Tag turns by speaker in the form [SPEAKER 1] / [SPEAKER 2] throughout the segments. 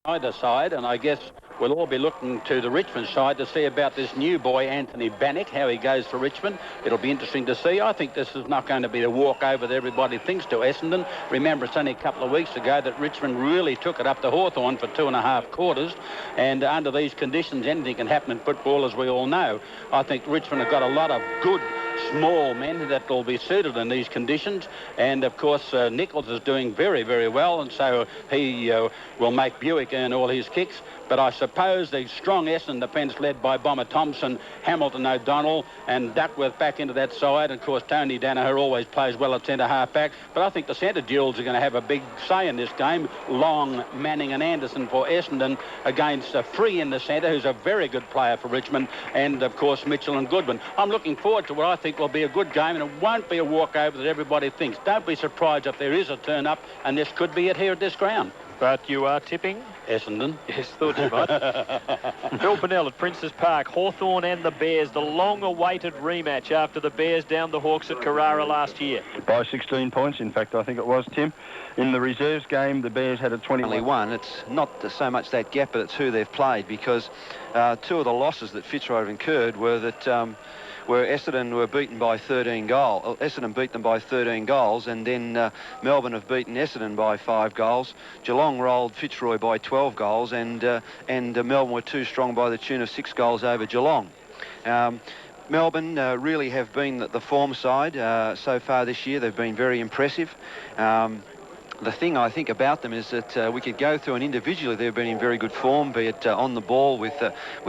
[SPEAKER 1] either side, and I guess we'll all be looking to the Richmond side to see about this new boy, Anthony Bannock, how he goes for Richmond. It'll be interesting to see. I think this is not going to be a walkover that everybody thinks to Essendon. Remember, it's only a couple of weeks ago that Richmond really took it up to Hawthorn for 2.5 quarters, and under these conditions, anything can happen in football, as we all know. I think Richmond have got a lot of good small men that will be suited in these conditions, and of course Nichols is doing very, very well, and so he will make Buick earn all his kicks. But I suppose the strong Essendon defence led by Bomber Thompson, Hamilton O'Donnell and Duckworth back into that side. And of course Tony Danaher always plays well at centre half back, but I think the centre duels are going to have a big say in this game. Long, Manning and Anderson for Essendon against Free in the centre, who's a very good player for Richmond, and of course Mitchell and Goodwin. I'm looking forward to what I think will be a good game, and it won't be a walkover that everybody thinks. Don't be surprised if there is a turn up, and this could be it here at this ground.
[SPEAKER 2] But you are tipping?
[SPEAKER 1] Essendon.
[SPEAKER 2] Yes, thought you might. Phil Pennell at Princes Park. Hawthorn and the Bears, the long-awaited rematch after the Bears downed the Hawks at Carrara last year.
[SPEAKER 3] By 16 points, in fact, I think it was, Tim. In the reserves game, the Bears had a 21.
[SPEAKER 4] It's not so much that gap, but it's who they've played, because two of the losses that Fitzroy have incurred were that where Essendon were beaten by 13 goals. Essendon beat them by 13 goals, and then Melbourne have beaten Essendon by 5 goals. Geelong rolled Fitzroy by 12 goals, and Melbourne were too strong by the tune of 6 goals over Geelong. Melbourne really have been the form side so far this year. They've been very impressive. The thing I think about them is that we could go through, and individually they've been in very good form, be it on the ball with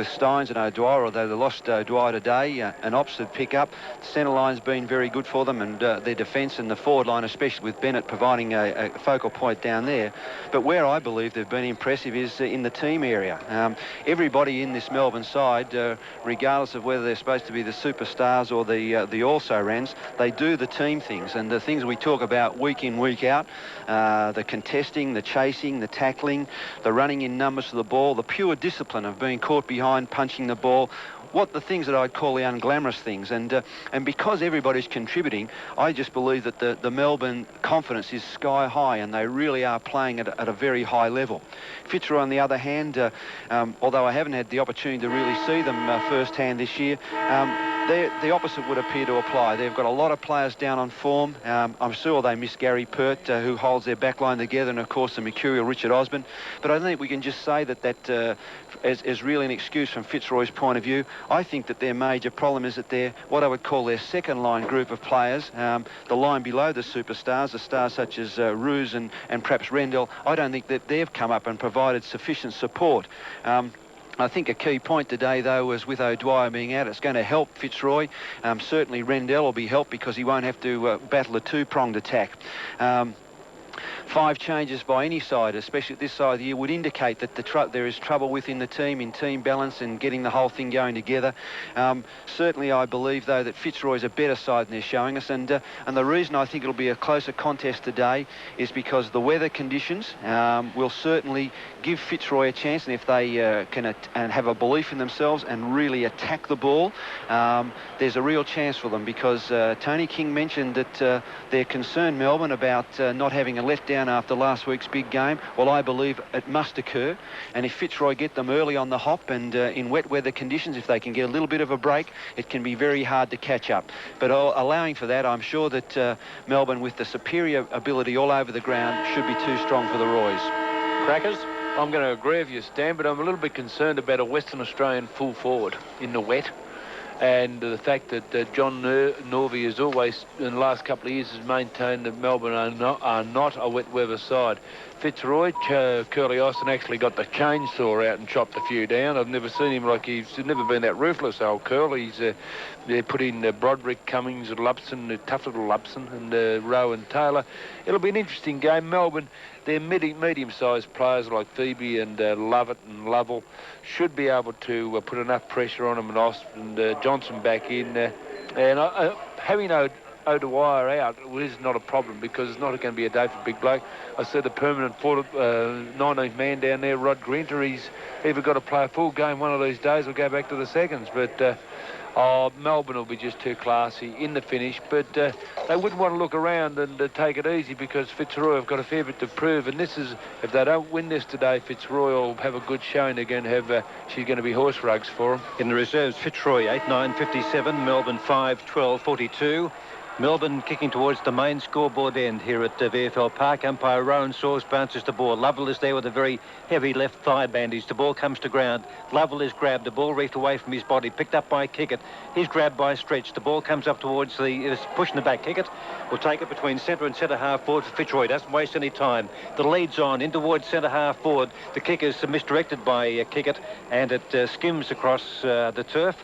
[SPEAKER 4] Steins and O'Dwyer, although they lost O'Dwyer today, and Oxford pick up. The centre line's been very good for them, and their defence and the forward line, especially with Bennett providing a focal point down there. But where I believe they've been impressive is in the team area. Everybody in this Melbourne side, regardless of whether they're supposed to be the superstars or the also-rans, they do the team things, and the things we talk about week in, week out, the contesting, the chasing, the tackling, the running in numbers to the ball, the pure discipline of being caught behind, punching the ball, what the things that I'd call the unglamorous things. And because everybody's contributing, I just believe that the Melbourne confidence is sky high, and they really are playing at a very high level. Fitzroy, on the other hand, although I haven't had the opportunity to really see them firsthand this year, the opposite would appear to apply. They've got a lot of players down on form. I'm sure they miss Gary Pert, who holds their backline together, and of course the mercurial Richard Osborne. But I don't think we can just say that is really an excuse from Fitzroy's point of view. I think that their major problem is that they're what I would call their second line group of players, the line below the superstars, the stars such as Roos and perhaps Rendell. I don't think that they've come up and provided sufficient support. I think a key point today, though, was with O'Dwyer being out, it's going to help Fitzroy. Certainly Rendell will be helped because he won't have to battle a two-pronged attack. 5 changes by any side, especially at this side of the year, would indicate that there is trouble within the team in team balance and getting the whole thing going together. Certainly I believe, though, that Fitzroy is a better side than they're showing us, and the reason I think it'll be a closer contest today is because the weather conditions will certainly give Fitzroy a chance, and if they can and have a belief in themselves and really attack the ball, there's a real chance for them, because Tony King mentioned that they're concerned, Melbourne, about not having a letdown after last week's big game. Well, I believe it must occur, and if Fitzroy get them early on the hop and in wet weather conditions, if they can get a little bit of a break, it can be very hard to catch up. But allowing for that, I'm sure that Melbourne, with the superior ability all over the ground, should be too strong for the Roys.
[SPEAKER 2] Crackers?
[SPEAKER 5] I'm going to agree with you, Stan, but I'm a little bit concerned about a Western Australian full forward in the wet. And the fact that John Norvey has always, in the last couple of years, has maintained that Melbourne are not a wet weather side. Fitzroy, Curly Austin actually got the chainsaw out and chopped a few down. I've never seen him like he's never been that ruthless, old Curly. They put in Broderick, Cummings, and Lupson, tough little Lupson, and Rowe and Taylor. It'll be an interesting game. Melbourne, their medium-sized players like Phoebe and Lovett and Lovell should be able to put enough pressure on them, and Austin and Johnson back in. And having O'Dwyer out is not a problem, because it's not going to be a day for big bloke. I said the permanent 19th man down there, Rod Grinter, he's either got to play a full game one of these days or go back to the seconds. But Melbourne will be just too classy in the finish, but they wouldn't want to look around and take it easy because Fitzroy have got a fair bit to prove, and this is, if they don't win this today, Fitzroy will have a good showing. They're going to have, she's going to be horse rugs for them.
[SPEAKER 6] In the reserves, Fitzroy 8-9-57, Melbourne 5-12-42. Melbourne kicking towards the main scoreboard end here at VFL Park. Umpire Rowan Saws bounces the ball. Lovell is there with a very heavy left thigh bandage. The ball comes to ground. Lovell is grabbed. The ball reefed away from his body. Picked up by Kickett. He's grabbed by Stretch. The ball comes up towards the... pushing the back. Kickett will take it between centre and centre half forward for Fitzroy. Doesn't waste any time. The lead's on in towards centre half forward. The kick is misdirected by Kickett, and it skims across the turf.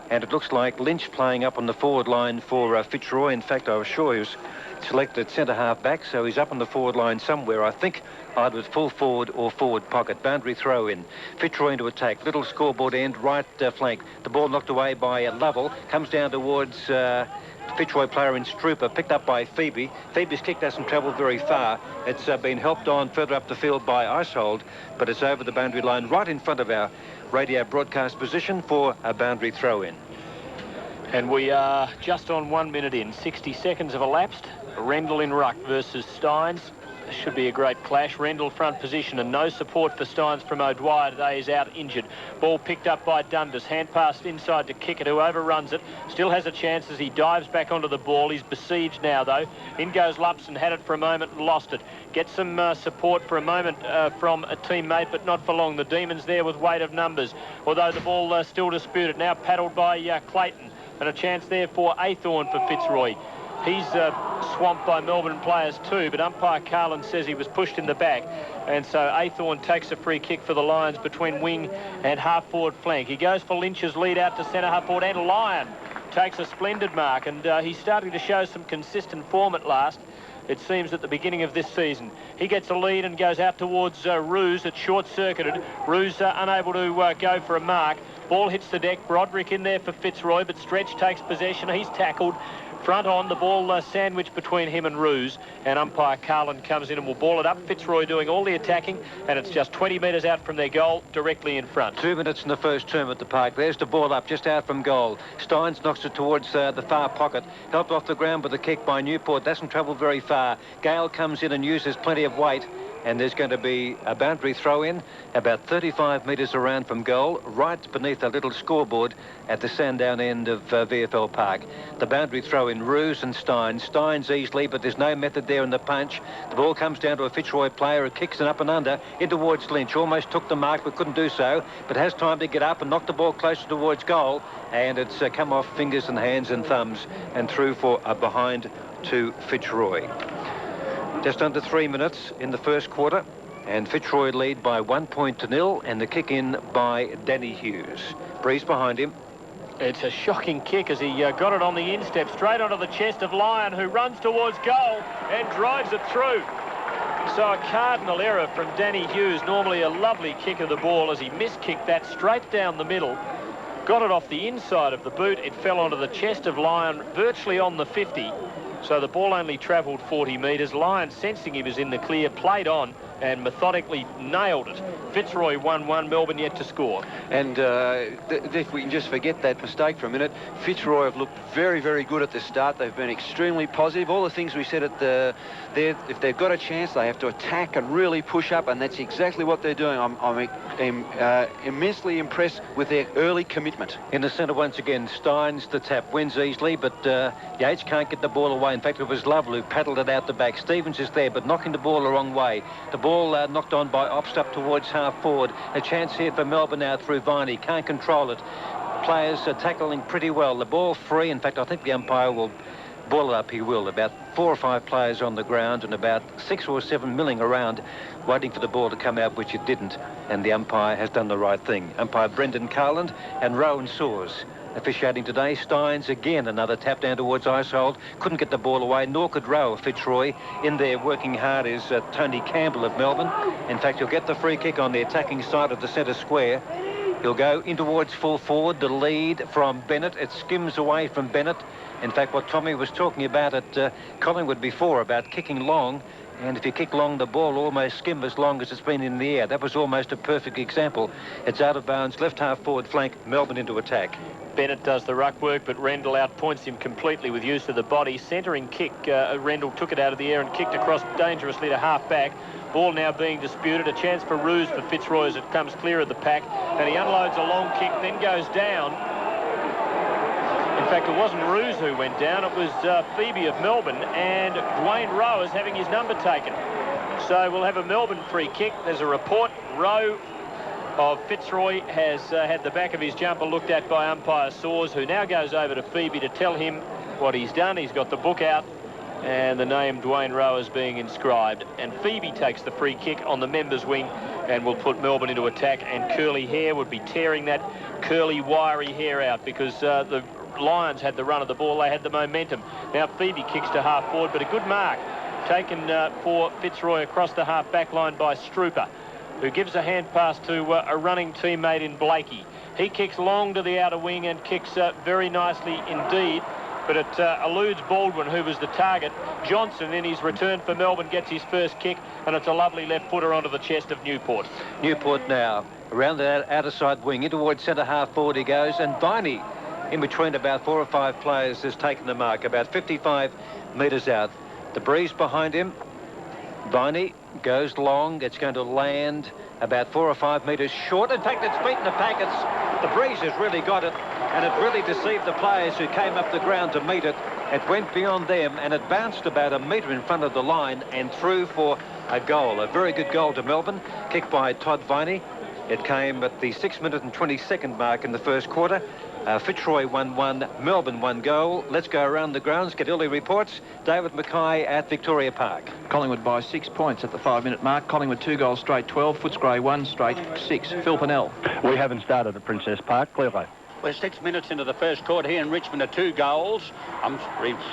[SPEAKER 6] And it looks like Lynch playing up on the forward line for Fitzroy. In fact, I was sure he was selected centre half back, so he's up on the forward line somewhere, I think, either with full forward or forward pocket. Boundary throw in. Fitzroy into attack. Little scoreboard end, right flank. The ball knocked away by Lovell. Comes down towards Fitzroy player in Strooper, picked up by Phoebe. Phoebe's kick doesn't travel very far. It's been helped on further up the field by Icehold, but it's over the boundary line right in front of our radio broadcast position for a boundary throw in.
[SPEAKER 2] And we are just on 1 minute in. 60 seconds have elapsed. Rendell in ruck versus Steins. This should be a great clash. Rendell front position and no support for Steins from O'Dwyer today. Is out injured. Ball picked up by Dundas. Hand passed inside to Kickett, who overruns it. Still has a chance as he dives back onto the ball. He's besieged now, though. In goes Lupson. Had it for a moment and lost it. Gets some support for a moment from a teammate, but not for long. The Demons there with weight of numbers. Although the ball still disputed. Now paddled by Clayton. And a chance there for Aythorne for Fitzroy. He's swamped by Melbourne players too, but umpire Carlin says he was pushed in the back. And so Aythorne takes a free kick for the Lions between wing and half-forward flank. He goes for Lynch's lead out to centre half-forward, and Lyon takes a splendid mark. And he's starting to show some consistent form at last, it seems, at the beginning of this season. He gets a lead and goes out towards Roos. It's short-circuited. Roos unable to go for a mark. Ball hits the deck. Broderick in there for Fitzroy, but Stretch takes possession. He's tackled. Front on, the ball sandwiched between him and Roos, and umpire Carlin comes in and will ball it up. Fitzroy doing all the attacking, and it's just 20 metres out from their goal, directly in front.
[SPEAKER 6] 2 minutes in the first term at the park. There's the ball up just out from goal. Steins knocks it towards the far pocket. Helped off the ground with a kick by Newport. Doesn't travel very far. Gale comes in and uses plenty of weight. And there's going to be a boundary throw-in about 35 metres around from goal, right beneath a little scoreboard at the Sandown end of VFL Park. The boundary throw-in, Roos and Steins. Steins easily, but there's no method there in the punch. The ball comes down to a Fitzroy player who kicks it up and under in towards Lynch. Almost took the mark, but couldn't do so, but has time to get up and knock the ball closer towards goal. And it's come off fingers and hands and thumbs and through for a behind to Fitzroy. Just under 3 minutes in the first quarter, and Fitzroy lead by 1-0, and the kick in by Danny Hughes. Breeze behind him.
[SPEAKER 2] It's a shocking kick as he got it on the instep, straight onto the chest of Lyon, who runs towards goal and drives it through. So a cardinal error from Danny Hughes. Normally a lovely kick of the ball, as he miskicked that straight down the middle. Got it off the inside of the boot. It fell onto the chest of Lyon, virtually on the 50. So the ball only travelled 40 metres. Lyon, sensing he was in the clear, played on and methodically nailed it. Fitzroy 1-1, Melbourne yet to score.
[SPEAKER 4] And if we can just forget that mistake for a minute, Fitzroy have looked very, very good at the start. They've been extremely positive. All the things we said at if they've got a chance, they have to attack and really push up, and that's exactly what they're doing. I'm immensely impressed with their early commitment.
[SPEAKER 6] In the centre once again, Steins the tap, wins easily, but Yates can't get the ball away. In fact, it was Lovell who paddled it out the back. Stevens is there, but knocking the ball the wrong way. The ball knocked on by Opst up towards half forward. A chance here for Melbourne now through Viney. Can't control it. Players are tackling pretty well. The ball free. In fact, I think the umpire will ball it up. He will. About 4 or 5 players on the ground and about 6 or 7 milling around, waiting for the ball to come out, which it didn't. And the umpire has done the right thing. Umpire Brendan Carland and Rowan Saws officiating today. Steins again, another tap down towards Icehold. Couldn't get the ball away, nor could Rowe. Fitzroy in there working hard is Tony Campbell of Melbourne. In fact, he'll get the free kick on the attacking side of the centre square. He'll go in towards full forward. The lead from Bennett. It skims away from Bennett. In fact, what Tommy was talking about at Collingwood before, about kicking long, and if you kick long, the ball almost skim as long as it's been in the air. That was almost a perfect example. It's out of bounds, left half forward flank, Melbourne into attack.
[SPEAKER 2] Bennett does the ruck work, but Rendell outpoints him completely with use of the body. Centering kick, Rendell took it out of the air and kicked across dangerously to half-back. Ball now being disputed. A chance for Ruse for Fitzroy as it comes clear of the pack. And he unloads a long kick, then goes down. In fact, it wasn't Ruse who went down. It was Phoebe of Melbourne, and Dwayne Rowe is having his number taken. So we'll have a Melbourne free kick. There's a report. Rowe of Fitzroy has had the back of his jumper looked at by umpire Saws, who now goes over to Phoebe to tell him what he's done. He's got the book out, and the name Dwayne Rowe is being inscribed. And Phoebe takes the free kick on the members' wing and will put Melbourne into attack. And Curly Hare would be tearing that curly, wiry hair out because the Lions had the run of the ball. They had the momentum. Now Phoebe kicks to half forward, but a good mark taken for Fitzroy across the half back line by Strooper, who gives a hand pass to a running teammate in Blakey. He kicks long to the outer wing and kicks very nicely indeed, but it eludes Baldwin, who was the target. Johnson, in his return for Melbourne, gets his first kick, and it's a lovely left footer onto the chest of Newport.
[SPEAKER 6] Newport now around the outer side wing, in towards centre half forward he goes, and Viney, in between about 4 or 5 players, has taken the mark, about 55 metres out. The breeze behind him. Viney goes long. It's going to land about 4 or 5 metres short. In fact, it's beaten the packets. The breeze has really got it, and it really deceived the players who came up the ground to meet it. It went beyond them, and it bounced about a metre in front of the line and through for a goal. A very good goal to Melbourne, kicked by Todd Viney. It came at the 6-minute and 22nd mark in the first quarter. Fitzroy 1-1, Melbourne 1 goal. Let's go around the grounds, get early reports. David Mackay at Victoria Park.
[SPEAKER 7] Collingwood by 6 points at the 5-minute mark. Collingwood 2 goals straight 12, Footscray 1 straight 6. Phil Pennell.
[SPEAKER 3] We haven't started at Princess Park, clearly.
[SPEAKER 1] We're 6 minutes into the first quarter here in Richmond are 2 goals.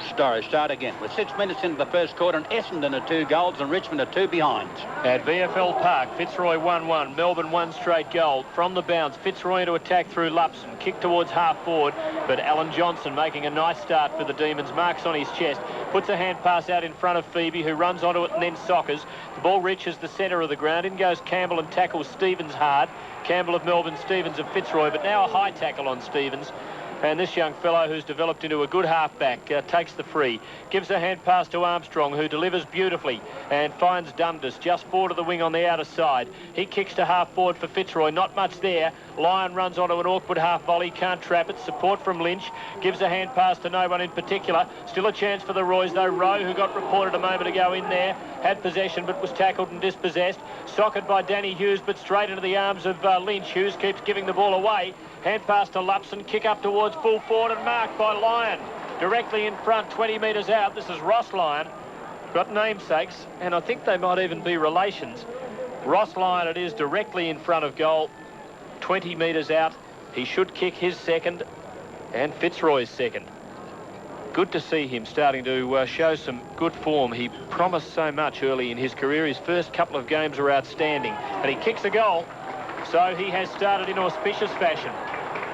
[SPEAKER 1] Start again. We're 6 minutes into the first quarter and Essendon are 2 goals and Richmond are 2 behind.
[SPEAKER 2] At VFL Park, Fitzroy 1-1, Melbourne 1 straight goal. From the bounce, Fitzroy into attack through Lupson, kick towards half forward, but Alan Johnson making a nice start for the Demons, marks on his chest, puts a hand pass out in front of Phoebe, who runs onto it and then soccers. The ball reaches the centre of the ground. In goes Campbell and tackles Stevens hard. Campbell of Melbourne, Stevens of Fitzroy, but now a high tackle on Stevens. And this young fellow, who's developed into a good halfback, takes the free. Gives a hand pass to Armstrong, who delivers beautifully and finds Dundas just forward of the wing on the outer side. He kicks to half forward for Fitzroy. Not much there. Lyon runs onto an awkward half volley. Can't trap it. Support from Lynch. Gives a hand pass to no one in particular. Still a chance for the Roys, though. Rowe, who got reported a moment ago in there, had possession but was tackled and dispossessed. Socked by Danny Hughes, but straight into the arms of Lynch. Hughes keeps giving the ball away. Hand pass to Lupson, kick up towards full forward and marked by Lyon. Directly in front, 20 metres out. This is Ross Lyon. Got namesakes, and I think they might even be relations. Ross Lyon it is, directly in front of goal, 20 metres out. He should kick his second and Fitzroy's second. Good to see him starting to show some good form. He promised so much early in his career. His first couple of games were outstanding, and he kicks a goal. So he has started in auspicious fashion.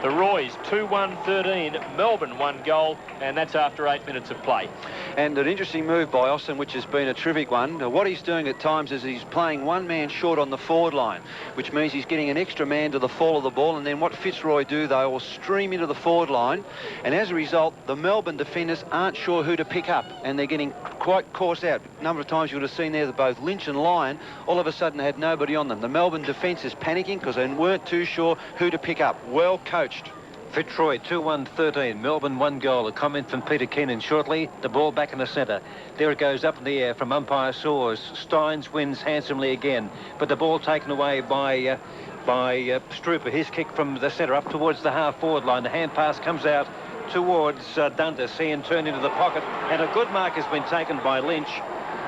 [SPEAKER 2] The Roys 2-1-13, Melbourne 1 goal, and that's after 8 minutes of play.
[SPEAKER 4] And an interesting move by Austin, which has been a terrific one. What he's doing at times is he's playing one man short on the forward line, which means he's getting an extra man to the fall of the ball, and then what Fitzroy do, they will stream into the forward line, and as a result, the Melbourne defenders aren't sure who to pick up, and they're getting quite caught out. A number of times you would have seen there that both Lynch and Lyon all of a sudden had nobody on them. The Melbourne defence is panicking because they weren't too sure who to pick up. Well coached.
[SPEAKER 6] Fitzroy 2-1-13, Melbourne 1 goal. A comment from Peter Keenan shortly. The ball back in the centre. There it goes up in the air from umpire Saws. Steins wins handsomely again, but the ball taken away by Strooper. His kick from the centre up towards the half forward line. The hand pass comes out towards Dundas. He in turn into the pocket, and a good mark has been taken by Lynch.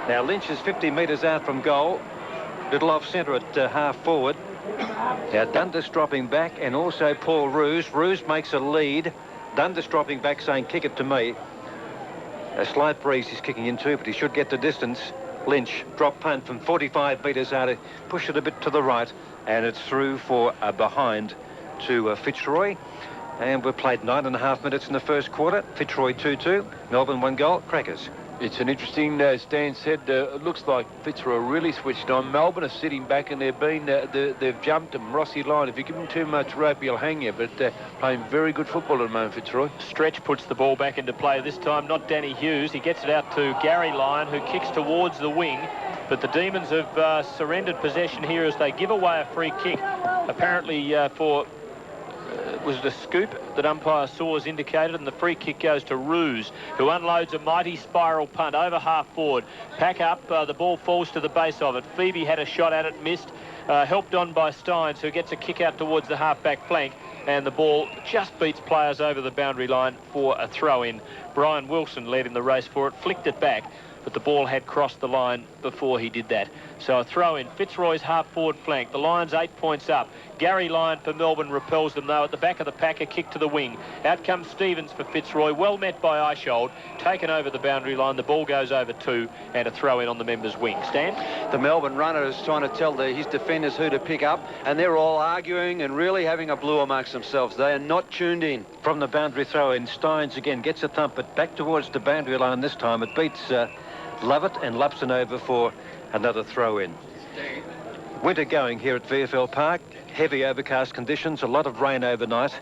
[SPEAKER 6] Now Lynch is 50 metres out from goal, little off centre at half forward. Now Dundas dropping back, and also Paul Ruse. Ruse makes a lead. Dundas dropping back saying kick it to me. A slight breeze he's kicking into, but he should get the distance. Lynch drop punt from 45 metres out, push it a bit to the right, and it's through for a behind to Fitzroy. And we've played 9.5 minutes in the first quarter. Fitzroy 2-2, Melbourne 1 goal. Crackers.
[SPEAKER 5] It's an interesting, as Stan said, it looks like Fitzroy really switched on. Melbourne are sitting back and they've jumped him. Rossi line, if you give him too much rope, he'll hang you. But playing very good football at the moment, Fitzroy.
[SPEAKER 2] Stretch puts the ball back into play this time, not Danny Hughes. He gets it out to Gary Lyon, who kicks towards the wing. But the Demons have surrendered possession here as they give away a free kick, apparently was it a scoop that umpire Saws indicated, and the free kick goes to Ruse, who unloads a mighty spiral punt over half forward. Pack up, the ball falls to the base of it. Phoebe had a shot at it, missed, helped on by Steins, who gets a kick out towards the half-back flank, and the ball just beats players over the boundary line for a throw-in. Brian Wilson led in the race for it, flicked it back, but the ball had crossed the line before he did that. So a throw-in. Fitzroy's half-forward flank. The Lions 8 points up. Gary Lyon for Melbourne repels them, though, at the back of the pack, a kick to the wing. Out comes Stevens for Fitzroy, well met by Eishold, taken over the boundary line. The ball goes over 2, and a throw-in on the members' wing. Stan?
[SPEAKER 4] The Melbourne runner is trying to tell his defenders who to pick up, and they're all arguing and really having a blue amongst themselves. They are not tuned in.
[SPEAKER 6] From the boundary throw-in, Steins again gets a thump, but back towards the boundary line this time. It beats Lovett and Lupson over for another throw-in. Winter going here at VFL Park. Heavy overcast conditions, a lot of rain overnight,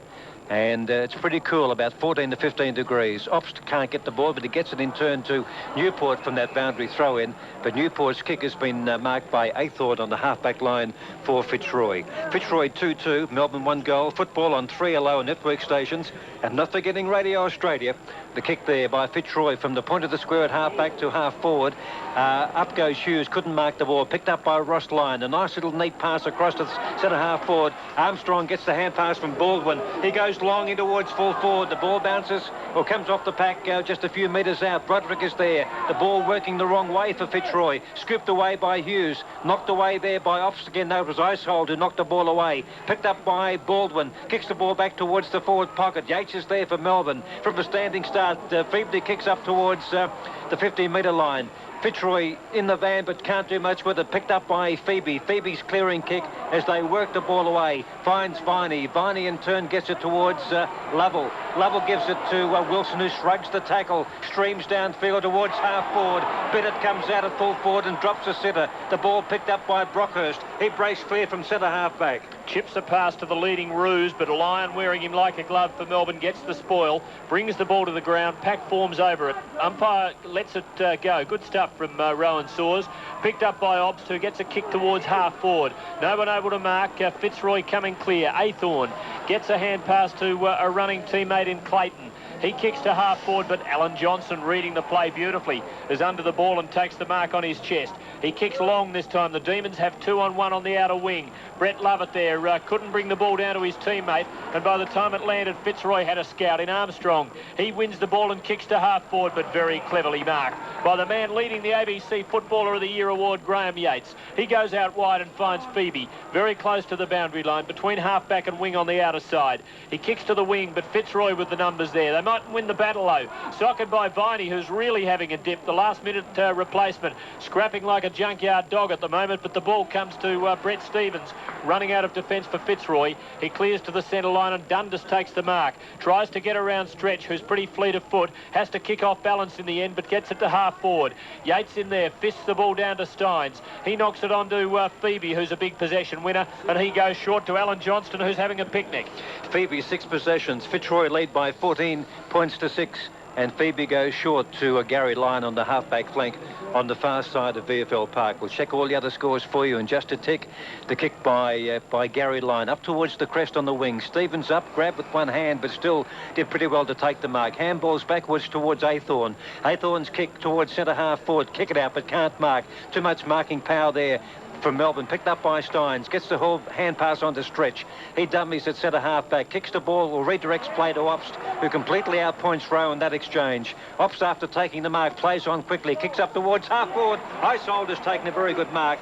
[SPEAKER 6] and it's pretty cool, about 14 to 15 degrees. Obst can't get the ball, but he gets it in turn to Newport from that boundary throw-in, but Newport's kick has been marked by Aythorne on the half-back line for Fitzroy. Fitzroy 2-2, Melbourne 1 goal, football on 3 network stations, and not forgetting Radio Australia. The kick there by Fitzroy from the point of the square at half-back to half-forward. Up goes Hughes, couldn't mark the ball, picked up by Ross Lyon. A nice little neat pass across to the centre half-forward. Armstrong gets the hand pass from Baldwin. He goes long in towards full forward. The ball bounces or comes off the pack just a few metres out. Broderick is there. The ball working the wrong way for Fitzroy. Scooped away by Hughes. Knocked away there by Ofts again. No, it was Eishold who knocked the ball away. Picked up by Baldwin. Kicks the ball back towards the forward pocket. Yates is there for Melbourne. From a standing start, Feebly kicks up towards the 15-metre line. Fitzroy in the van, but can't do much with it. Picked up by Phoebe. Phoebe's clearing kick as they work the ball away. Finds Viney. Viney in turn gets it towards Lovell. Lovell gives it to Wilson, who shrugs the tackle. Streams downfield towards half forward. Bennett comes out at full forward and drops a sitter. The ball picked up by Brockhurst. He breaks clear from centre half back.
[SPEAKER 2] Chips a pass to the leading Ruse, but Lyon, wearing him like a glove for Melbourne, gets the spoil, brings the ball to the ground, pack forms over it. Umpire lets it go. Good stuff from Rowan Saws. Picked up by Obst, who gets a kick towards half forward. No one able to mark. Fitzroy coming clear. Aythorne gets a hand pass to a running teammate in Clayton. He kicks to half forward, but Alan Johnson, reading the play beautifully, is under the ball and takes the mark on his chest. He kicks long this time. The Demons have 2-on-1 on the outer wing. Brett Lovett there couldn't bring the ball down to his teammate, and by the time it landed, Fitzroy had a scout in Armstrong. He wins the ball and kicks to half forward, but very cleverly marked by the man leading the ABC Footballer of the Year award, Graham Yates. He goes out wide and finds Phoebe very close to the boundary line between half-back and wing on the outer side. He kicks to the wing, but Fitzroy with the numbers there. They might win the battle, though. Socked by Viney, who's really having a dip. The last-minute replacement, scrapping like a junkyard dog at the moment, but the ball comes to Brett Stevens, running out of defence for Fitzroy. He clears to the centre line, and Dundas takes the mark. Tries to get around Stretch, who's pretty fleet of foot. Has to kick off balance in the end, but gets it to half forward. Yates in there, fists the ball down to Steins. He knocks it onto Phoebe, who's a big possession winner, and he goes short to Alan Johnston, who's having a picnic.
[SPEAKER 6] Phoebe 6 possessions. Fitzroy lead by 14 points to 6. And Phoebe goes short to Gary Lyon on the half-back flank on the far side of VFL Park. We'll check all the other scores for you in just a tick. The kick by Gary Lyon up towards the crest on the wing. Stevens up, grabbed with one hand, but still did pretty well to take the mark. Handballs backwards towards Aythorne. Aythorne's kick towards centre half forward. Kick it out, but can't mark. Too much marking power there from Melbourne. Picked up by Steins. Gets the whole hand pass on to Stretch. He dummies at centre half back. Kicks the ball or redirects play to Obst, who completely outpoints Rowe in that exchange. Obst, after taking the mark, plays on quickly. Kicks up towards half forward. Eishold has taken a very good mark.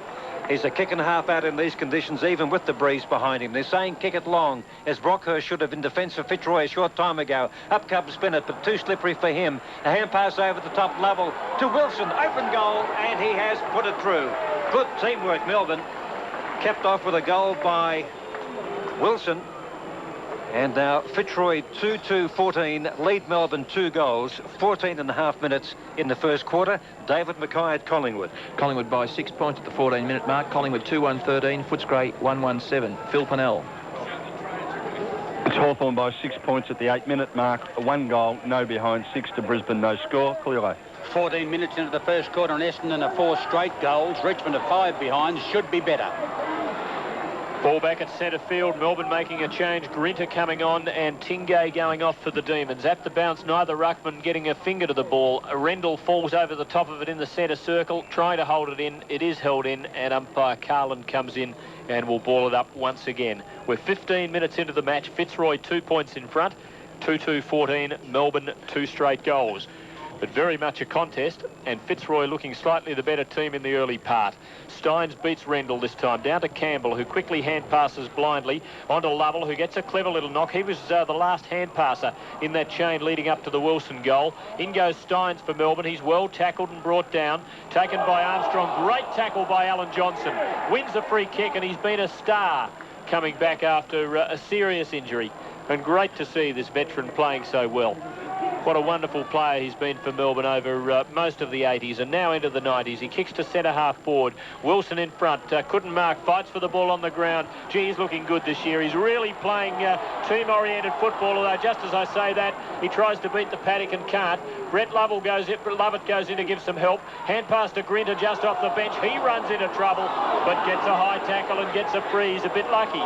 [SPEAKER 6] He's a kick and a half out in these conditions, even with the breeze behind him. They're saying kick it long, as Brockhurst should have in defence of Fitzroy a short time ago. Up comes Bennett, but too slippery for him. A hand pass over the top level to Wilson. Open goal, and he has put it through. Good teamwork, Melbourne. Kept off with a goal by Wilson. And now Fitzroy 2-2-14, lead Melbourne 2 goals, 14.5 minutes in the first quarter. David Mackay at Collingwood.
[SPEAKER 7] Collingwood by 6 points at the 14-minute mark. Collingwood 2-1-13, Footscray 1-1-7. Phil Pennell.
[SPEAKER 3] It's Hawthorn by 6 points at the 8-minute mark. 1 goal, no behind, 6 to Brisbane, no score. Clearly.
[SPEAKER 1] 14 minutes into the first quarter, and Essendon are 4 straight goals. Richmond are 5 behind, should be better.
[SPEAKER 2] Ball back at centre field. Melbourne making a change. Grinter coming on and Tingay going off for the Demons. At the bounce, neither ruckman getting a finger to the ball. Rendell falls over the top of it in the centre circle, trying to hold it in. It is held in, and umpire Carlin comes in and will ball it up once again. We're 15 minutes into the match. Fitzroy 2 points in front. 2-2-14, Melbourne 2 straight goals. But very much a contest, and Fitzroy looking slightly the better team in the early part. Steins beats Rendell this time, down to Campbell, who quickly hand passes blindly, onto Lovell, who gets a clever little knock. He was the last hand passer in that chain leading up to the Wilson goal. In goes Steins for Melbourne. He's well tackled and brought down, taken by Armstrong. Great tackle by Alan Johnson. Wins the free kick, and he's been a star coming back after a serious injury. And great to see this veteran playing so well. What a wonderful player he's been for Melbourne over most of the 80s and now into the 90s. He kicks to centre half forward. Wilson in front. Couldn't mark. Fights for the ball on the ground. Gee, he's looking good this year. He's really playing team-oriented football, although just as I say that, he tries to beat the paddock and can't. Brett Lovett goes in to give some help. Hand pass to Grinter just off the bench. He runs into trouble, but gets a high tackle and gets a freeze. A bit lucky.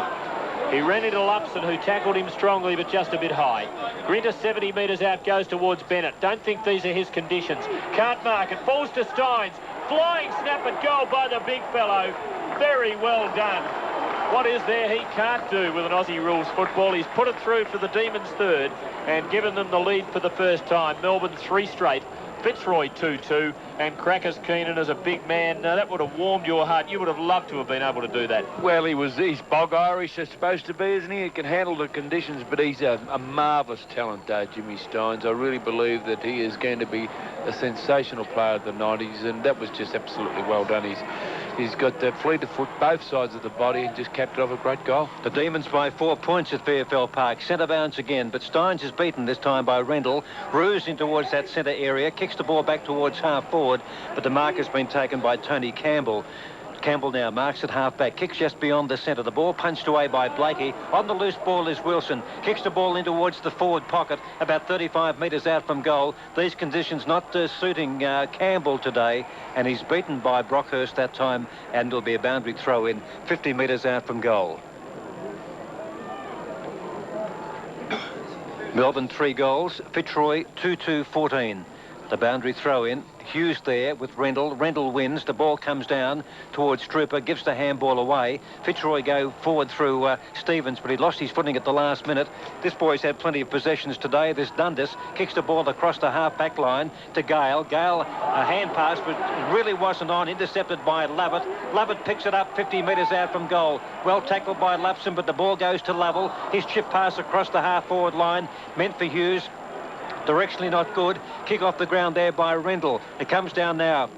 [SPEAKER 2] He ran into Lupson, who tackled him strongly, but just a bit high. Grinter 70 metres out, goes towards Bennett. Don't think these are his conditions. Can't mark it. Falls to Steins. Flying snap at goal by the big fellow. Very well done. What is there he can't do with an Aussie rules football? He's put it through for the Demons third and given them the lead for the first time. Melbourne 3 straight. Fitzroy 2-2, and Crackers Keenan as a big man. That would have warmed your heart. You would have loved to have been able to do that.
[SPEAKER 5] Well, he's bog Irish, as supposed to be, isn't he? He can handle the conditions, but he's a marvellous talent, Jimmy Steins. I really believe that he is going to be a sensational player of the 90s, and that was just absolutely well done. He's got the fleet of foot, both sides of the body, and just capped it off a great goal.
[SPEAKER 6] The Demons by 4 points at VFL Park. Centre bounce again, but Steins is beaten this time by Rendell. Roos in towards that centre area, kicks the ball back towards half forward, but the mark has been taken by Tony Campbell. Campbell now marks at half-back, kicks just beyond the centre. The ball punched away by Blakey. On the loose ball is Wilson. Kicks the ball in towards the forward pocket, about 35 metres out from goal. These conditions not suiting Campbell today, and he's beaten by Brockhurst that time, and it'll be a boundary throw in 50 metres out from goal. Melbourne 3 goals, Fitzroy 2-2-14. The boundary throw in. Hughes there with Rendell. Rendell wins. The ball comes down towards Trooper, gives the handball away. Fitzroy go forward through Stevens, but he lost his footing at the last minute. This boy's had plenty of possessions today. This Dundas kicks the ball across the half-back line to Gale. Gale, a hand pass, but it really wasn't on. Intercepted by Lovett. Lovett picks it up 50 metres out from goal. Well tackled by Lapson, but the ball goes to Lovell. His chip pass across the half-forward line, meant for Hughes. Directionally not good. Kick off the ground there by Rendell. It comes down now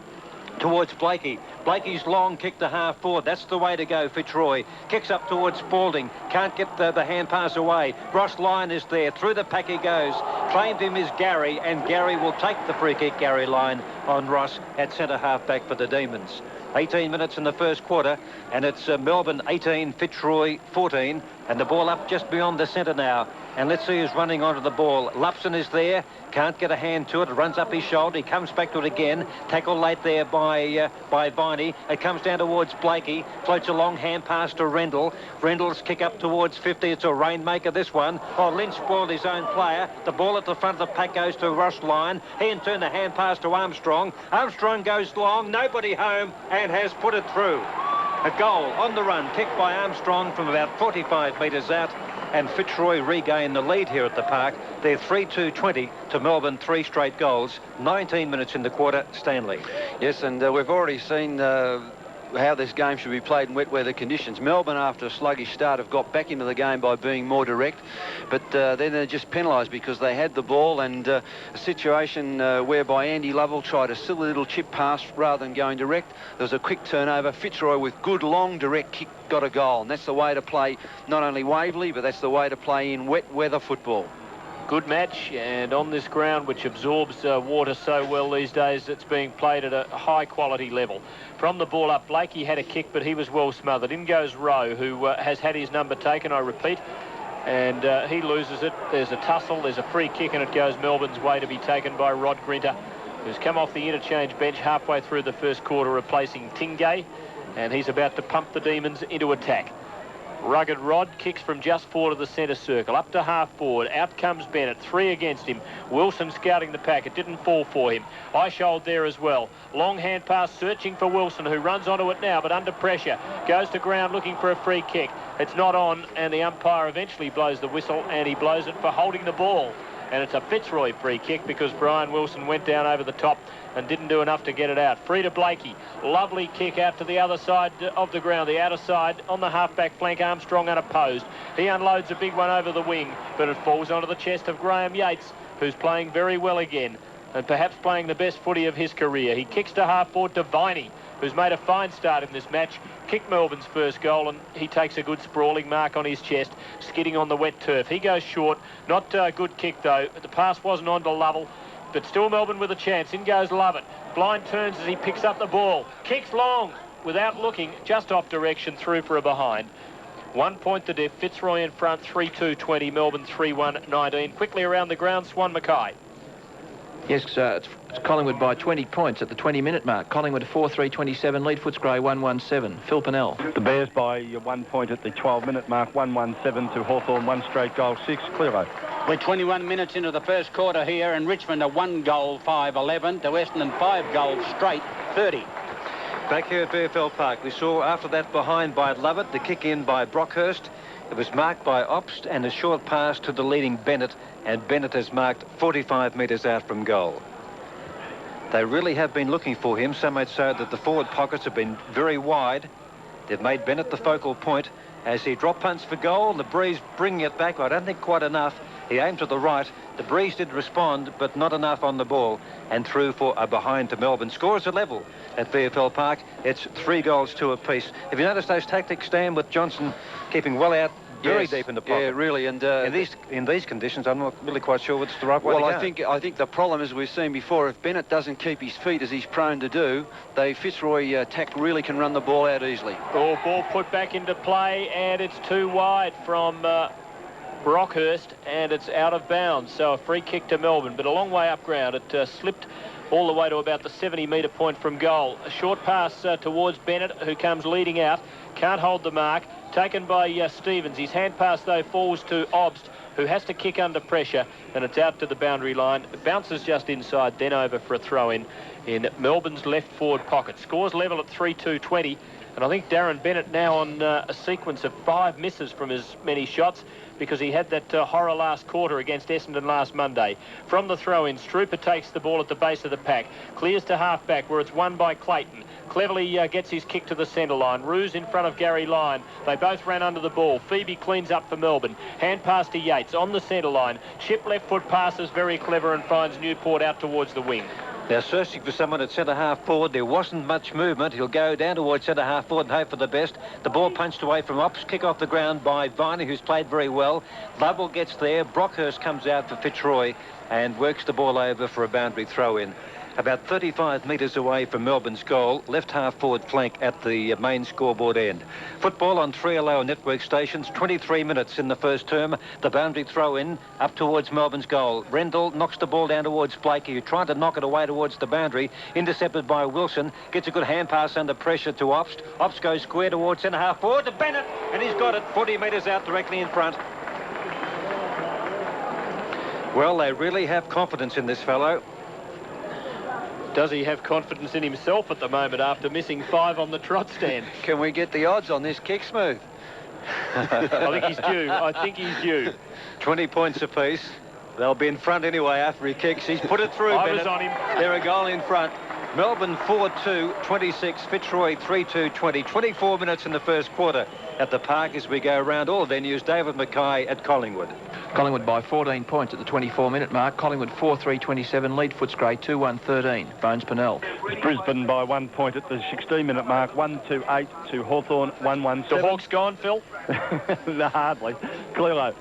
[SPEAKER 6] towards Blakey. Blakey's long kick to half forward. That's the way to go, Fitzroy. Kicks up towards Spalding. Can't get the hand pass away. Ross Lyon is there. Through the pack he goes. Claimed him is Gary, and Gary will take the free kick, Gary Lyon, on Ross at centre half-back for the Demons. 18 minutes in the first quarter, and it's Melbourne 18, Fitzroy 14, and the ball up just beyond the centre now. And let's see who's running onto the ball. Lupson is there, can't get a hand to it, runs up his shoulder, he comes back to it again. Tackle late there by Viney. It comes down towards Blakey, floats a long hand pass to Rendell. Rendell's kick up towards 50, it's a rainmaker this one. Oh, Lynch spoiled his own player. The ball at the front of the pack goes to Ross Lyon. He in turn the hand pass to Armstrong. Armstrong goes long, nobody home, and has put it through. A goal on the run, kicked by Armstrong from about 45 metres out, and Fitzroy regain the lead here at the park. They're 3-2-20 to Melbourne, 3 straight goals, 19 minutes in the quarter. Stanley.
[SPEAKER 4] Yes, and we've already seen how this game should be played in wet weather conditions. Melbourne, after a sluggish start, have got back into the game by being more direct, but then they're just penalised because they had the ball, and a situation whereby Andy Lovell tried a silly little chip pass rather than going direct. There was a quick turnover. Fitzroy, with good long direct kick, got a goal, and that's the way to play not only Waverley, but that's the way to play in wet weather football.
[SPEAKER 2] Good match, and on this ground which absorbs water so well these days, it's being played at a high quality level. From the ball up, Blakey had a kick, but he was well smothered. In goes Rowe, who has had his number taken, I repeat, and he loses it. There's a tussle, there's a free kick, and it goes Melbourne's way to be taken by Rod Grinter, who's come off the interchange bench halfway through the first quarter, replacing Tingay, and he's about to pump the Demons into attack. Rugged Rod kicks from just forward of the centre circle, up to half forward. Out comes Bennett, 3 against him. Wilson scouting the pack. It didn't fall for him. Eishold there as well. Long hand pass searching for Wilson, who runs onto it now, but under pressure. Goes to ground looking for a free kick. It's not on, and the umpire eventually blows the whistle, and he blows it for holding the ball. And it's a Fitzroy free kick because Brian Wilson went down over the top and didn't do enough to get it out. Free to Blakey. Lovely kick out to the other side of the ground, the outer side on the halfback flank. Armstrong unopposed. He unloads a big one over the wing, but it falls onto the chest of Graham Yates, who's playing very well again and perhaps playing the best footy of his career. He kicks to half forward to Viney, who's made a fine start in this match. Kicked Melbourne's first goal, and he takes a good sprawling mark on his chest, skidding on the wet turf. He goes short. Not a good kick, though. The pass wasn't on to Lovell, but still Melbourne with a chance. In goes Lovett. Blind turns as he picks up the ball. Kicks long without looking, just off direction, through for a behind. 1 point to diff. Fitzroy in front, 3-2-20. Melbourne 3-1-19. Quickly around the ground, Swan Mackay.
[SPEAKER 7] Yes, it's Collingwood by 20 points at the 20-minute mark. Collingwood 4-3-27, lead Footscray 1-1-7. Phil Pennell.
[SPEAKER 3] The Bears by 1 point at the 12-minute mark, 1-1-7 to Hawthorn, 1 straight goal, 6. Clearo.
[SPEAKER 1] We're 21 minutes into the first quarter here, and Richmond are 1 goal, 5-11 to Essendon 5 goals straight, 30.
[SPEAKER 6] Back here at VFL Park, we saw after that behind by Lovett, the kick in by Brockhurst. It was marked by Obst and a short pass to the leading Bennett, and Bennett has marked 45 metres out from goal. They really have been looking for him, so much so that the forward pockets have been very wide. They've made Bennett the focal point as he drop punts for goal. The Breeze bringing it back, I don't think quite enough. He aimed to the right. The Breeze did respond, but not enough on the ball, and threw for a behind to Melbourne. Scores a level at VFL Park. It's 3 goals, 2 apiece. Have you noticed those tactics, Stan, with Johnson keeping well out, very deep in the pocket?
[SPEAKER 4] Yeah, really. And
[SPEAKER 6] in these conditions, I'm not really quite sure what's the right way to go.
[SPEAKER 4] Well, I think the problem, as we've seen before, if Bennett doesn't keep his feet as he's prone to do, Fitzroy tack really can run the ball out easily.
[SPEAKER 2] Oh, ball put back into play, and it's too wide from Brockhurst, and it's out of bounds. So a free kick to Melbourne, but a long way up ground. It slipped all the way to about the 70-metre point from goal. A short pass towards Bennett, who comes leading out. Can't hold the mark. Taken by Stevens. His hand pass, though, falls to Obst, who has to kick under pressure, and it's out to the boundary line. It bounces just inside, then over for a throw-in in Melbourne's left forward pocket. Scores level at 3-2-20, and I think Darren Bennett now on a sequence of 5 misses from as many shots, because he had that horror last quarter against Essendon last Monday. From the throw-in, Strooper takes the ball at the base of the pack, clears to half-back where it's won by Clayton. Cleverly gets his kick to the centre line. Roos in front of Gary Lyon. They both ran under the ball. Phoebe cleans up for Melbourne. Hand pass to Yates on the centre line. Chip left foot passes very clever and finds Newport out towards the wing.
[SPEAKER 6] They're searching for someone at centre-half forward. There wasn't much movement. He'll go down towards centre-half forward and hope for the best. The ball punched away from Ops. Kick off the ground by Viney, who's played very well. Lovell gets there. Brockhurst comes out for Fitzroy and works the ball over for a boundary throw-in. About 35 metres away from Melbourne's goal, left half forward flank at the main scoreboard end. Football on 3 Alloa network stations, 23 minutes in the first term. The boundary throw-in up towards Melbourne's goal. Rendell knocks the ball down towards Blakey, who tried to knock it away towards the boundary. Intercepted by Wilson. Gets a good hand pass under pressure to Obst. Obst goes square towards centre half forward to Bennett, and he's got it 40 metres out directly in front. Well, they really have confidence in this fellow.
[SPEAKER 2] Does he have confidence in himself at the moment after missing 5 on the trot stand?
[SPEAKER 4] Can we get the odds on this kick smooth?
[SPEAKER 2] I think he's due.
[SPEAKER 6] 20 points apiece. They'll be in front anyway after he kicks. He's put it through,
[SPEAKER 2] I
[SPEAKER 6] Bennett.
[SPEAKER 2] was on him.
[SPEAKER 6] They're a goal in front. Melbourne 4-2, 26, Fitzroy 3-2, 20. 24 minutes in the first quarter at the park as we go around all venues. David Mackay at Collingwood.
[SPEAKER 7] Collingwood by 14 points at the 24-minute mark. Collingwood 4-3-27, lead Footscray 2-1-13. Bones Pennell.
[SPEAKER 3] Brisbane by 1 point at the 16-minute mark. 1-2-8 to Hawthorn. 1-1-7.
[SPEAKER 2] The Hawks gone, Phil?
[SPEAKER 3] No, hardly. Clearly.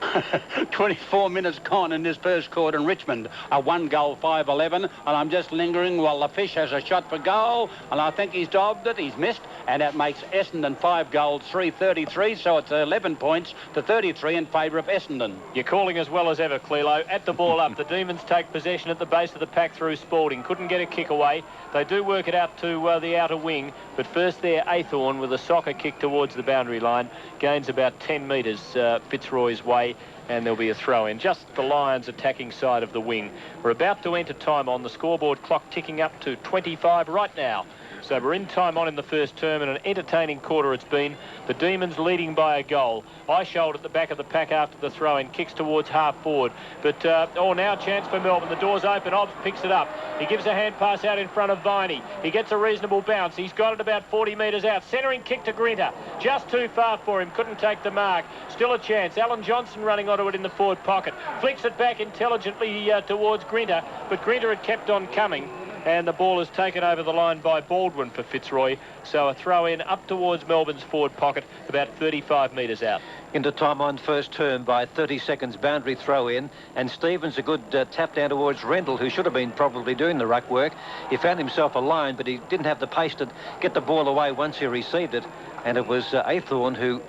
[SPEAKER 1] 24 minutes gone in this first quarter in Richmond. A 1-goal 5-11, and I'm just lingering while the Fish has a shot for goal, and I think he's dobbed it, he's missed, and that makes Essendon 5 goals 3-33, so it's 11 points to 33 in favour of Essendon.
[SPEAKER 2] You're calling as well as ever, Clelo. At the ball up, the Demons take possession at the base of the pack through Spalding. Couldn't get a kick away. They do work it out to the outer wing, but first there, Athorn with a soccer kick towards the boundary line. Gains about 10 metres Fitzroy's way, and there'll be a throw-in. Just the Lions attacking side of the wing. We're about to enter time on. The scoreboard clock ticking up to 25 right now. So we're in time on in the first term, and an entertaining quarter it's been. The Demons leading by a goal. Eyeshoulder at the back of the pack after the throw-in, kicks towards half forward. But, now a chance for Melbourne. The door's open. Obbs picks it up. He gives a hand pass out in front of Viney. He gets a reasonable bounce. He's got it about 40 metres out. Centering kick to Grinter. Just too far for him. Couldn't take the mark. Still a chance. Alan Johnson running onto it in the forward pocket. Flicks it back intelligently towards Grinter, but Grinter had kept on coming. And the ball is taken over the line by Baldwin for Fitzroy. So a throw-in up towards Melbourne's forward pocket, about 35 metres out.
[SPEAKER 6] Into time on first term by 30 seconds, boundary throw-in. And Stevens, a good tap down towards Rendell, who should have been probably doing the ruck work. He found himself a line, but he didn't have the pace to get the ball away once he received it. And it was Athorn who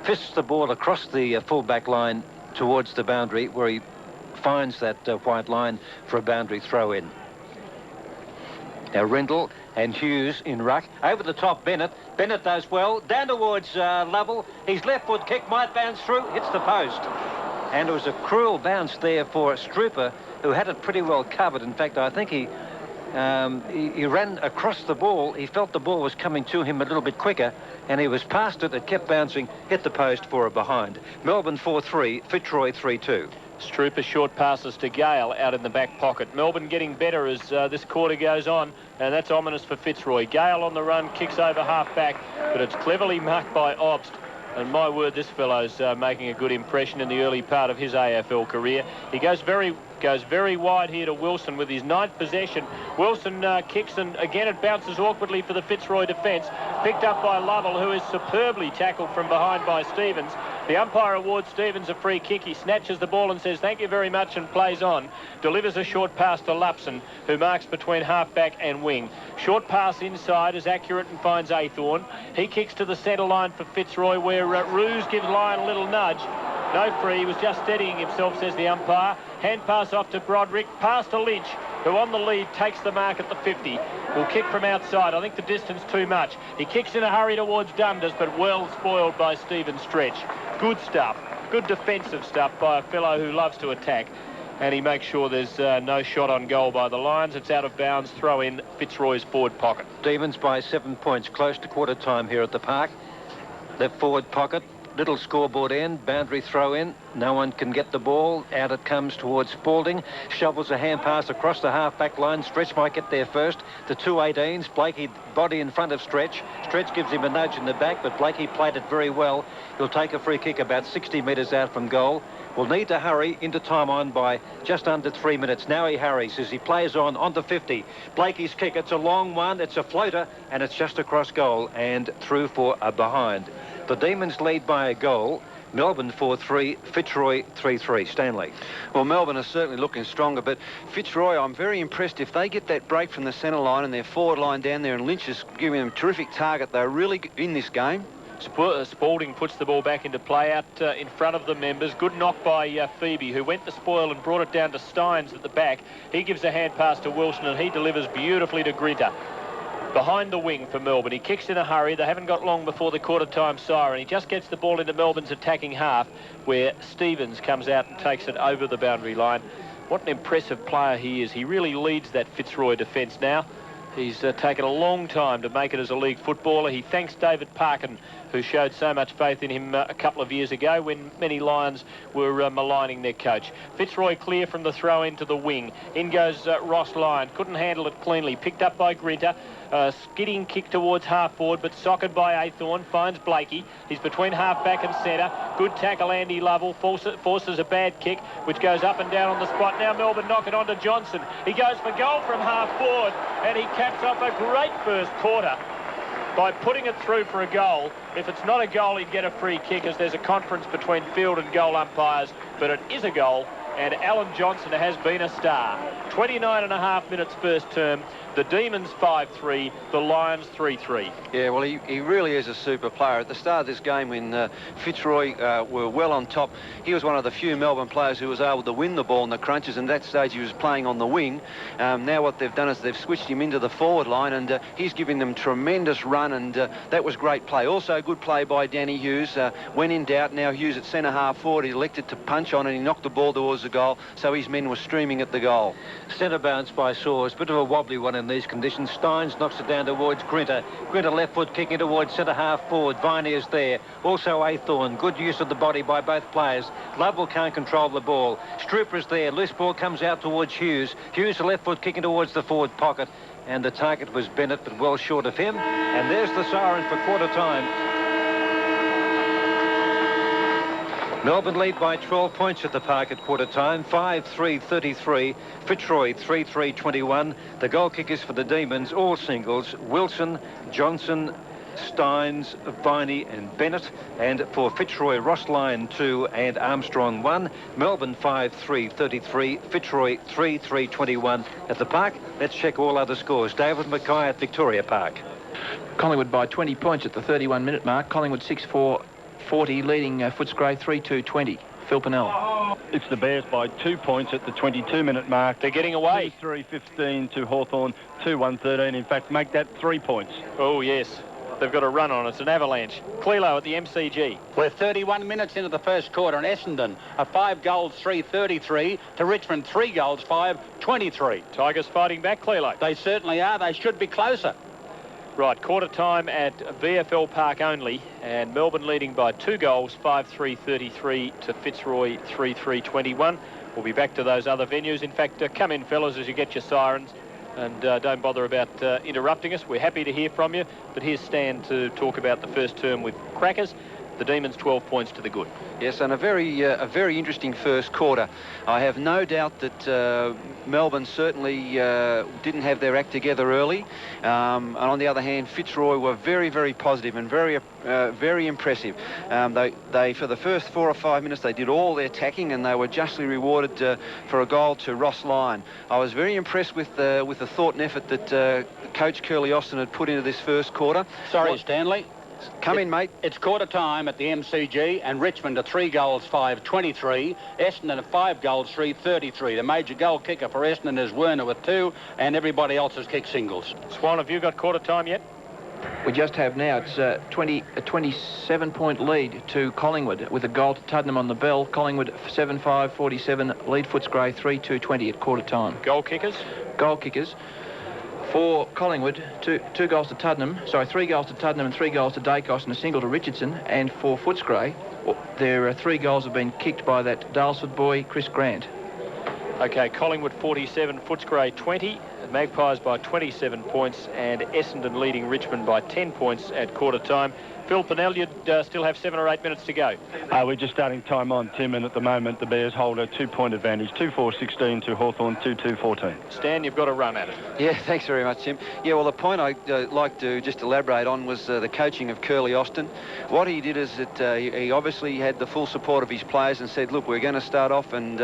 [SPEAKER 6] fists the ball across the full-back line towards the boundary, where he finds that white line for a boundary throw-in. Now Rendell and Hughes in ruck. Over the top, Bennett. Bennett does well. Down towards Lovell. His left foot kick might bounce through. Hits the post. And it was a cruel bounce there for Strooper, who had it pretty well covered. In fact, I think he ran across the ball. He felt the ball was coming to him a little bit quicker, and he was past it. It kept bouncing, hit the post for a behind. Melbourne 4-3, Fitzroy 3-2.
[SPEAKER 2] Strooper short passes to Gale out in the back pocket. Melbourne getting better as this quarter goes on, and that's ominous for Fitzroy. Gale on the run, kicks over half back, but it's cleverly marked by Obst. And my word, this fellow's making a good impression in the early part of his AFL career. He goes very wide here to Wilson with his 9th possession. Wilson kicks, and again it bounces awkwardly for the Fitzroy defence. Picked up by Lovell, who is superbly tackled from behind by Stevens. The umpire awards Stevens a free kick. He snatches the ball and says thank you very much and plays on. Delivers a short pass to Lupson, who marks between half-back and wing. Short pass inside is accurate and finds Athorn. He kicks to the centre line for Fitzroy, where Ruse gives Lyon a little nudge. No free, he was just steadying himself, says the umpire. Hand pass off to Broderick, pass to Lynch, who on the lead takes the mark at the 50. Will kick from outside. I think the distance too much. He kicks in a hurry towards Dundas, but well spoiled by Stephen Stretch. Good stuff. Good defensive stuff by a fellow who loves to attack. And he makes sure there's no shot on goal by the Lions. It's out of bounds. Throw in Fitzroy's forward pocket.
[SPEAKER 6] Demons by 7 points, close to quarter time here at the park. Left forward pocket. Little scoreboard end, boundary throw in. No one can get the ball. Out it comes towards Spalding. Shovels a hand pass across the half-back line. Stretch might get there first. The 2-18s. Blakey body in front of Stretch. Stretch gives him a nudge in the back, but Blakey played it very well. He'll take a free kick about 60 metres out from goal. Will need to hurry into time on by just under 3 minutes. Now he hurries as he plays on the 50. Blakey's kick, it's a long one, it's a floater, and it's just across goal and through for a behind. The Demons lead by a goal. Melbourne 4-3, Fitzroy 3-3. Stanley.
[SPEAKER 4] Well, Melbourne are certainly looking stronger, but Fitzroy, I'm very impressed. If they get that break from the centre line and their forward line down there, and Lynch is giving them a terrific target, they're really in this game.
[SPEAKER 2] Spalding puts the ball back into play out in front of the members. Good knock by Phoebe, who went to spoil and brought it down to Steins at the back. He gives a hand pass to Wilson, and he delivers beautifully to Grinter. Behind the wing for Melbourne. He kicks in a hurry. They haven't got long before the quarter-time siren. He just gets the ball into Melbourne's attacking half, where Stevens comes out and takes it over the boundary line. What an impressive player he is. He really leads that Fitzroy defence now. He's taken a long time to make it as a league footballer. He thanks David Parkin, who showed so much faith in him a couple of years ago when many Lions were maligning their coach. Fitzroy clear from the throw into the wing. In goes Ross Lyon. Couldn't handle it cleanly. Picked up by Grinter. Skidding kick towards half-forward, but socked by Aythorne. Finds Blakey. He's between half-back and centre. Good tackle, Andy Lovell. Forces a bad kick, which goes up and down on the spot. Now Melbourne knock it on to Johnson. He goes for goal from half-forward, and he caps off a great first quarter by putting it through for a goal. If it's not a goal, he'd get a free kick, as there's a conference between field and goal umpires, but it is a goal, and Alan Johnson has been a star. 29.5 minutes first term. The Demons 5-3, the Lions 3-3.
[SPEAKER 4] Yeah, well, he really is a super player. At the start of this game, when Fitzroy were well on top, he was one of the few Melbourne players who was able to win the ball in the crunches, and at that stage he was playing on the wing. Now what they've done is they've switched him into the forward line, and he's giving them tremendous run, and that was great play. Also good play by Danny Hughes. When in doubt, now Hughes at centre half forward, he elected to punch on, and he knocked the ball towards the goal, so his men were streaming at the goal.
[SPEAKER 6] Centre bounce by Saws, bit of a wobbly one in these conditions. Steins knocks it down towards Grinter. Grinter left foot kicking towards centre half forward. Viney is there. Also Aythorne. Good use of the body by both players. Lovell can't control the ball. Strooper's there. Loose ball comes out towards Hughes. Hughes, the left foot kicking towards the forward pocket. And the target was Bennett, but well short of him. And there's the siren for quarter time. Melbourne lead by 12 points at the park at quarter time. 5-3-33. Fitzroy 3-3-21. The goal kickers for the Demons, all singles. Wilson, Johnson, Steins, Viney and Bennett. And for Fitzroy, Ross Lyon 2 and Armstrong 1. Melbourne 5-3-33. Fitzroy 3-3-21 at the park. Let's check all other scores. David Mackay at Victoria Park.
[SPEAKER 7] Collingwood by 20 points at the 31-minute mark. Collingwood 6-4-40, leading Footscray 3-2-20. Phil Pennell.
[SPEAKER 3] It's the Bears by 2 points at the 22-minute mark.
[SPEAKER 2] They're getting away.
[SPEAKER 3] 2-3-15 to Hawthorn, 2-1-13. In fact, make that 3 points.
[SPEAKER 2] Oh, yes. They've got a run on. It's an avalanche. Clelo at the MCG.
[SPEAKER 1] We're 31 minutes into the first quarter, and Essendon are 5 goals, 3-33 to Richmond, 3 goals, 5-23.
[SPEAKER 2] Tigers fighting back, Clelo.
[SPEAKER 1] They certainly are. They should be closer.
[SPEAKER 2] Right, quarter time at VFL Park only, and Melbourne leading by 2 goals, 5-3-33 to Fitzroy, 3-3-21. We'll be back to those other venues. In fact, come in, fellas, as you get your sirens, and don't bother about interrupting us. We're happy to hear from you, but here's Stan to talk about the first term with Crackers. The Demons 12 points to the good.
[SPEAKER 4] Yes, and a very interesting first quarter. I have no doubt that Melbourne certainly didn't have their act together early. And on the other hand, Fitzroy were very, very positive and very impressive. They for the first 4 or 5 minutes, they did all their tacking, and they were justly rewarded for a goal to Ross Lyon. I was very impressed with the thought and effort that Coach Curly Austin had put into this first quarter.
[SPEAKER 1] Sorry, Stanley.
[SPEAKER 4] Come in, mate.
[SPEAKER 1] It's quarter time at the MCG, and Richmond are 3 goals, 5-23. Essendon are 5 goals, 3-33. The major goal kicker for Essendon is Werner with 2, and everybody else has kicked singles.
[SPEAKER 2] Swan, have you got quarter time yet?
[SPEAKER 7] We just have now. It's a 27-point lead to Collingwood with a goal to Tuddenham on the bell. Collingwood 7-5-47, lead Footscray 3-2-20 at quarter time.
[SPEAKER 2] Goal kickers?
[SPEAKER 7] Goal kickers. For Collingwood, 2 goals to Tuddenham. Sorry, 3 goals to Tuddenham and 3 goals to Dacos and a single to Richardson. And for Footscray, there are 3 goals have been kicked by that Dalesford boy, Chris Grant.
[SPEAKER 2] Okay, Collingwood 47, Footscray 20. Magpies by 27 points, and Essendon leading Richmond by 10 points at quarter time. Phil Pennell, you'd still have 7 or 8 minutes to go.
[SPEAKER 3] We're just starting time on, Tim, and at the moment the Bears hold a 2-point advantage. 2-4-16 to Hawthorn, 2-2-14.
[SPEAKER 2] Stan, you've got a run at it.
[SPEAKER 4] Yeah, thanks very much, Tim. Yeah, well, the point I'd like to just elaborate on was the coaching of Curly Austin. What he did is that he obviously had the full support of his players and said, look, we're going to start off and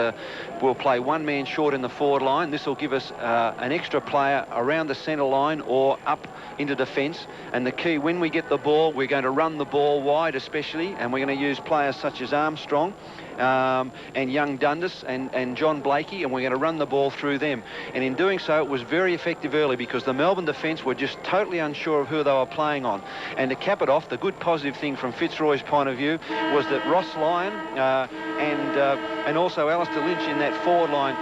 [SPEAKER 4] we'll play 1 man short in the forward line. This will give us an extra player around the centre line or up into defence. And the key, when we get the ball, we're going to run the ball wide especially, and we're going to use players such as Armstrong and young Dundas and John Blakey, and we're going to run the ball through them. And in doing so, it was very effective early because the Melbourne defence were just totally unsure of who they were playing on. And to cap it off, the good positive thing from Fitzroy's point of view was that Ross Lyon and also Alistair Lynch in that forward line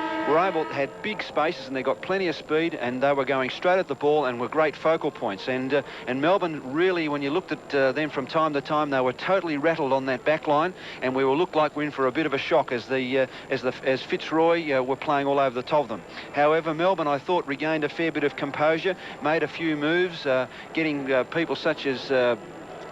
[SPEAKER 4] had big spaces, and they got plenty of speed, and they were going straight at the ball and were great focal points. And Melbourne really, when you looked at them from time to time, they were totally rattled on that back line, and we looked like we're in for a bit of a shock as Fitzroy were playing all over the top of them. However, Melbourne, I thought, regained a fair bit of composure, made a few moves, getting people such as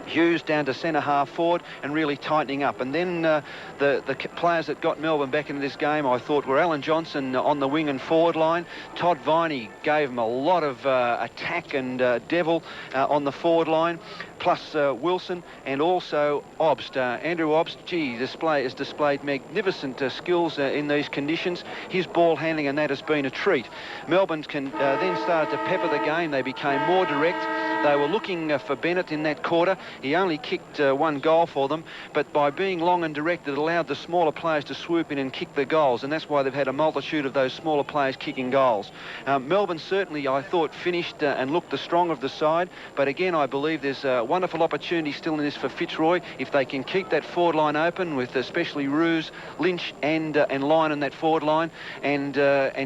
[SPEAKER 4] Hughes down to centre half forward and really tightening up. And then the players that got Melbourne back into this game, I thought, were Alan Johnson on the wing and forward line. Todd Viney gave him a lot of attack and devil on the forward line, plus Wilson, and also Obst. Andrew Obst, has displayed magnificent skills in these conditions. His ball handling and that has been a treat. Melbourne then started to pepper the game. They became more direct. They were looking for Bennett in that quarter. He only kicked one goal for them, but by being long and direct, it allowed the smaller players to swoop in and kick the goals, and that's why they've had a multitude of those smaller players kicking goals. Melbourne certainly, I thought, finished and looked the strong of the side, but again, I believe there's a wonderful opportunity still in this for Fitzroy if they can keep that forward line open with especially Roos, Lynch and Lyon in that forward line and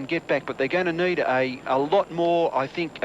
[SPEAKER 4] get back. But they're going to need a lot more, I think,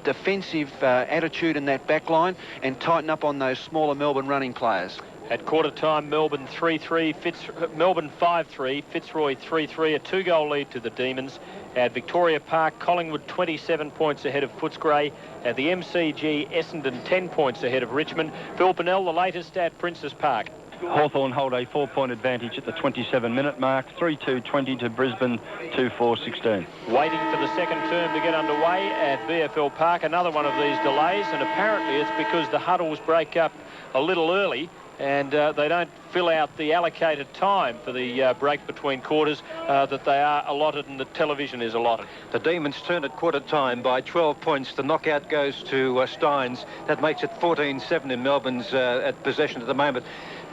[SPEAKER 4] defensive attitude in that back line and tighten up on those smaller Melbourne running players.
[SPEAKER 2] At quarter time, Melbourne 3-3, Melbourne 5-3, Fitzroy 3-3, a 2-goal lead to the Demons. At Victoria Park, Collingwood 27 points ahead of Footscray. At the MCG, Essendon 10 points ahead of Richmond. Phil Pennell, the latest at Princes Park.
[SPEAKER 3] Hawthorn hold a 4-point advantage at the 27-minute mark, 3-2-20 to Brisbane, 2-4-16.
[SPEAKER 2] Waiting for the second term to get underway at VFL Park, another one of these delays, and apparently it's because the huddles break up a little early and they don't fill out the allocated time for the break between quarters that they are allotted and the television is allotted.
[SPEAKER 6] The Demons turn at quarter time by 12 points. The knockout goes to Steins. That makes it 14-7 in Melbourne's at possession at the moment.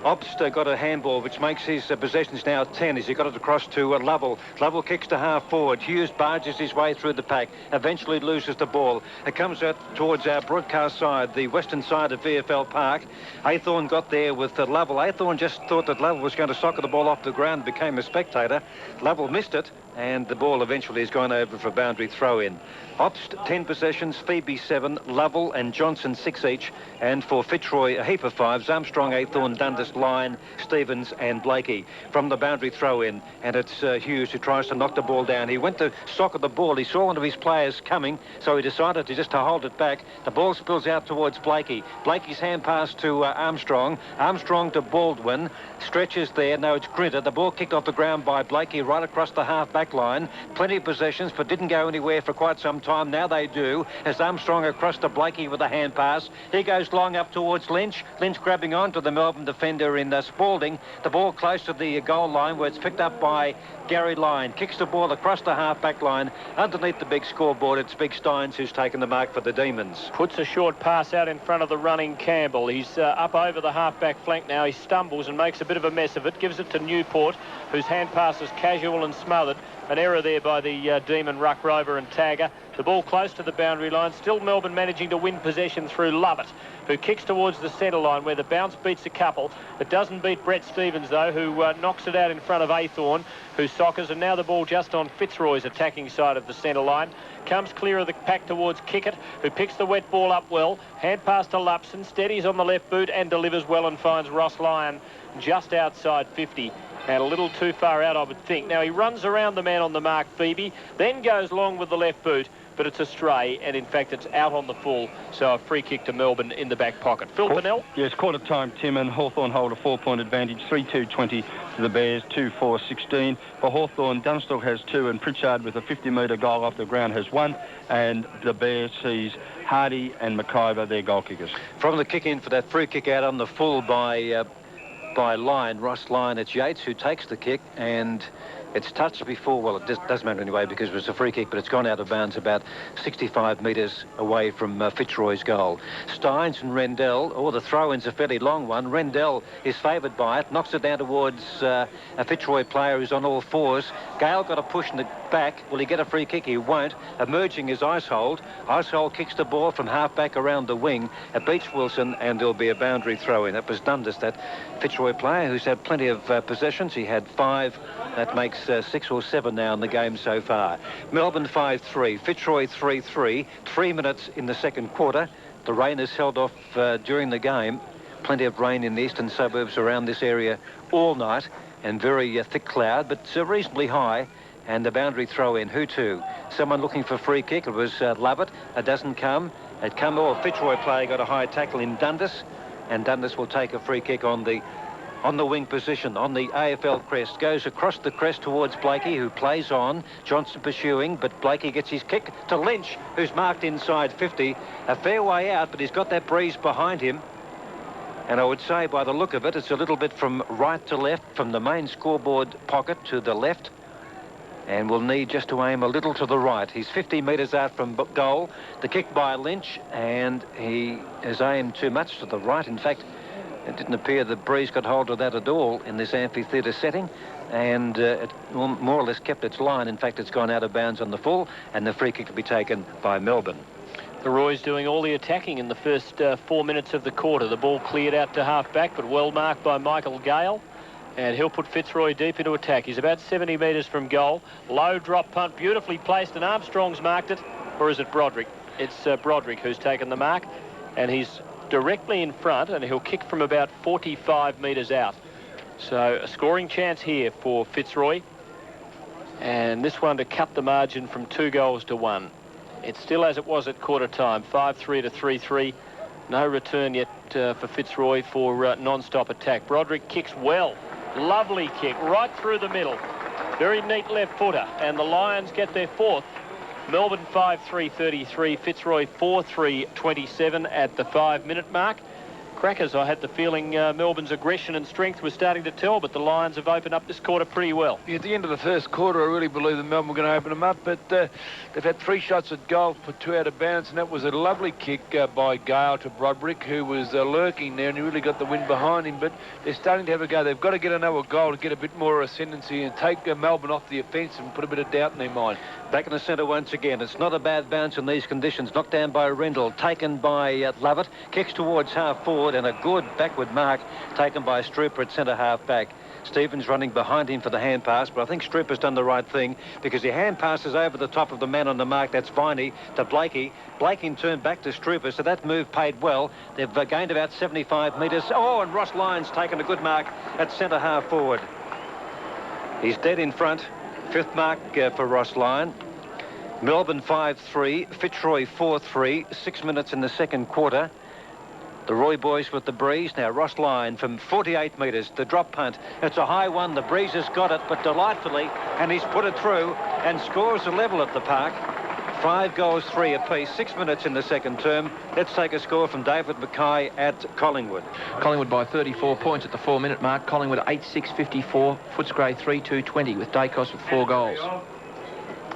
[SPEAKER 6] Obst got a handball, which makes his possessions now 10 as he got it across to Lovell. Lovell kicks to half forward. Hughes barges his way through the pack, eventually loses the ball. It comes out towards our broadcast side, the western side of VFL Park. Aythorne got there with Lovell. Aythorne just thought that Lovell was going to soccer the ball off the ground, became a spectator. Lovell missed it, and the ball eventually has gone over for a boundary throw-in. Obst 10 possessions, Phoebe 7, Lovell and Johnson 6 each, and for Fitzroy a heap of 5s, Armstrong, Aythorne, Dundas, Lyon, Stevens and Blakey. From the boundary throw-in, and it's Hughes who tries to knock the ball down. He went to soccer the ball. He saw one of his players coming, so he decided to hold it back. The ball spills out towards Blakey. Blakey's hand pass to Armstrong. Armstrong to Baldwin. Stretches there. No, it's Grinter. The ball kicked off the ground by Blakey right across the half-back line. Plenty of possessions, but didn't go anywhere for quite some time. Now they do, as Armstrong across to Blakey with a hand pass. He goes long up towards Lynch. Lynch grabbing on to the Melbourne defender in Spalding. The ball close to the goal line where it's picked up by Gary Lyon. Kicks the ball across the half-back line. Underneath the big scoreboard, it's Big Steins who's taken the mark for the Demons.
[SPEAKER 2] Puts a short pass out in front of the running Campbell. He's up over the half-back flank now. He stumbles and makes a bit of a mess of it. Gives it to Newport, whose hand pass is casual and smothered. An error there by the Demon ruck rover and tagger. The ball close to the boundary line. Still Melbourne managing to win possession through Lovett, who kicks towards the centre line where the bounce beats a couple. It doesn't beat Brett Stevens, though, who knocks it out in front of Aythorne, who soccers, and now the ball just on Fitzroy's attacking side of the centre line. Comes clear of the pack towards Kickett, who picks the wet ball up well. Hand pass to Lupson, steadies on the left boot and delivers well and finds Ross Lyon just outside 50. And a little too far out, I would think. Now, he runs around the man on the mark, Phoebe, then goes long with the left boot, but it's a stray, and in fact, it's out on the full. So a free kick to Melbourne in the back pocket. Phil Pennell?
[SPEAKER 3] Yes, quarter time, Tim, and Hawthorn hold a 4-point advantage, 3-2-20 to the Bears, 2-4-16. For Hawthorn, Dunstall has 2, and Pritchard with a 50-metre goal off the ground has 1, and the Bears sees Hardy and McIver, their goal kickers.
[SPEAKER 6] From the kick in for that free kick out on the full by Lyon, Ross Lyon, it's Yates who takes the kick, and it's touched before. Well, it doesn't matter anyway because it was a free kick, but it's gone out of bounds about 65 metres away from Fitzroy's goal. Steins and Rendell, the throw-in's a fairly long one. Rendell is favoured by it, knocks it down towards a Fitzroy player who's on all fours. Gale got a push in the back. Will he get a free kick? He won't. Emerging is Icehold. Icehold kicks the ball from half-back around the wing. It beats Wilson, and there'll be a boundary throw-in. That was Dundas that Fitzroy Fitzroy player who's had plenty of possessions. He had 5. That makes 6 or 7 now in the game so far. Melbourne 5-3, Fitzroy 3-3. 3 minutes in the second quarter. The rain has held off during the game. Plenty of rain in the eastern suburbs around this area all night, and very thick cloud, but reasonably high. And the boundary throw in. Who to? Someone looking for free kick. It was Lovett. It doesn't come. It come. Oh, Fitzroy player got a high tackle in Dundas, and Dundas will take a free kick on the wing position, on the AFL crest. Goes across the crest towards Blakey, who plays on. Johnson pursuing, but Blakey gets his kick to Lynch, who's marked inside 50. A fair way out, but he's got that breeze behind him. And I would say, by the look of it, it's a little bit from right to left, from the main scoreboard pocket to the left. And will need just to aim a little to the right. He's 50 metres out from goal. The kick by Lynch, and he has aimed too much to the right. In fact, it didn't appear the breeze got hold of that at all in this amphitheatre setting. And it more or less kept its line. In fact, it's gone out of bounds on the full, and the free kick will be taken by Melbourne.
[SPEAKER 2] The Roy's doing all the attacking in the first 4 minutes of the quarter. The ball cleared out to half-back, but well marked by Michael Gale. And he'll put Fitzroy deep into attack. He's about 70 metres from goal. Low drop punt, beautifully placed, and Armstrong's marked it. Or is it Broderick? It's Broderick who's taken the mark. And he's directly in front, and he'll kick from about 45 metres out. So a scoring chance here for Fitzroy. And this one to cut the margin from 2 goals to 1. It's still as it was at quarter time, 5-3 to 3-3. No return yet for Fitzroy for non-stop attack. Broderick kicks well. Lovely kick right through the middle. Very neat left footer. And the Lions get their 4th. Melbourne 5-3-33. Fitzroy 4-3-27 at the 5-minute mark. Crackers, I had the feeling Melbourne's aggression and strength was starting to tell, but the Lions have opened up this quarter pretty well.
[SPEAKER 5] Yeah, at the end of the first quarter, I really believe that Melbourne were going to open them up, but they've had 3 shots at goal for 2 out of bounds, and that was a lovely kick by Gale to Broderick, who was lurking there, and he really got the wind behind him, but they're starting to have a go. They've got to get another goal to get a bit more ascendancy and take Melbourne off the offence and put a bit of doubt in their mind.
[SPEAKER 6] Back in the centre once again. It's not a bad bounce in these conditions. Knocked down by Rendell, taken by Lovett, kicks towards half forward, and a good backward mark taken by Strooper at centre half back. Stevens running behind him for the hand pass, but I think Strooper's done the right thing because he hand passes over the top of the man on the mark. That's Viney to Blakey. Blakey turned back to Strooper, so that move paid well. They've gained about 75 metres. Oh, and Ross Lyon's taken a good mark at centre half forward. He's dead in front. 5th mark for Ross Lyon. Melbourne 5-3, Fitzroy 4-3, 6 minutes in the second quarter. The Roy boys with the breeze. Now Ross Lyon from 48 metres, the drop punt. It's a high one. The breeze has got it, but delightfully, and he's put it through and scores a level at the park. 5 goals, 3 apiece, 6 minutes in the second term. Let's take a score from David Mackay at Collingwood.
[SPEAKER 7] Collingwood by 34 points at the 4-minute mark. Collingwood 8-6-54, Footscray 3-2-20 with Dacos with 4 goals.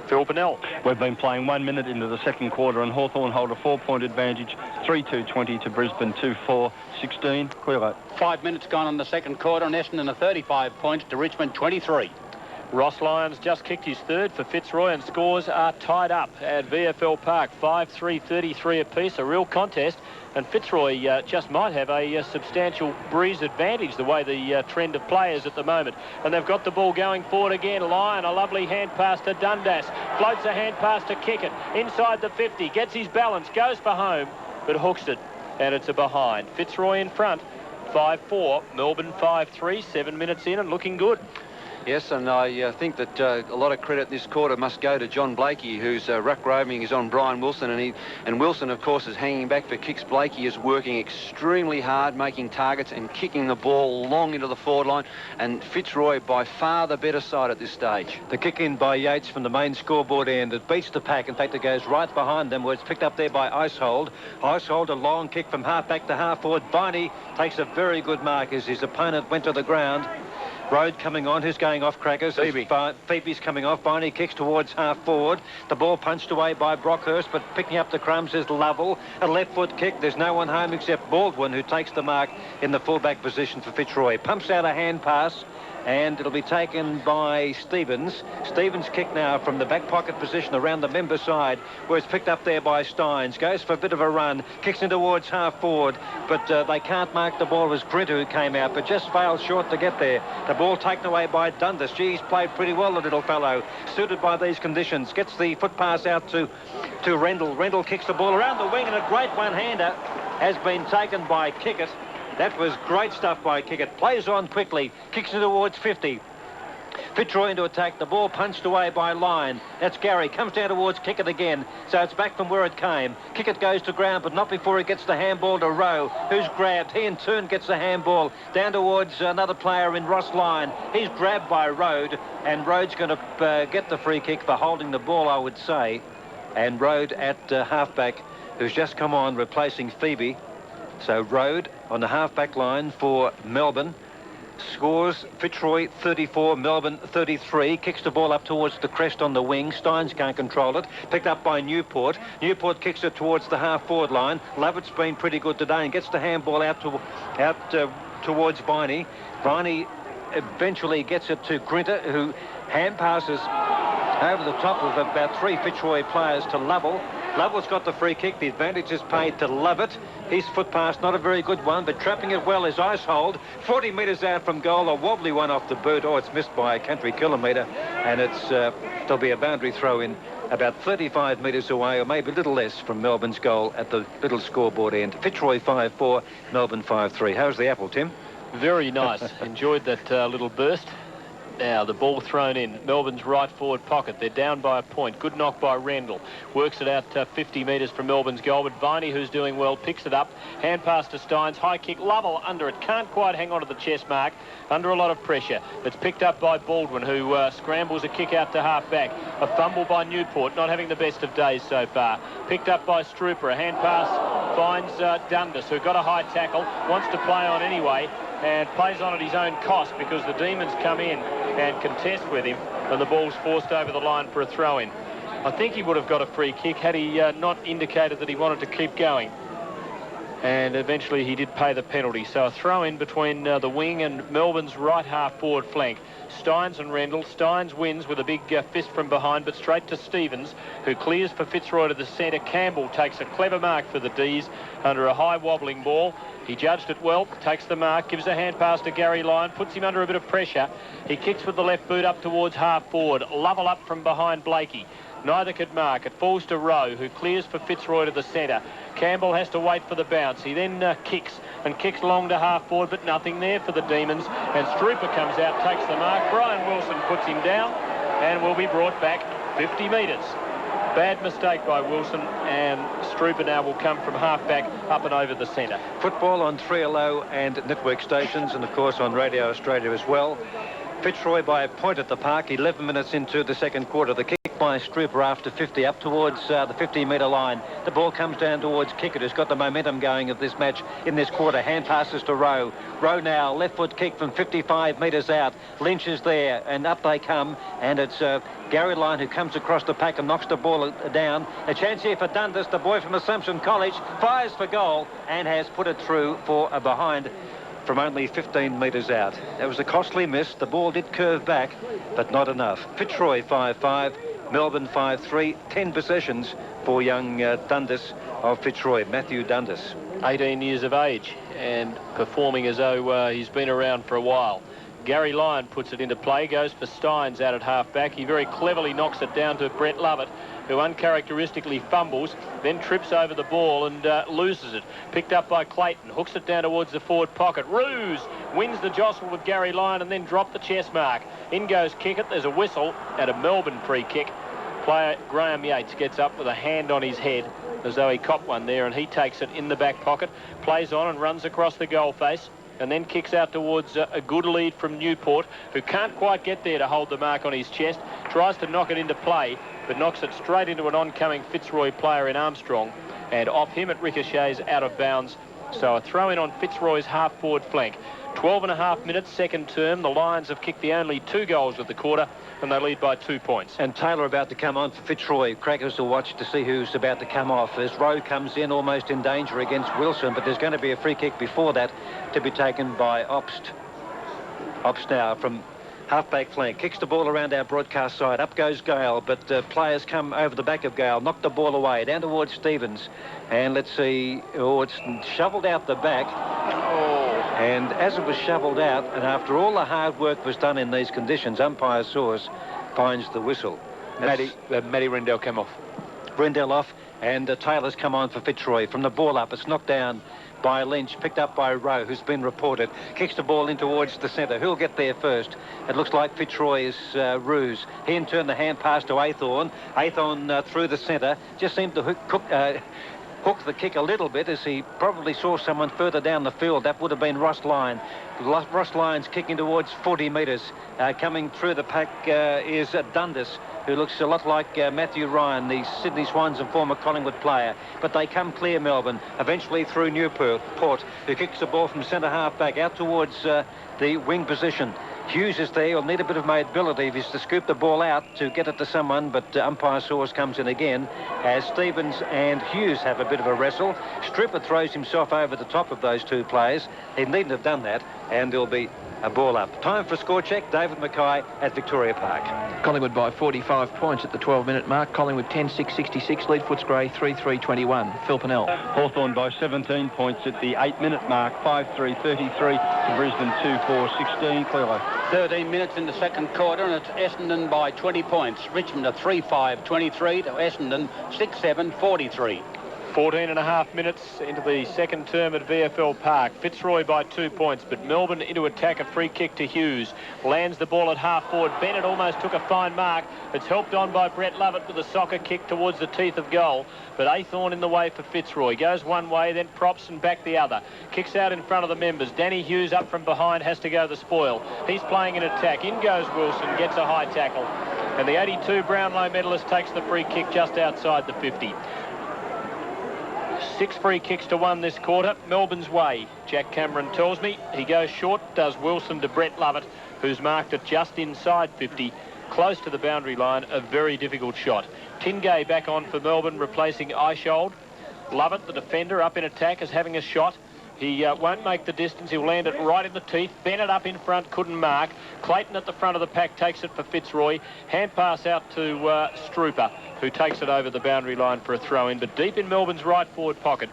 [SPEAKER 2] Phil Burnell.
[SPEAKER 3] We've been playing 1 minute into the second quarter, and Hawthorn hold a 4-point advantage, 3-2-20 to Brisbane, 2-4-16. Quiro.
[SPEAKER 1] 5 minutes gone in the second quarter, and Essendon are 35 points to Richmond, 23.
[SPEAKER 2] Ross Lyons just kicked his 3rd for Fitzroy, and scores are tied up at VFL Park, 5-3, 33 apiece, a real contest. And Fitzroy just might have a substantial breeze advantage, the way the trend of play is at the moment. And they've got the ball going forward again. Lyon, a lovely hand pass to Dundas. Floats a hand pass to Kickett. Inside the 50, gets his balance, goes for home, but hooks it. And it's a behind. Fitzroy in front, 5-4. Melbourne 5-3, 7 minutes in and looking good.
[SPEAKER 4] Yes, and I think that a lot of credit this quarter must go to John Blakey, who's ruck roving is on Brian Wilson, and Wilson, of course, is hanging back for kicks. Blakey is working extremely hard, making targets and kicking the ball long into the forward line, and Fitzroy by far the better side at this stage.
[SPEAKER 6] The kick in by Yates from the main scoreboard end. It beats the pack. In fact, it goes right behind them, where it's picked up there by Icehold. Icehold, a long kick from half back to half forward. Viney takes a very good mark as his opponent went to the ground. Road coming on. Who's going off, Crackers?
[SPEAKER 5] Phoebe.
[SPEAKER 6] Phoebe's coming off. Barney kicks towards half forward. The ball punched away by Brockhurst, but picking up the crumbs is Lovell. A left foot kick. There's no one home except Baldwin, who takes the mark in the fullback position for Fitzroy. Pumps out a hand pass, and it'll be taken by Stevens. Stevens kick now from the back pocket position around the member side, where it's picked up there by Steins. Goes for a bit of a run, kicks in towards half forward, but they can't mark the ball. It was Grinter who came out, but just failed short to get there. The ball taken away by Dundas. He's played pretty well, the little fellow, suited by these conditions. Gets the foot pass out to Rendell. Rendell kicks the ball around the wing, and a great one-hander has been taken by Kickett. That was great stuff by Kickett. Plays on quickly, kicks it towards 50. Fitzroy into attack. The ball punched away by Lyon. That's Gary. Comes down towards Kickett again. So it's back from where it came. Kickett goes to ground, but not before he gets the handball to Rowe, who's grabbed. He in turn gets the handball down towards another player in Ross Lyon. He's grabbed by Rode, and Rode's going to get the free kick for holding the ball, I would say. And Rode at halfback, who's just come on, replacing Phoebe. So Rode on the half-back line for Melbourne. Scores Fitzroy 34, Melbourne 33. Kicks the ball up towards the crest on the wing. Steins can't control it. Picked up by Newport. Newport kicks it towards the half-forward line. Lovett's been pretty good today and gets the handball out towards Viney. Viney eventually gets it to Grinter, who hand passes over the top of about 3 Fitzroy players to Lovell. Lovell's got the free kick. The advantage is paid to Lovett. His foot pass, not a very good one, but trapping it well is Icehold. 40 metres out from goal, a wobbly one off the boot. Oh, it's missed by a country kilometre, and there'll be a boundary throw in about 35 metres away, or maybe a little less, from Melbourne's goal at the little scoreboard end. Fitzroy 5-4, Melbourne 5-3. How's the apple, Tim?
[SPEAKER 2] Very nice. Enjoyed that little burst. Now the ball thrown in Melbourne's right forward pocket. They're down by a point. Good knock by Rendell. Works it out 50 metres from Melbourne's goal, but Viney, who's doing well, picks it up. Hand pass to Steins. High kick. Lovell under it. Can't quite hang on to the chest mark. Under a lot of pressure. It's picked up by Baldwin, who scrambles a kick out to half back. A fumble by Newport, not having the best of days so far. Picked up by Strooper. A hand pass finds Dundas, who got a high tackle. Wants to play on anyway, and plays on at his own cost because the Demons come in and contest with him, and the ball's forced over the line for a throw-in. I think he would have got a free kick had he not indicated that he wanted to keep going. And eventually he did pay the penalty. So a throw-in between the wing and Melbourne's right half-forward flank. Steins and Rendell. Steins wins with a big fist from behind, but straight to Stevens, who clears for Fitzroy to the centre. Campbell takes a clever mark for the D's under a high wobbling ball. He judged it well, takes the mark, gives a hand pass to Gary Lyon, puts him under a bit of pressure. He kicks with the left boot up towards half forward. Lovell up from behind Blakey. Neither could mark. It falls to Rowe, who clears for Fitzroy to the centre. Campbell has to wait for the bounce. He then kicks long to half forward, but nothing there for the Demons. And Strooper comes out, takes the mark. Brian Wilson puts him down and will be brought back 50 metres. Bad mistake by Wilson, and Strooper now will come from half-back up and over the centre.
[SPEAKER 6] Football on 3LO and network stations, and of course on Radio Australia as well. Fitzroy by a point at the park, 11 minutes into the second quarter. The kick by Strooper after 50 up towards the 15-metre line. The ball comes down towards Kickett, who's got the momentum going of this match in this quarter. Hand passes to Rowe. Rowe now, left foot kick from 55 metres out. Lynch is there, and up they come, and it's Gary Lyon who comes across the pack and knocks the ball down. A chance here for Dundas, the boy from Assumption College, fires for goal and has put it through for a behind from only 15 metres out. That was a costly miss. The ball did curve back, but not enough. Fitzroy 5-5, Melbourne 5-3, 10 possessions for young Dundas of Fitzroy, Matthew Dundas.
[SPEAKER 2] 18 years of age and performing as though he's been around for a while. Gary Lyon puts it into play, goes for Steins out at half-back. He very cleverly knocks it down to Brett Lovett, who uncharacteristically fumbles, then trips over the ball and loses it. Picked up by Clayton, hooks it down towards the forward pocket. Ruse wins the jostle with Gary Lyon and then dropped the chest mark. In goes Kickett. There's a whistle at a Melbourne free kick. Player Graham Yates gets up with a hand on his head as though he copped one there, and he takes it in the back pocket, plays on and runs across the goal face, and then kicks out towards a good lead from Newport, who can't quite get there to hold the mark on his chest. Tries to knock it into play, but knocks it straight into an oncoming Fitzroy player in Armstrong, and off him it ricochets out of bounds So a throw in on Fitzroy's half-forward flank. 12.5 minutes, second term. The Lions have kicked the only 2 goals of the quarter, and they lead by 2 points.
[SPEAKER 6] And Taylor about to come on for Fitzroy. Crackers will watch to see who's about to come off as Rowe comes in almost in danger against Wilson, but there's going to be a free kick before that to be taken by Obst. Obst now from half-back flank, kicks the ball around our broadcast side. Up goes Gale, but players come over the back of Gale, knock the ball away, down towards Stevens. And let's see, it's shoveled out the back. And as it was shoveled out, and after all the hard work was done in these conditions, umpire Soares finds the whistle.
[SPEAKER 5] Matty Rendell came off.
[SPEAKER 6] Rendell off, and Taylor's come on for Fitzroy. From the ball up, it's knocked down by Lynch, picked up by Rowe, who's been reported. Kicks the ball in towards the centre. Who'll get there first? It looks like Fitzroy is Ruse. He in turn the hand pass to Athorn. Athorn through the centre. Just seemed to hook the kick a little bit as he probably saw someone further down the field. That would have been Ross Lyon. Ross Lyon's kicking towards 40 metres. Coming through the pack is Dundas, who looks a lot like Matthew Ryan, the Sydney Swans and former Collingwood player. But they come clear, Melbourne, eventually through Newport, who kicks the ball from centre half back out towards the wing position. Hughes is there. He'll need a bit of mobility if he's to scoop the ball out to get it to someone, but umpire Soares comes in again as Stevens and Hughes have a bit of a wrestle. Stripper throws himself over the top of those 2 players. He needn't have done that, and there'll be a ball up. Time for a score check. David Mackay at Victoria Park.
[SPEAKER 7] Collingwood by 45 points at the 12-minute mark. Collingwood 10-6-66, lead Footscray 3-3-21. Phil Pennell.
[SPEAKER 3] Hawthorn by 17 points at the 8-minute mark, 5-3-33 to Brisbane 2-4-16. Clearly.
[SPEAKER 1] 13 minutes in the second quarter, and it's Essendon by 20 points. Richmond a 3-5-23 to Essendon 6-7-43.
[SPEAKER 2] 14.5 minutes into the second term at VFL Park. Fitzroy by 2 points, but Melbourne into attack. A free kick to Hughes. Lands the ball at half forward. Bennett almost took a fine mark. It's helped on by Brett Lovett with a soccer kick towards the teeth of goal. But Athorn in the way for Fitzroy. Goes one way, then props and back the other. Kicks out in front of the members. Danny Hughes up from behind has to go the spoil. He's playing in attack. In goes Wilson, gets a high tackle. And the 82 Brownlow medalist takes the free kick just outside the 50. 6 free kicks to 1 this quarter. Melbourne's way. Jack Cameron tells me. He goes short, does Wilson to Brett Lovett, who's marked it just inside 50, close to the boundary line. A very difficult shot. Tingay back on for Melbourne, replacing Eishold. Lovett, the defender, up in attack, is having a shot. He won't make the distance. He'll land it right in the teeth. Bennett up in front, couldn't mark. Clayton at the front of the pack takes it for Fitzroy. Hand pass out to Strooper, who takes it over the boundary line for a throw-in, but deep in Melbourne's right forward pocket.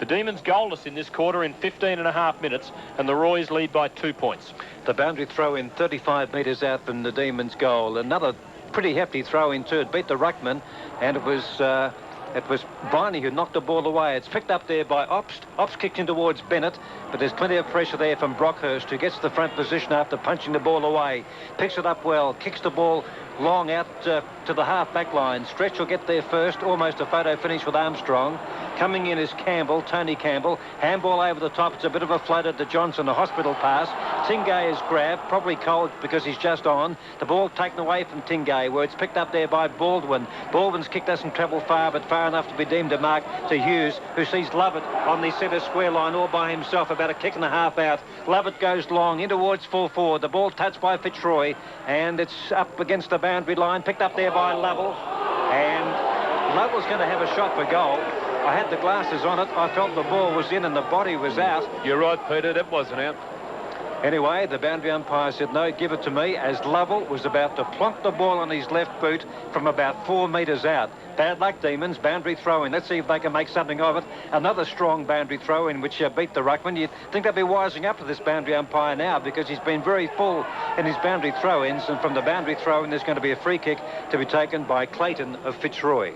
[SPEAKER 2] The Demons goalless in this quarter in 15.5 minutes, and the Roys lead by 2 points.
[SPEAKER 6] The boundary throw-in 35 metres out from the Demons' goal. Another pretty hefty throw-in too. It beat the ruckman, and it was Viney who knocked the ball away. It's picked up there by Obst. Obst kicks in towards Bennett, but there's plenty of pressure there from Brockhurst, who gets the front position after punching the ball away. Picks it up well, kicks the ball long out to the half-back line. Stretch will get there first, almost a photo finish with Armstrong. Coming in is Campbell, Tony Campbell. Handball over the top. It's a bit of a floater to Johnson, a hospital pass. Tingay is grabbed, probably cold because he's just on. The ball taken away from Tingay, where it's picked up there by Baldwin. Baldwin's kick doesn't travel far, but far enough to be deemed a mark to Hughes, who sees Lovett on the centre square line all by himself, about a kick and a half out. Lovett goes long in towards full forward. The ball touched by Fitzroy, and it's up against the boundary line, picked up there by Lovell. And Lovell's going to have a shot for goal. I had the glasses on it. I felt the ball was in and the body was out.
[SPEAKER 5] You're right, Peter. That wasn't out.
[SPEAKER 6] Anyway, the boundary umpire said, no, give it to me, as Lovell was about to plonk the ball on his left boot from about 4 metres out. Bad luck, Demons. Boundary throw-in. Let's see if they can make something of it. Another strong boundary throw-in, which beat the ruckman. You'd think they'd be wising up to this boundary umpire now, because he's been very full in his boundary throw-ins, and from the boundary throw-in, there's going to be a free kick to be taken by Clayton of Fitzroy.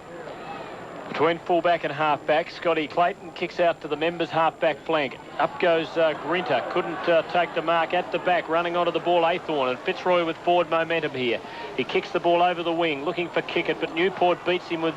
[SPEAKER 2] Between fullback and halfback, Scotty Clayton kicks out to the members' halfback flank. Up goes Grinter. Couldn't take the mark at the back, running onto the ball, Athorn, and Fitzroy with forward momentum here. He kicks the ball over the wing, looking for Kickett, but Newport beats him with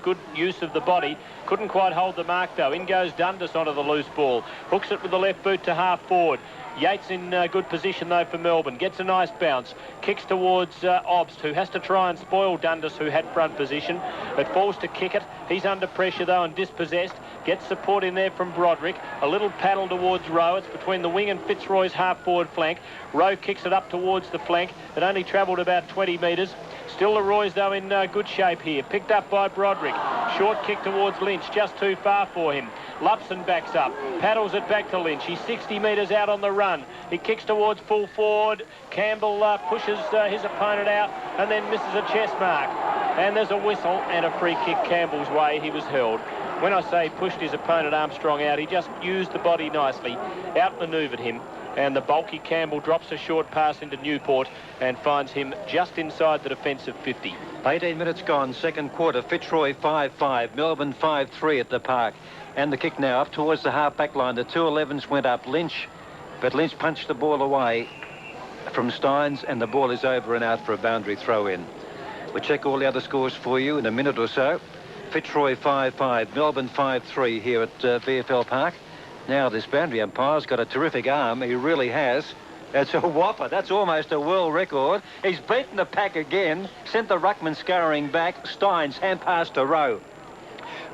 [SPEAKER 2] good use of the body. Couldn't quite hold the mark, though. In goes Dundas onto the loose ball. Hooks it with the left boot to half forward. Yates in good position, though, for Melbourne. Gets a nice bounce. Kicks towards Obst, who has to try and spoil Dundas, who had front position. It falls to Kickett. He's under pressure, though, and dispossessed. Gets support in there from Broderick. A little paddle towards Rowe. It's between the wing and Fitzroy's half-forward flank. Rowe kicks it up towards the flank. It only travelled about 20 metres. Still the Roys, though, in good shape here. Picked up by Broderick. Short kick towards Lynch, just too far for him. Lupson backs up, paddles it back to Lynch. He's 60 metres out on the run. He kicks towards full forward. Campbell pushes his opponent out and then misses a chest mark. And there's a whistle and a free kick Campbell's way. He was held. When I say pushed his opponent Armstrong out, he just used the body nicely, outmanoeuvred him. And the bulky Campbell drops a short pass into Newport and finds him just inside the defensive 50.
[SPEAKER 6] 18 minutes gone, second quarter. Fitzroy 5-5, Melbourne 5-3 at the park. And the kick now up towards the half-back line. The 2-11s went up. Lynch, but Lynch punched the ball away from Steins, and the ball is over and out for a boundary throw-in. We'll check all the other scores for you in a minute or so. Fitzroy 5-5, Melbourne 5-3 here at VFL Park. Now, this boundary umpire's got a terrific arm. He really has. That's a whopper. That's almost a world record. He's beaten the pack again, sent the ruckman scurrying back. Steins, hand pass to Rowe.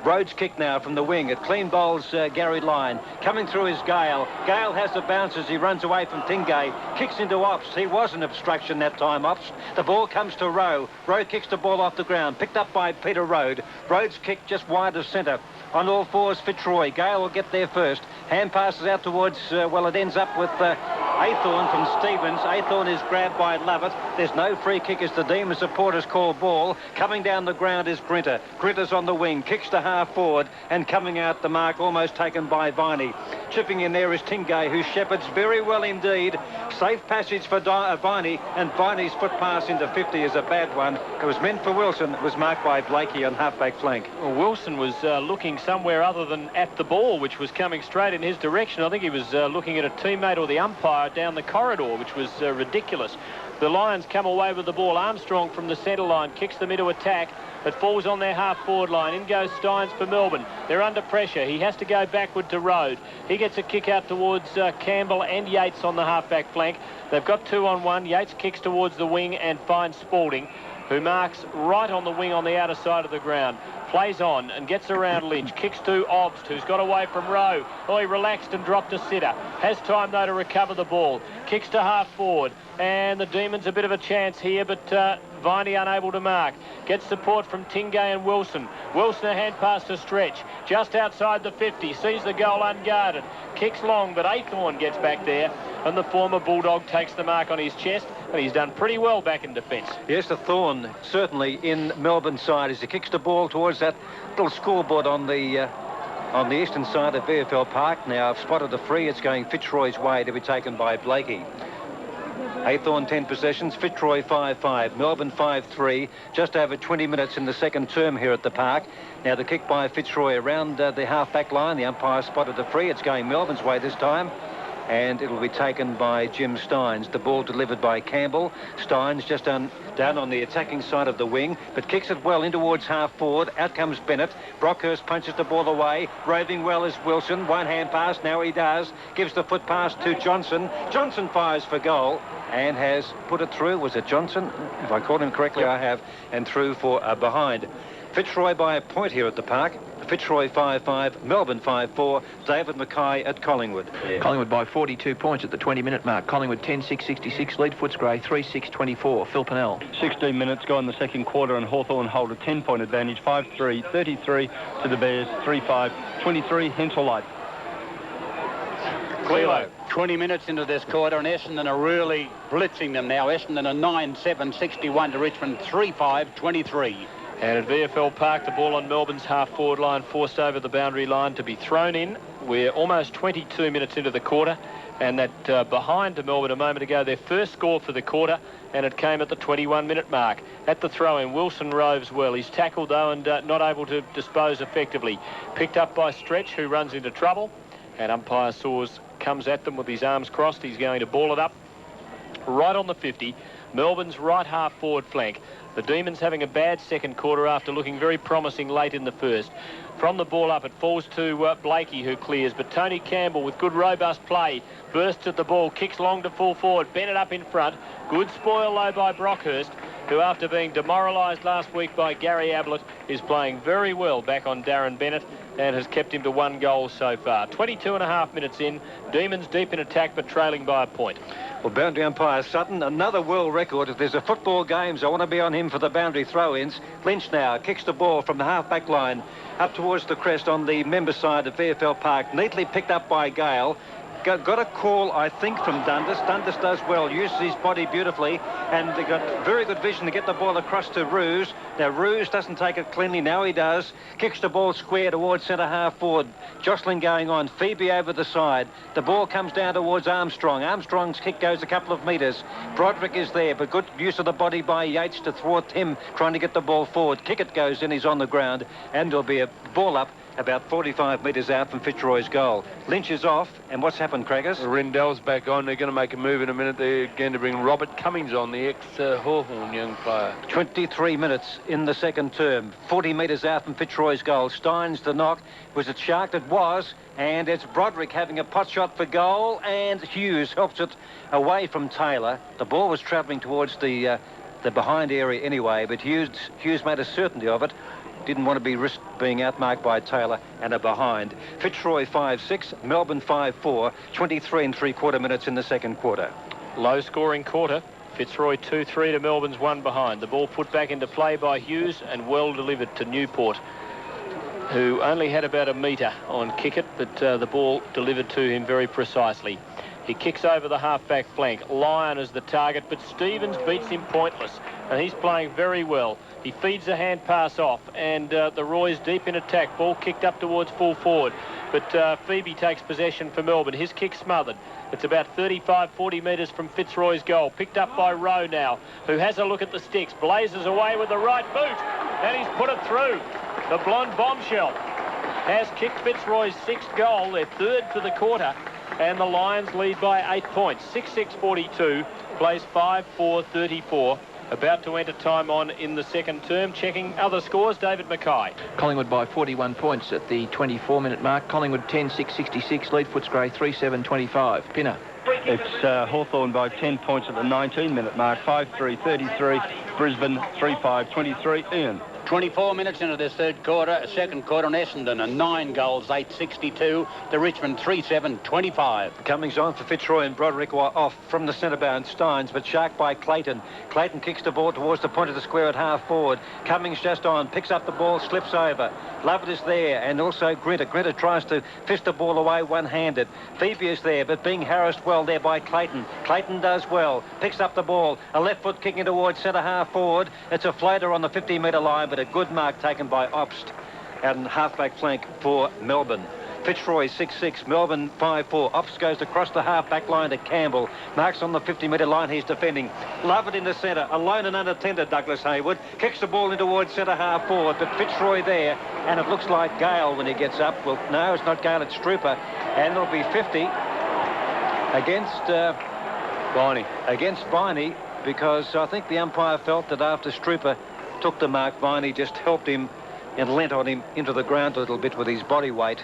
[SPEAKER 6] Rhodes kick now from the wing. It clean bowls Gary Lyon. Coming through is Gale. Gale has the bounce as he runs away from Tingay. Kicks into Ops. He was an obstruction that time, Ops. The ball comes to Rowe. Rowe kicks the ball off the ground. Picked up by Peter Rode. Rhodes kick just wide of centre. On all fours, Fitzroy. Gale will get there first. Hand passes out towards, well, it ends up with Aythorne from Stevens. Aythorne is grabbed by Lovett. There's no free kick as the Demon supporters call ball. Coming down the ground is Grinter. Grinter's on the wing. Kicks to half forward and coming out the mark, almost taken by Viney. Chipping in there is Tingay, who shepherds very well indeed. Safe passage for Viney, and Viney's foot pass into 50 is a bad one. It was meant for Wilson. It was marked by Blakey on half-back flank.
[SPEAKER 2] Well, Wilson was looking somewhere other than at the ball, which was coming straight in his direction. I think he was looking at a teammate or the umpire down the corridor, which was ridiculous. The Lions come away with the ball. Armstrong from the centre line kicks them into attack. It falls on their half-forward line. In goes Steins for Melbourne. They're under pressure. He has to go backward to Rode. He gets a kick out towards Campbell and Yates on the half-back flank. They've got 2-on-1. Yates kicks towards the wing and finds Spalding, who marks right on the wing on the outer side of the ground. Plays on and gets around Lynch. Kicks to Obst, who's got away from Rowe. Oh, he relaxed and dropped a sitter. Has time, though, to recover the ball. Kicks to half-forward. And the Demons a bit of a chance here, but Viney unable to mark. Gets support from Tingay and Wilson. Wilson a hand pass to Stretch. Just outside the 50. Sees the goal unguarded. Kicks long, but Aythorne gets back there. And the former Bulldog takes the mark on his chest. And he's done pretty well back in defence.
[SPEAKER 6] Yes, the Thorn certainly in Melbourne's side as he kicks the ball towards that little scoreboard on the eastern side of VFL Park. Now, I've spotted the free. It's going Fitzroy's way to be taken by Blakey. Aythorne 10 possessions, Fitzroy 5-5, Melbourne 5-3, just over 20 minutes in the second term here at the park. Now the kick by Fitzroy around the half-back line. The umpire spotted the free. It's going Melbourne's way this time. And it'll be taken by Jim Steins. The ball delivered by Campbell. Steins just down on the attacking side of the wing, but kicks it well in towards half-forward. Out comes Bennett. Brockhurst punches the ball away. Roving well is Wilson. One hand pass. Now he does. Gives the foot pass to Johnson. Johnson fires for goal and has put it through. Was it Johnson? If I called him correctly, I have. And through for a behind. Fitzroy by a point here at the park. Fitzroy 5-5, Melbourne 5-4, David Mackay at Collingwood.
[SPEAKER 7] Collingwood by 42 points at the 20-minute mark. Collingwood 10-6-66, lead Footscray 3-6-24. Phil Pennell.
[SPEAKER 3] 16 minutes gone in the second quarter, and Hawthorn hold a 10-point advantage, 5-3, 33 to the Bears, 3-5, 23, Hensel Light.
[SPEAKER 1] Cleo, 20 minutes into this quarter, and Essendon are really blitzing them now. Essendon are 9-7, 61 to Richmond, 3-5, 23.
[SPEAKER 2] And at VFL Park, the ball on Melbourne's half-forward line forced over the boundary line to be thrown in. We're almost 22 minutes into the quarter, and that behind to Melbourne a moment ago, their first score for the quarter, and it came at the 21-minute mark. At the throw-in, Wilson roves well. He's tackled, though, and not able to dispose effectively. Picked up by Stretch, who runs into trouble, and umpire Saws comes at them with his arms crossed. He's going to ball it up right on the 50. Melbourne's right half-forward flank. The Demons having a bad second quarter after looking very promising late in the first. From the ball up, it falls to Blakey, who clears, but Tony Campbell with good robust play bursts at the ball, kicks long to full forward. Bennett up in front. Good spoil low by Brockhurst. who, after being demoralised last week by Gary Ablett, is playing very well back on Darren Bennett and has kept him to 1 goal so far. 22.5 minutes in, Demons deep in attack but trailing by a point.
[SPEAKER 6] Well, boundary umpire Sutton, another world record. If there's a football games, I want to be on him for the boundary throw-ins. Lynch now kicks the ball from the half-back line up towards the crest on the member side of VFL Park, neatly picked up by Gale. Got a call, I think, from Dundas. Dundas does well, uses his body beautifully, and they got very good vision to get the ball across to Roos. Now, Roos doesn't take it cleanly. Now he does. Kicks the ball square towards centre half forward. Jostling going on. Phoebe over the side. The ball comes down towards Armstrong. Armstrong's kick goes a couple of metres. Broderick is there, but good use of the body by Yates to thwart him trying to get the ball forward. Kick it goes in, he's on the ground, and there'll be a ball up about 45 metres out from Fitzroy's goal. Lynch is off, and what's happened, Crackers?
[SPEAKER 5] Rendell's back on. They're going to make a move in a minute. They're going to bring Robert Cummings on, the ex-Hawthorn young player.
[SPEAKER 6] 23 minutes in the second term. 40 metres out from Fitzroy's goal. Steins the knock. Was it Shark? It was. And it's Broderick having a pot shot for goal, and Hughes helps it away from Taylor. The ball was travelling towards the behind area anyway, but Hughes made a certainty of it. Didn't want to be risked being outmarked by Taylor and a behind. Fitzroy 5-6, Melbourne 5-4, 23 3/4 minutes in the second quarter.
[SPEAKER 2] Low scoring quarter. Fitzroy 2-3 to Melbourne's 1 behind. The ball put back into play by Hughes and well delivered to Newport, who only had about a metre on kick it, but the ball delivered to him very precisely. He kicks over the half-back flank. Lyon is the target, but Stevens beats him pointless, and he's playing very well. He feeds a hand pass off, and the Roy's deep in attack. Ball kicked up towards full forward, but Phoebe takes possession for Melbourne. His kick smothered. It's about 35-40 metres from Fitzroy's goal. Picked up by Rowe now, who has a look at the sticks. Blazes away with the right boot, and he's put it through. The blonde bombshell has kicked Fitzroy's 6th goal, their 3rd for the quarter, and the Lions lead by 8 points. 6-6-42, plays 5-4-34. About to enter time on in the second term. Checking other scores, David Mackay.
[SPEAKER 7] Collingwood by 41 points at the 24-minute mark. Collingwood 10-6-66, lead Footscray 3-7-25. Pinner.
[SPEAKER 3] It's Hawthorn by 10 points at the 19-minute mark, 5-3-33. Brisbane 3-5-23. Ian.
[SPEAKER 1] 24 minutes into this second quarter, on Essendon, and 9 goals, 8-62 to Richmond, 3-7-25.
[SPEAKER 6] Cummings on for Fitzroy, and Broderick were off from the centre bound Steins, but Shark by Clayton. Clayton kicks the ball towards the point of the square at half forward. Cummings just on, picks up the ball, slips over. Lovett is there, and also Grinter. Grinter tries to fist the ball away one-handed. Phoebe is there, but being harassed well there by Clayton. Clayton does well, picks up the ball, a left foot kicking towards centre half forward. It's a floater on the 50-metre line, but a good mark taken by Obst out in half-back flank for Melbourne. Fitzroy 6-6, Melbourne 5-4. Obst goes across the half-back line to Campbell. Marks on the 50-metre line, he's defending. Lovett in the centre, alone and unattended, Douglas Hayward. Kicks the ball in towards centre half forward, but Fitzroy there, and it looks like Gale when he gets up. Well, no, it's not Gale, it's Strooper. And there'll be 50 against
[SPEAKER 5] Viney.
[SPEAKER 6] Against Viney, because I think the umpire felt that after Strooper took the mark, Viney just helped him and leant on him into the ground a little bit with his body weight.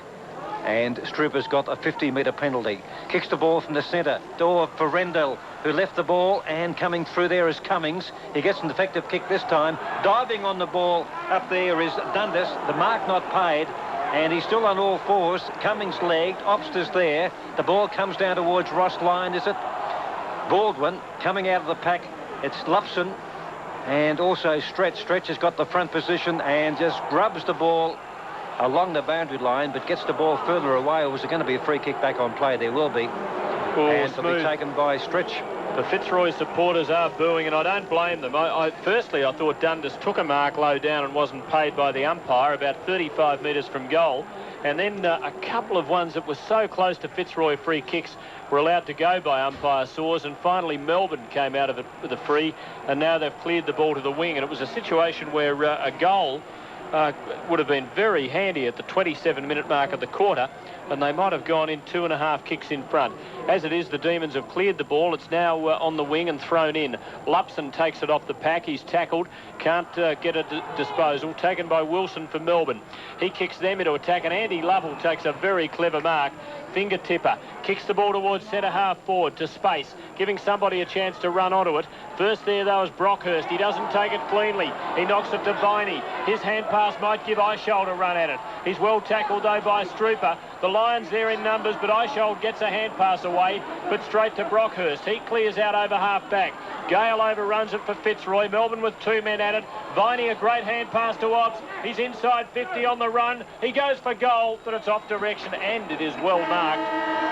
[SPEAKER 6] And Strooper's got a 50-metre penalty. Kicks the ball from the centre. Door for Rendell, who left the ball, and coming through there is Cummings. He gets an effective kick this time. Diving on the ball up there is Dundas. The mark not paid, and he's still on all fours. Cummings legged. Obster's there. The ball comes down towards Ross Lyon, is it? Baldwin coming out of the pack. It's Lupson. And also Stretch. Stretch has got the front position and just grubs the ball along the boundary line, but gets the ball further away. Or was it going to be a free kick back on play? There will be. And it'll be taken by Stretch.
[SPEAKER 2] The Fitzroy supporters are booing, and I don't blame them. Firstly, I thought Dundas took a mark low down and wasn't paid by the umpire, about 35 metres from goal. And then a couple of ones that were so close to Fitzroy free kicks were allowed to go by umpire Saws, and finally Melbourne came out of it with a free, and now they've cleared the ball to the wing. And it was a situation where a goal would have been very handy at the 27-minute mark of the quarter. and they might have gone in 2.5 kicks in front. As it is, the Demons have cleared the ball. It's now on the wing and thrown in. Lupson takes it off the pack. He's tackled. Can't get a disposal. Taken by Wilson for Melbourne. He kicks them into attack, and Andy Lovell takes a very clever mark. Finger tipper. Kicks the ball towards centre half forward to space, giving somebody a chance to run onto it. First there, though, is Brockhurst. He doesn't take it cleanly. He knocks it to Viney. His hand pass might give Eishold a run at it. He's well tackled, though, by Strooper. The Lions there in numbers, but Eishold gets a hand pass away, but straight to Brockhurst. He clears out over half-back. Gale overruns it for Fitzroy. Melbourne with 2 men at it. Viney, a great hand pass to Ops. He's inside 50 on the run. He goes for goal, but it's off direction, and it is well marked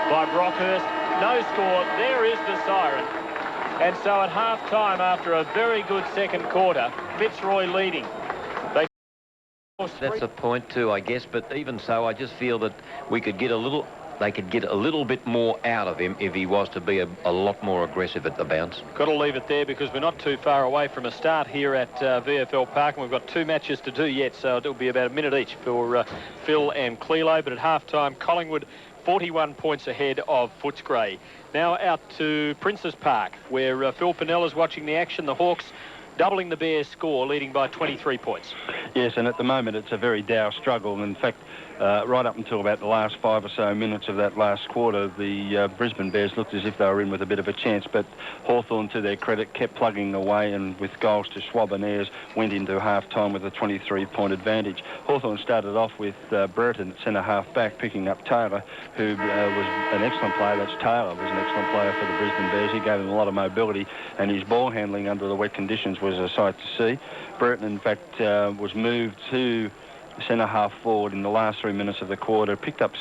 [SPEAKER 2] by Brockhurst. No score. There is the siren. And so at half-time, after a very good second quarter, Fitzroy leading.
[SPEAKER 8] That's a point too, I guess, but even so, I just feel that we could get a little... They could get a little bit more out of him if he was to be a lot more aggressive at the bounce.
[SPEAKER 2] Got to leave it there because we're not too far away from a start here at VFL Park, and we've got 2 matches to do yet, so it'll be about a minute each for Phil and Clelo. But at half-time, Collingwood 41 points ahead of Footscray. Now out to Princes Park, where Phil Pinella's watching the action. The Hawks doubling the Bears' score, leading by 23 points.
[SPEAKER 3] Yes, and at the moment it's a very dour struggle. In fact, right up until about the last 5 or so minutes of that last quarter, the Brisbane Bears looked as if they were in with a bit of a chance, but Hawthorn, to their credit, kept plugging away, and with goals to Schwab and Ayres, went into half-time with a 23-point advantage. Hawthorn started off with Burton at centre half-back, picking up Taylor, who was an excellent player. That's Taylor, was an excellent player for the Brisbane Bears. He gave them a lot of mobility, and his ball handling under the wet conditions was a sight to see. Burton, in fact, was moved to centre half forward in the last 3 minutes of the quarter, picked up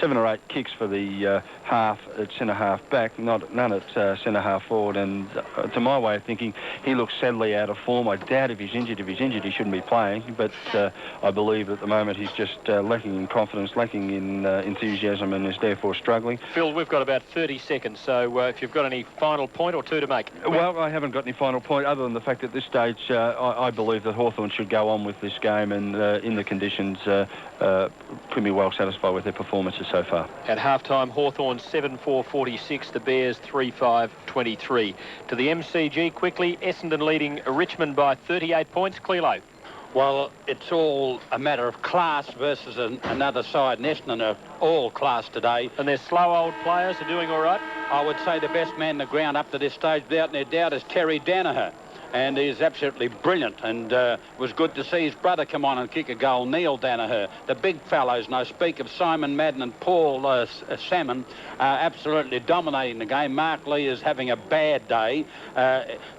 [SPEAKER 3] 7 or 8 kicks for the half at centre half back, none at centre half forward, and to my way of thinking, he looks sadly out of form. I doubt if he's injured. If he's injured, he shouldn't be playing, but I believe at the moment he's just lacking in confidence, lacking in enthusiasm, and is therefore struggling.
[SPEAKER 2] Phil, we've got about 30 seconds, so if you've got any final point or two to make.
[SPEAKER 3] Well, I haven't got any final point other than the fact that at this stage I believe that Hawthorn should go on with this game, and in the conditions can be well satisfied with their performances so far.
[SPEAKER 2] At half-time, Hawthorn 7-4-46, the Bears 3-5-23. To the MCG quickly, Essendon leading Richmond by 38 points. Clelo.
[SPEAKER 1] Well, it's all a matter of class versus another side, and Essendon are all class today.
[SPEAKER 2] And their slow old players are doing all right?
[SPEAKER 1] I would say the best man on the ground up to this stage, without any doubt, is Terry Danaher. And he's absolutely brilliant, and it was good to see his brother come on and kick a goal, Neil Danaher. The big fellows, and I speak of Simon Madden and Paul Salmon, absolutely dominating the game. Mark Lee is having a bad day,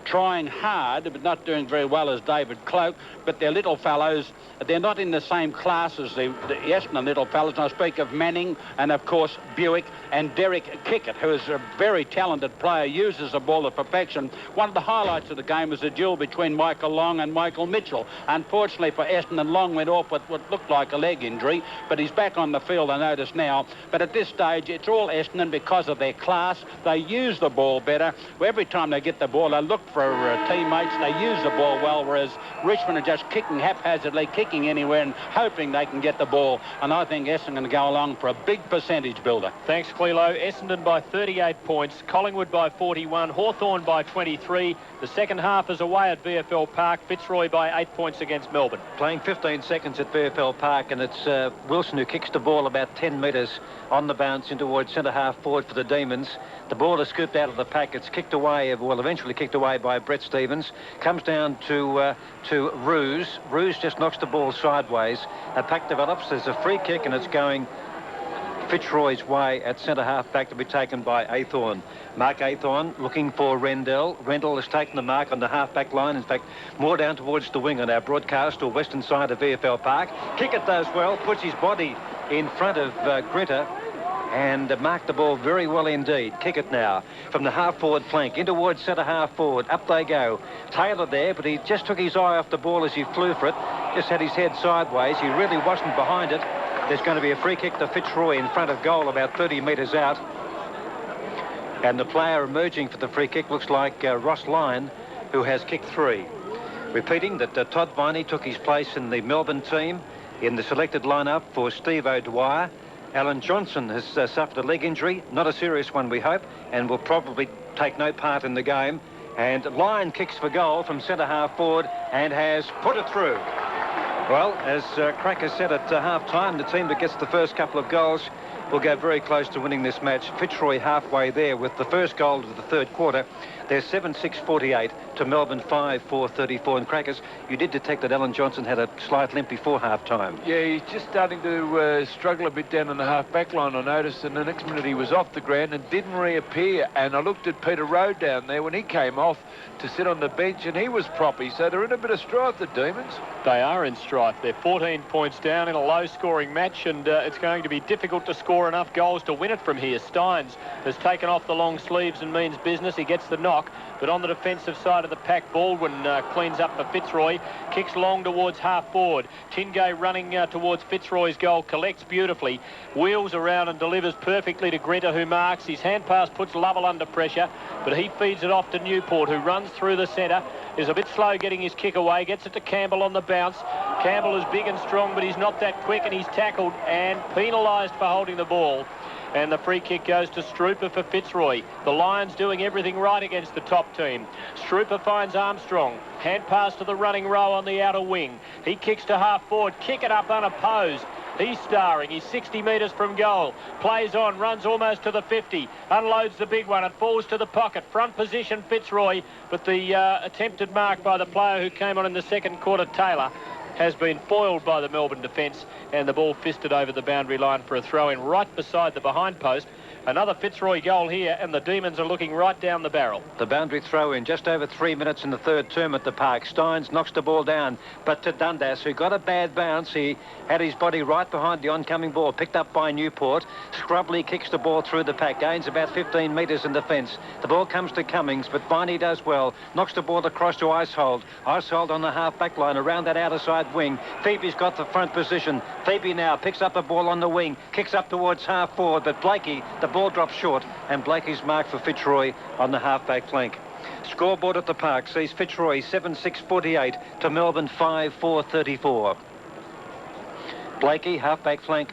[SPEAKER 1] trying hard, but not doing very well as David Cloak. But they're little fellows. They're not in the same class as the Essendon little fellows. And I speak of Manning and, of course, Buick and Derek Kickett, who is a very talented player, uses the ball to perfection. One of the highlights of the game was the duel between Michael Long and Michael Mitchell. Unfortunately for Essendon, Long went off with what looked like a leg injury, but he's back on the field, I notice now. But at this stage, it's all Essendon because of their class. They use the ball better. Every time they get the ball, they look for teammates. They use the ball well, whereas Richmond are just kicking haphazardly, kicking anywhere and hoping they can get the ball. And I think Essendon going to go along for a big percentage builder.
[SPEAKER 2] Thanks, Clelo. Essendon by 38 points, Collingwood by 41, Hawthorn by 23. The second half is away at VFL Park. Fitzroy by 8 points against Melbourne.
[SPEAKER 6] Playing 15 seconds at VFL Park, and it's Wilson who kicks the ball about 10 metres on the bounce in towards centre half forward for the Demons. The ball is scooped out of the pack. It's kicked away, well, eventually kicked away by Brett Stevens. Comes down to Roos. Roos just knocks the ball sideways. A pack develops. There's a free kick, and it's going Fitzroy's way at centre half back to be taken by Athorn. Mark Athorn looking for Rendell. Rendell has taken the mark on the half back line. In fact, more down towards the wing on our broadcast or western side of VFL Park. Kickett does well, puts his body in front of Grinter and marked the ball very well indeed. Kickett now from the half forward flank in towards centre half forward. Up they go. Taylor there, but he just took his eye off the ball as he flew for it. Just had his head sideways. He really wasn't behind it. There's going to be a free kick to Fitzroy in front of goal about 30 metres out. And the player emerging for the free kick looks like Ross Lyon, who has kicked 3. Repeating that Todd Viney took his place in the Melbourne team in the selected lineup for Steve O'Dwyer. Alan Johnson has suffered a leg injury, not a serious one we hope, and will probably take no part in the game. And Lyon kicks for goal from centre half forward and has put it through. Well, as Cracker said at half-time, the team that gets the first couple of goals will go very close to winning this match. Fitzroy halfway there with the first goal of the third quarter. They're 7-6-48 to Melbourne 5-4-34. And Crackers, you did detect that Alan Johnson had a slight limp before half-time.
[SPEAKER 5] Yeah, he's just starting to struggle a bit down on the half-back line, I noticed, and the next minute he was off the ground and didn't reappear. And I looked at Peter Rowe down there when he came off to sit on the bench, and he was proppy. So they're in a bit of strife, the Demons.
[SPEAKER 2] They are in strife. They're 14 points down in a low-scoring match, and it's going to be difficult to score enough goals to win it from here. Steins has taken off the long sleeves and means business. He gets the knock, but on the defensive side of the pack, Baldwin cleans up for Fitzroy, kicks long towards half forward. Tingay running towards Fitzroy's goal, collects beautifully, wheels around and delivers perfectly to Grinter, who marks. His hand pass puts Lovell under pressure, but he feeds it off to Newport, who runs through the centre, is a bit slow getting his kick away, gets it to Campbell on the bounce. Campbell is big and strong, but he's not that quick, and he's tackled and penalised for holding the ball. And the free kick goes to Strooper for Fitzroy. The Lions doing everything right against the top team. Strooper finds Armstrong. Hand pass to the running row on the outer wing. He kicks to half forward. Kick it up unopposed. He's starring. He's 60 metres from goal. Plays on, runs almost to the 50. Unloads the big one. It falls to the pocket. Front position Fitzroy, but the attempted mark by the player who came on in the second quarter, Taylor, has been foiled by the Melbourne defence, and the ball fisted over the boundary line for a throw-in right beside the behind post. Another Fitzroy goal here, and the Demons are looking right down the barrel.
[SPEAKER 6] The boundary throw-in, just over 3 minutes in the third term at the park. Steins knocks the ball down, but to Dundas, who got a bad bounce. He had his body right behind the oncoming ball, picked up by Newport. Scrubbly kicks the ball through the pack, gains about 15 metres in defence. The ball comes to Cummings, but Viney does well. Knocks the ball across to Icehold. Icehold on the half-back line around that outer side wing. Phoebe's got the front position. Phoebe now picks up the ball on the wing, kicks up towards half-forward, but Blakey, the ball drops short, and Blakey's marked for Fitzroy on the half-back flank. Scoreboard at the park sees Fitzroy 7-6-48 to Melbourne 5-4-34. Blakey, half-back flank,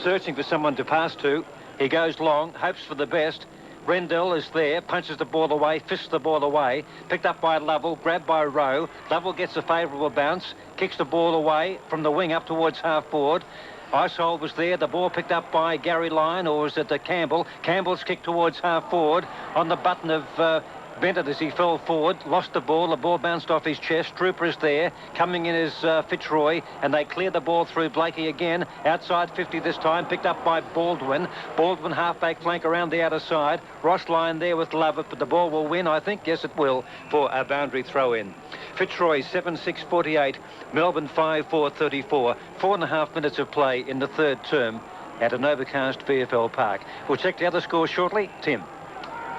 [SPEAKER 6] searching for someone to pass to. He goes long, hopes for the best. Rendell is there, punches the ball away, fists the ball away, picked up by Lovell, grabbed by Rowe. Lovell gets a favourable bounce, kicks the ball away from the wing up towards half-forward. Icehold was there, the ball picked up by Gary Lyon, or was it Campbell? Campbell's kick towards half-forward on the button of Bennett as he fell forward, lost the ball bounced off his chest. Trooper is there, coming in is Fitzroy, and they clear the ball through. Blakey again, outside 50 this time, picked up by Baldwin. Baldwin half-back flank around the outer side. Ross Lyon there with Lovett, but the ball will win, I think. Yes, it will, for a boundary throw-in. Fitzroy 7-6-48, Melbourne 5-4-34. 4.5 minutes of play in the third term at an overcast VFL park. We'll check the other scores shortly. Tim.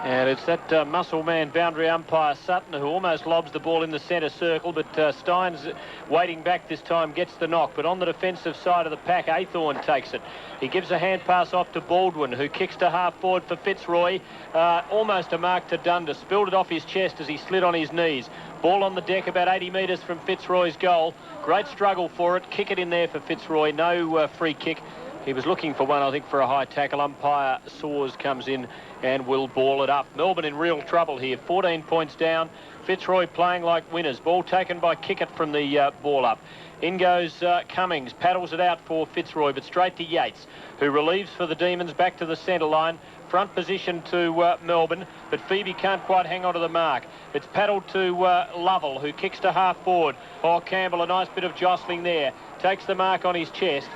[SPEAKER 2] And it's that muscle man, boundary umpire Sutton, who almost lobs the ball in the centre circle, but Steins, waiting back this time, gets the knock. But on the defensive side of the pack, Aythorne takes it. He gives a hand pass off to Baldwin, who kicks to half forward for Fitzroy. Almost a mark to Dundas. Spilled it off his chest as he slid on his knees. Ball on the deck about 80 metres from Fitzroy's goal. Great struggle for it. Kick it in there for Fitzroy. No free kick. He was looking for one, I think, for a high tackle. Umpire Soares comes in and will ball it up. Melbourne in real trouble here. 14 points down. Fitzroy playing like winners. Ball taken by Kickett from the ball up. In goes Cummings. Paddles it out for Fitzroy, but straight to Yates, who relieves for the Demons back to the centre line. Front position to Melbourne, but Phoebe can't quite hang on to the mark. It's paddled to Lovell, who kicks to half forward. Oh, Campbell, a nice bit of jostling there. Takes the mark on his chest.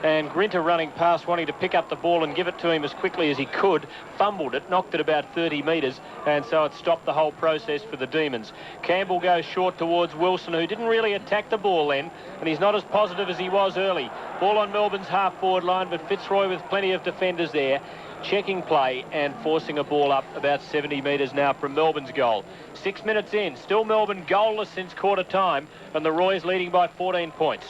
[SPEAKER 2] And Grinter running past, wanting to pick up the ball and give it to him as quickly as he could. Fumbled it, knocked it about 30 metres, and so it stopped the whole process for the Demons. Campbell goes short towards Wilson, who didn't really attack the ball then, and he's not as positive as he was early. Ball on Melbourne's half-forward line, but Fitzroy with plenty of defenders there, checking play and forcing a ball up about 70 metres now from Melbourne's goal. 6 minutes in, still Melbourne goalless since quarter time, and the Roy's leading by 14 points.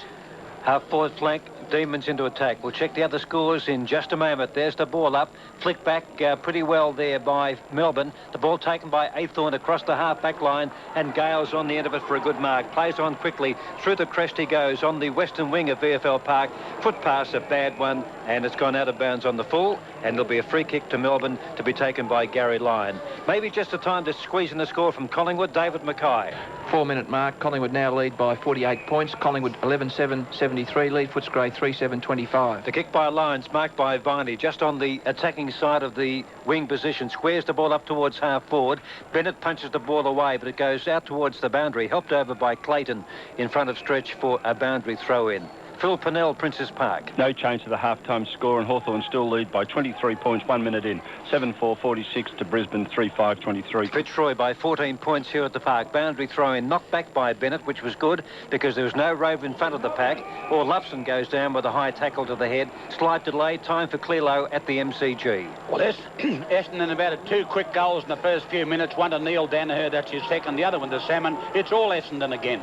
[SPEAKER 6] Half-forward flank, Demons into attack. We'll check the other scores in just a moment. There's the ball up. Flick back pretty well there by Melbourne. The ball taken by Aythorne across the half-back line, and Gale's on the end of it for a good mark. Plays on quickly. Through the crest he goes on the western wing of VFL Park. Foot pass, a bad one, and it's gone out of bounds on the full, and there'll be a free kick to Melbourne to be taken by Gary Lyon. Maybe just a time to squeeze in the score from Collingwood. David Mackay.
[SPEAKER 7] 4-minute mark. Collingwood now lead by 48 points. Collingwood 11-7-73 lead. Footscray 3-7-25.
[SPEAKER 6] The kick by Lyons, marked by Viney, just on the attacking side of the wing position. Squares the ball up towards half forward. Bennett punches the ball away, but it goes out towards the boundary, helped over by Clayton in front of Stretch for a boundary throw-in. Phil Pennell, Princes Park.
[SPEAKER 3] No change to the half-time score, and Hawthorn still lead by 23 points, 1 minute in. 7-4-46 to Brisbane, 3-5-23.
[SPEAKER 6] Fitzroy by 14 points here at the park. Boundary throw-in, knocked back by Bennett, which was good because there was no Rove in front of the pack. Or Lupson goes down with a high tackle to the head. Slight delay, time for Clelo at the MCG.
[SPEAKER 1] Well, Essendon about it. 2 quick goals in the first few minutes. One to Neil Danaher, that's his second. The other one to Salmon. It's all Essendon again.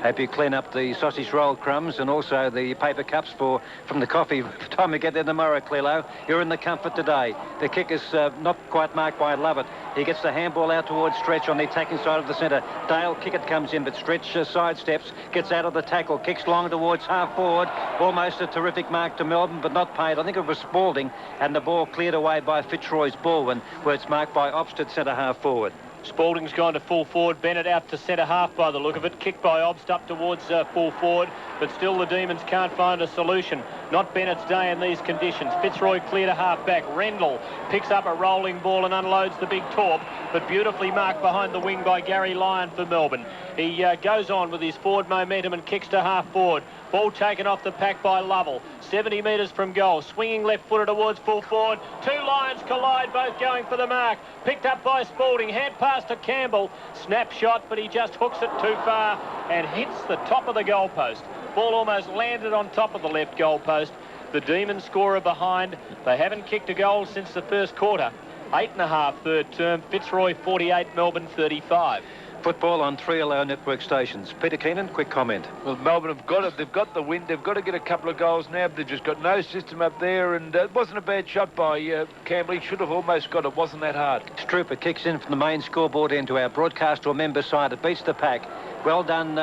[SPEAKER 6] Hope you clean up the sausage roll crumbs and also the paper cups from the coffee. By the time we get there tomorrow, Clelo, you're in the comfort today. The kick is not quite marked by Lovett. He gets the handball out towards Stretch on the attacking side of the centre. Dale Kickett comes in, but Stretch sidesteps, gets out of the tackle, kicks long towards half forward. Almost a terrific mark to Melbourne, but not paid. I think it was Spalding, and the ball cleared away by Fitzroy's Baldwin, where it's marked by Obst centre half forward.
[SPEAKER 2] Spalding's gone to full forward. Bennett out to centre half by the look of it. Kicked by Obst up towards full forward. But still the Demons can't find a solution. Not Bennett's day in these conditions. Fitzroy clear to half back. Rendell picks up a rolling ball and unloads the big torp. But beautifully marked behind the wing by Gary Lyon for Melbourne. He goes on with his forward momentum and kicks to half forward. Ball taken off the pack by Lovell. 70 metres from goal. Swinging left-footer towards full forward. 2 Lions collide, both going for the mark. Picked up by Spalding. Hand pass to Campbell. Snap shot, but he just hooks it too far and hits the top of the goalpost. Ball almost landed on top of the left goalpost. The Demons scorer behind. They haven't kicked a goal since the first quarter. 8.5 third term. Fitzroy 48, Melbourne 35.
[SPEAKER 6] Football on 3 Allow Network stations. Peter Keenan, quick comment.
[SPEAKER 5] Well, Melbourne have got it. They've got the win. They've got to get a couple of goals now. But they've just got no system up there, and it wasn't a bad shot by Campbell. He should have almost got it. Wasn't that hard.
[SPEAKER 6] Strooper kicks in from the main scoreboard into our broadcast or member side. It beats the pack. Well done,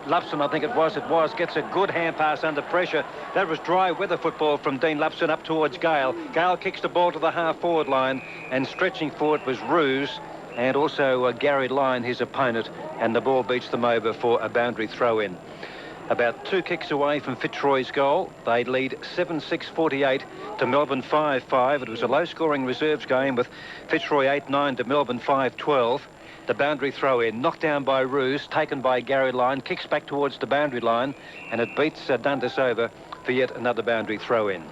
[SPEAKER 6] Lupson, I think it was. Gets a good hand pass under pressure. That was dry weather football from Dean Lupson up towards Gale. Gale kicks the ball to the half-forward line, and stretching forward was Ruse. And also Gary Lyon, his opponent, and the ball beats them over for a boundary throw-in. About 2 kicks away from Fitzroy's goal. They lead 7-6-48 to Melbourne 5-5. It was a low-scoring reserves game with Fitzroy 8-9 to Melbourne 5-12. The boundary throw-in, knocked down by Ruse, taken by Gary Lyon, kicks back towards the boundary line, and it beats Dundas over for yet another boundary throw-in.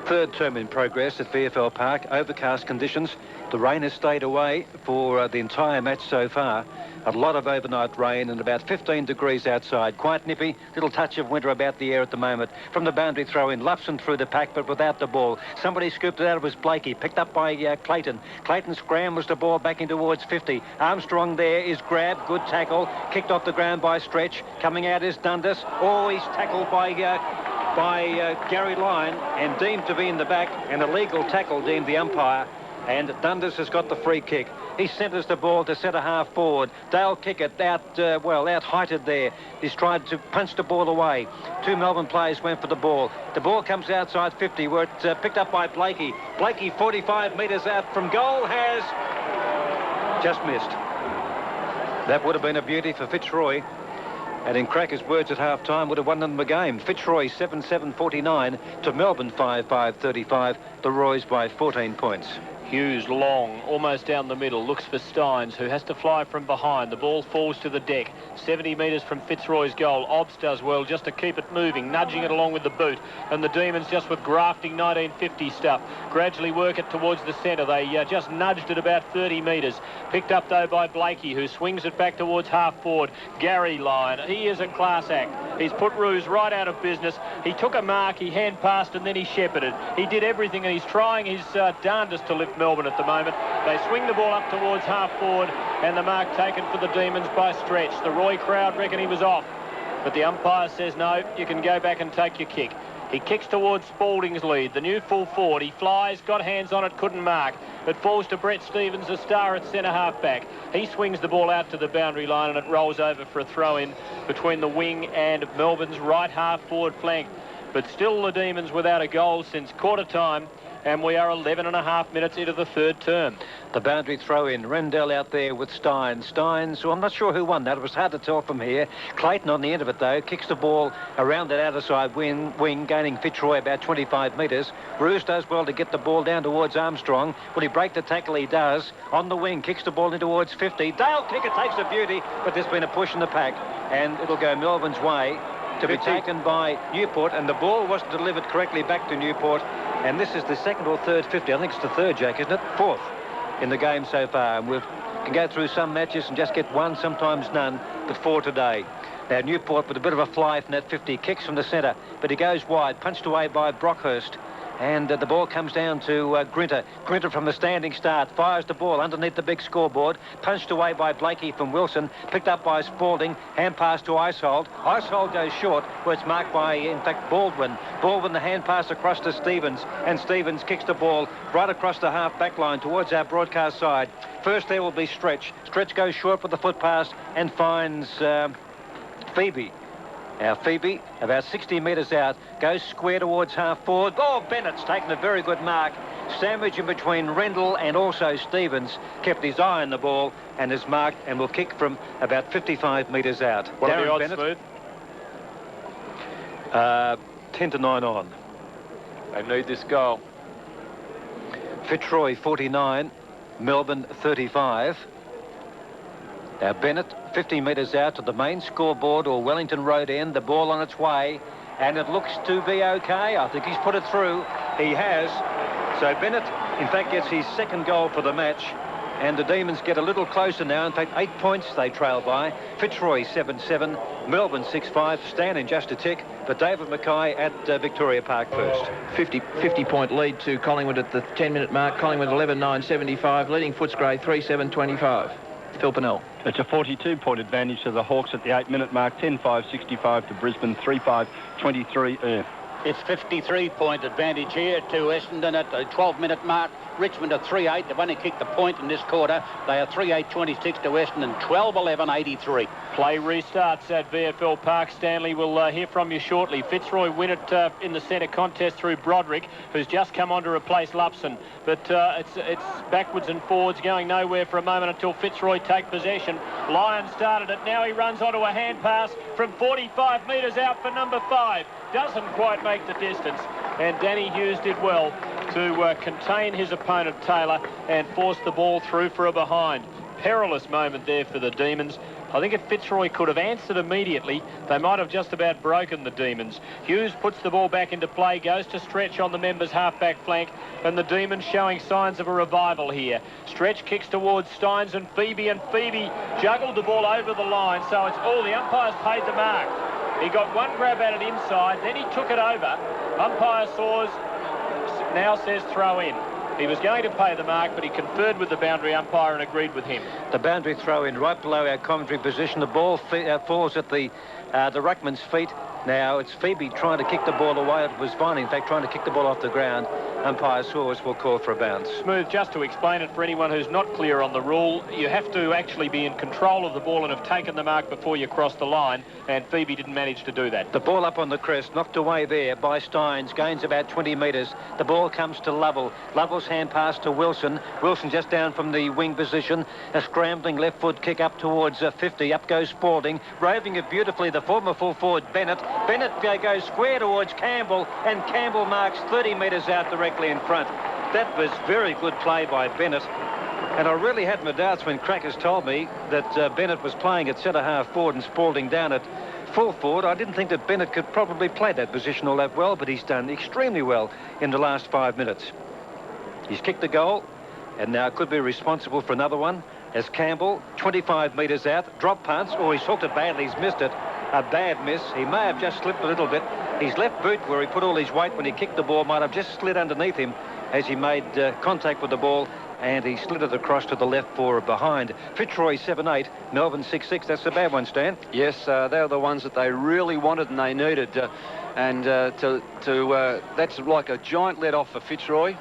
[SPEAKER 6] Third term in progress at VFL Park. Overcast conditions. The rain has stayed away for the entire match so far. A lot of overnight rain and about 15 degrees outside. Quite nippy. Little touch of winter about the air at the moment. From the boundary throw-in, Lupson through the pack, but without the ball. Somebody scooped it out. It was Blakey. Picked up by Clayton. Clayton scrambles the ball back in towards 50. Armstrong there is grabbed. Good tackle. Kicked off the ground by Stretch. Coming out is Dundas. Oh, he's tackled by Gary Lyon and deemed to be in the back. An illegal tackle deemed the umpire. And Dundas has got the free kick. He centres the ball to centre half forward. Dale Kickett out-heighted there. He's tried to punch the ball away. 2 Melbourne players went for the ball. The ball comes outside 50 where it's picked up by Blakey. Blakey 45 metres out from goal has just missed. That would have been a beauty for Fitzroy. And in Cracker's words at half-time, would have won them the game. Fitzroy 7-7-49 to Melbourne 5-5-35. The Roys by 14 points.
[SPEAKER 2] Hughes long, almost down the middle, looks for Steins, who has to fly from behind. The ball falls to the deck, 70 metres from Fitzroy's goal. Obst does well just to keep it moving, nudging it along with the boot. And the Demons just with grafting 1950 stuff, gradually work it towards the centre. They just nudged it about 30 metres. Picked up, though, by Blakey, who swings it back towards half forward. Gary Lyon, he is a class act. He's put Ruse right out of business. He took a mark, he hand passed, and then he shepherded. He did everything, and he's trying his darndest to lift Melbourne at the moment. They swing the ball up towards half forward, and the mark taken for the Demons by Stretch. The Roy crowd reckon he was off. but the umpire says no, you can go back and take your kick. He kicks towards Spalding's lead, the new full forward. He flies, got hands on it, couldn't mark. It falls to Brett Stevens, a star at centre half-back. He swings the ball out to the boundary line and it rolls over for a throw-in between the wing and Melbourne's right half-forward flank. But still the Demons without a goal since quarter time, and we are 11.5 minutes into the third term.
[SPEAKER 6] The boundary throw-in, Rendell out there with Steins. Steins, well, I'm not sure who won that. It was hard to tell from here. Clayton on the end of it, though, kicks the ball around that outer side wing, gaining Fitzroy about 25 metres. Roos does well to get the ball down towards Armstrong. Will he break the tackle? He does. On the wing, kicks the ball in towards 50. Dale kicker takes a beauty, but there's been a push in the pack, and it'll go Melbourne's way to 50. Be taken by Newport, and the ball wasn't delivered correctly back to Newport. And this is the second or third 50. I think it's the third, Jack, isn't it? Fourth in the game so far. And we can go through some matches and just get one, sometimes none, but 4 today. Now, Newport with a bit of a fly from that 50, kicks from the centre, but he goes wide, punched away by Brockhurst. And the ball comes down to Grinter. Grinter from the standing start fires the ball underneath the big scoreboard. Punched away by Blakey from Wilson. Picked up by Spalding. Hand pass to Icehold. Icehold goes short, where it's marked by, in fact, Baldwin. Baldwin, the hand pass across to Stevens. And Stevens kicks the ball right across the half-back line towards our broadcast side. First there will be Stretch. Stretch goes short with the foot pass and finds Phoebe. Now, Phoebe, about 60 metres out, goes square towards half-forward. Oh, Bennett's taken a very good mark. Sandwich in between Rendell and also Stevens. Kept his eye on the ball and is marked and will kick from about 55 metres out.
[SPEAKER 2] What are the odds, Smooth?
[SPEAKER 6] 10-9 on.
[SPEAKER 5] They need this goal.
[SPEAKER 6] Fitzroy, 49. Melbourne, 35. Now, Bennett, 50 metres out to the main scoreboard or Wellington Road end. The ball on its way, and it looks to be okay. I think he's put it through. He has. So Bennett, in fact, gets his second goal for the match. And the Demons get a little closer now. In fact, 8 points they trail by. Fitzroy 7-7, Melbourne 6-5, Stan in just a tick, but David Mackay at Victoria Park first.
[SPEAKER 7] 50-point lead to Collingwood at the 10-minute mark. Collingwood 11-9-75, leading Footscray 3-7-25. Phil Pennell.
[SPEAKER 3] It's a 42-point advantage to the Hawks at the 8-minute mark, 10-5-65 to Brisbane, 3-5-23.
[SPEAKER 1] It's 53-point advantage here to Essendon at the 12-minute mark. Richmond are 3-8. They've only kicked a point in this quarter. They are 3-8-26 to Essendon, 12-11-83.
[SPEAKER 2] Play restarts at VFL Park. Stanley, will hear from you shortly. Fitzroy win it in the centre contest through Broderick, who's just come on to replace Lupson. But it's backwards and forwards, going nowhere for a moment until Fitzroy take possession. Lyon started it. Now he runs onto a hand pass from 45 metres out for number 5. Doesn't quite make the distance. And Danny Hughes did well to contain his opponent Taylor and force the ball through for a behind. Perilous moment there for the Demons. I think if Fitzroy could have answered immediately, they might have just about broken the Demons. Hughes puts the ball back into play, goes to Stretch on the members' half-back flank, and the Demons showing signs of a revival here. Stretch kicks towards Steins and Phoebe juggled the ball over the line, so it's all the umpires paid the mark. He got one grab at it inside, then he took it over. Umpire Saws now says throw in. He was going to pay the mark, but he conferred with the boundary umpire and agreed with him.
[SPEAKER 6] The boundary throw in right below our commentary position. The ball falls at the ruckman's feet. Now it's Phoebe trying to kick the ball away. It was Vine, in fact, trying to kick the ball off the ground. Umpire Saws will call for a bounce.
[SPEAKER 2] Smooth, just to explain it for anyone who's not clear on the rule, you have to actually be in control of the ball and have taken the mark before you cross the line, and Phoebe didn't manage to do that.
[SPEAKER 6] The ball up on the crest, knocked away there by Steins, gains about 20 metres. The ball comes to Lovell. Lovell's hand pass to Wilson. Wilson just down from the wing position. A scrambling left foot kick up towards 50. Up goes Spalding, roving it beautifully. The former full forward Bennett. Bennett goes square towards Campbell, and Campbell marks 30 metres out directly in front. That was very good play by Bennett. And I really had my doubts when Crackers told me that Bennett was playing at centre half forward and Spalding down at full forward. I didn't think that Bennett could probably play that position all that well, but he's done extremely well in the last 5 minutes. He's kicked the goal and now could be responsible for another one as Campbell, 25 metres out, drop punts. Oh, he's hooked it badly. He's missed it. A bad miss. He may have just slipped a little bit. His left boot, where he put all his weight when he kicked the ball, might have just slid underneath him as he made contact with the ball, and he slid it across to the left for behind. Fitzroy 7-8, Melbourne 6-6. That's a bad one, Stan.
[SPEAKER 4] Yes, they were the ones that they really wanted and they needed. That's like a giant let-off for Fitzroy.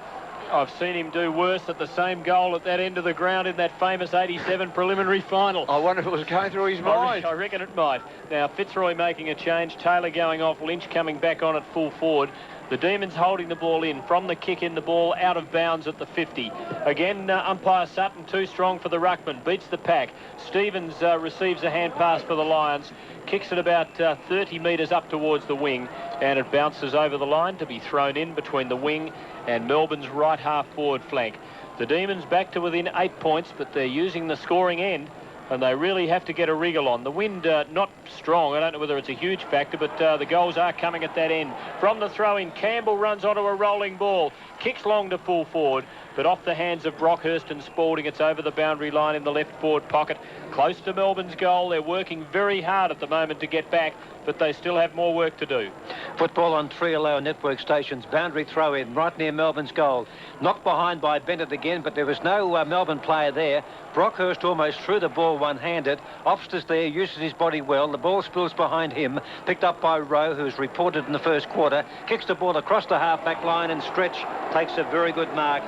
[SPEAKER 2] I've seen him do worse at the same goal at that end of the ground in that famous 87 preliminary final.
[SPEAKER 5] I wonder if it was going through his mind.
[SPEAKER 2] I reckon it might. Now, Fitzroy making a change, Taylor going off, Lynch coming back on at full forward. The Demons holding the ball in. From the kick in, the ball out of bounds at the 50. Again, umpire Sutton too strong for the ruckman. Beats the pack. Stevens receives a hand pass for the Lions. Kicks it about 30 metres up towards the wing. And it bounces over the line to be thrown in between the wing and Melbourne's right half forward flank. The Demons back to within 8 points, but they're using the scoring end. And they really have to get a wriggle on. The wind not strong. I don't know whether it's a huge factor, but the goals are coming at that end. From the throw-in, Campbell runs onto a rolling ball. Kicks long to full forward, but off the hands of Brockhurst and Spalding. It's over the boundary line in the left forward pocket. Close to Melbourne's goal. They're working very hard at the moment to get back, but they still have more work to do.
[SPEAKER 6] Football on 3 Allow network stations. Boundary throw-in right near Melbourne's goal. Knocked behind by Bennett again, but there was no Melbourne player there. Brockhurst almost threw the ball one-handed. Obster's there, uses his body well. The ball spills behind him. Picked up by Rowe, who's reported in the first quarter. Kicks the ball across the half-back line and Stretch takes a very good mark.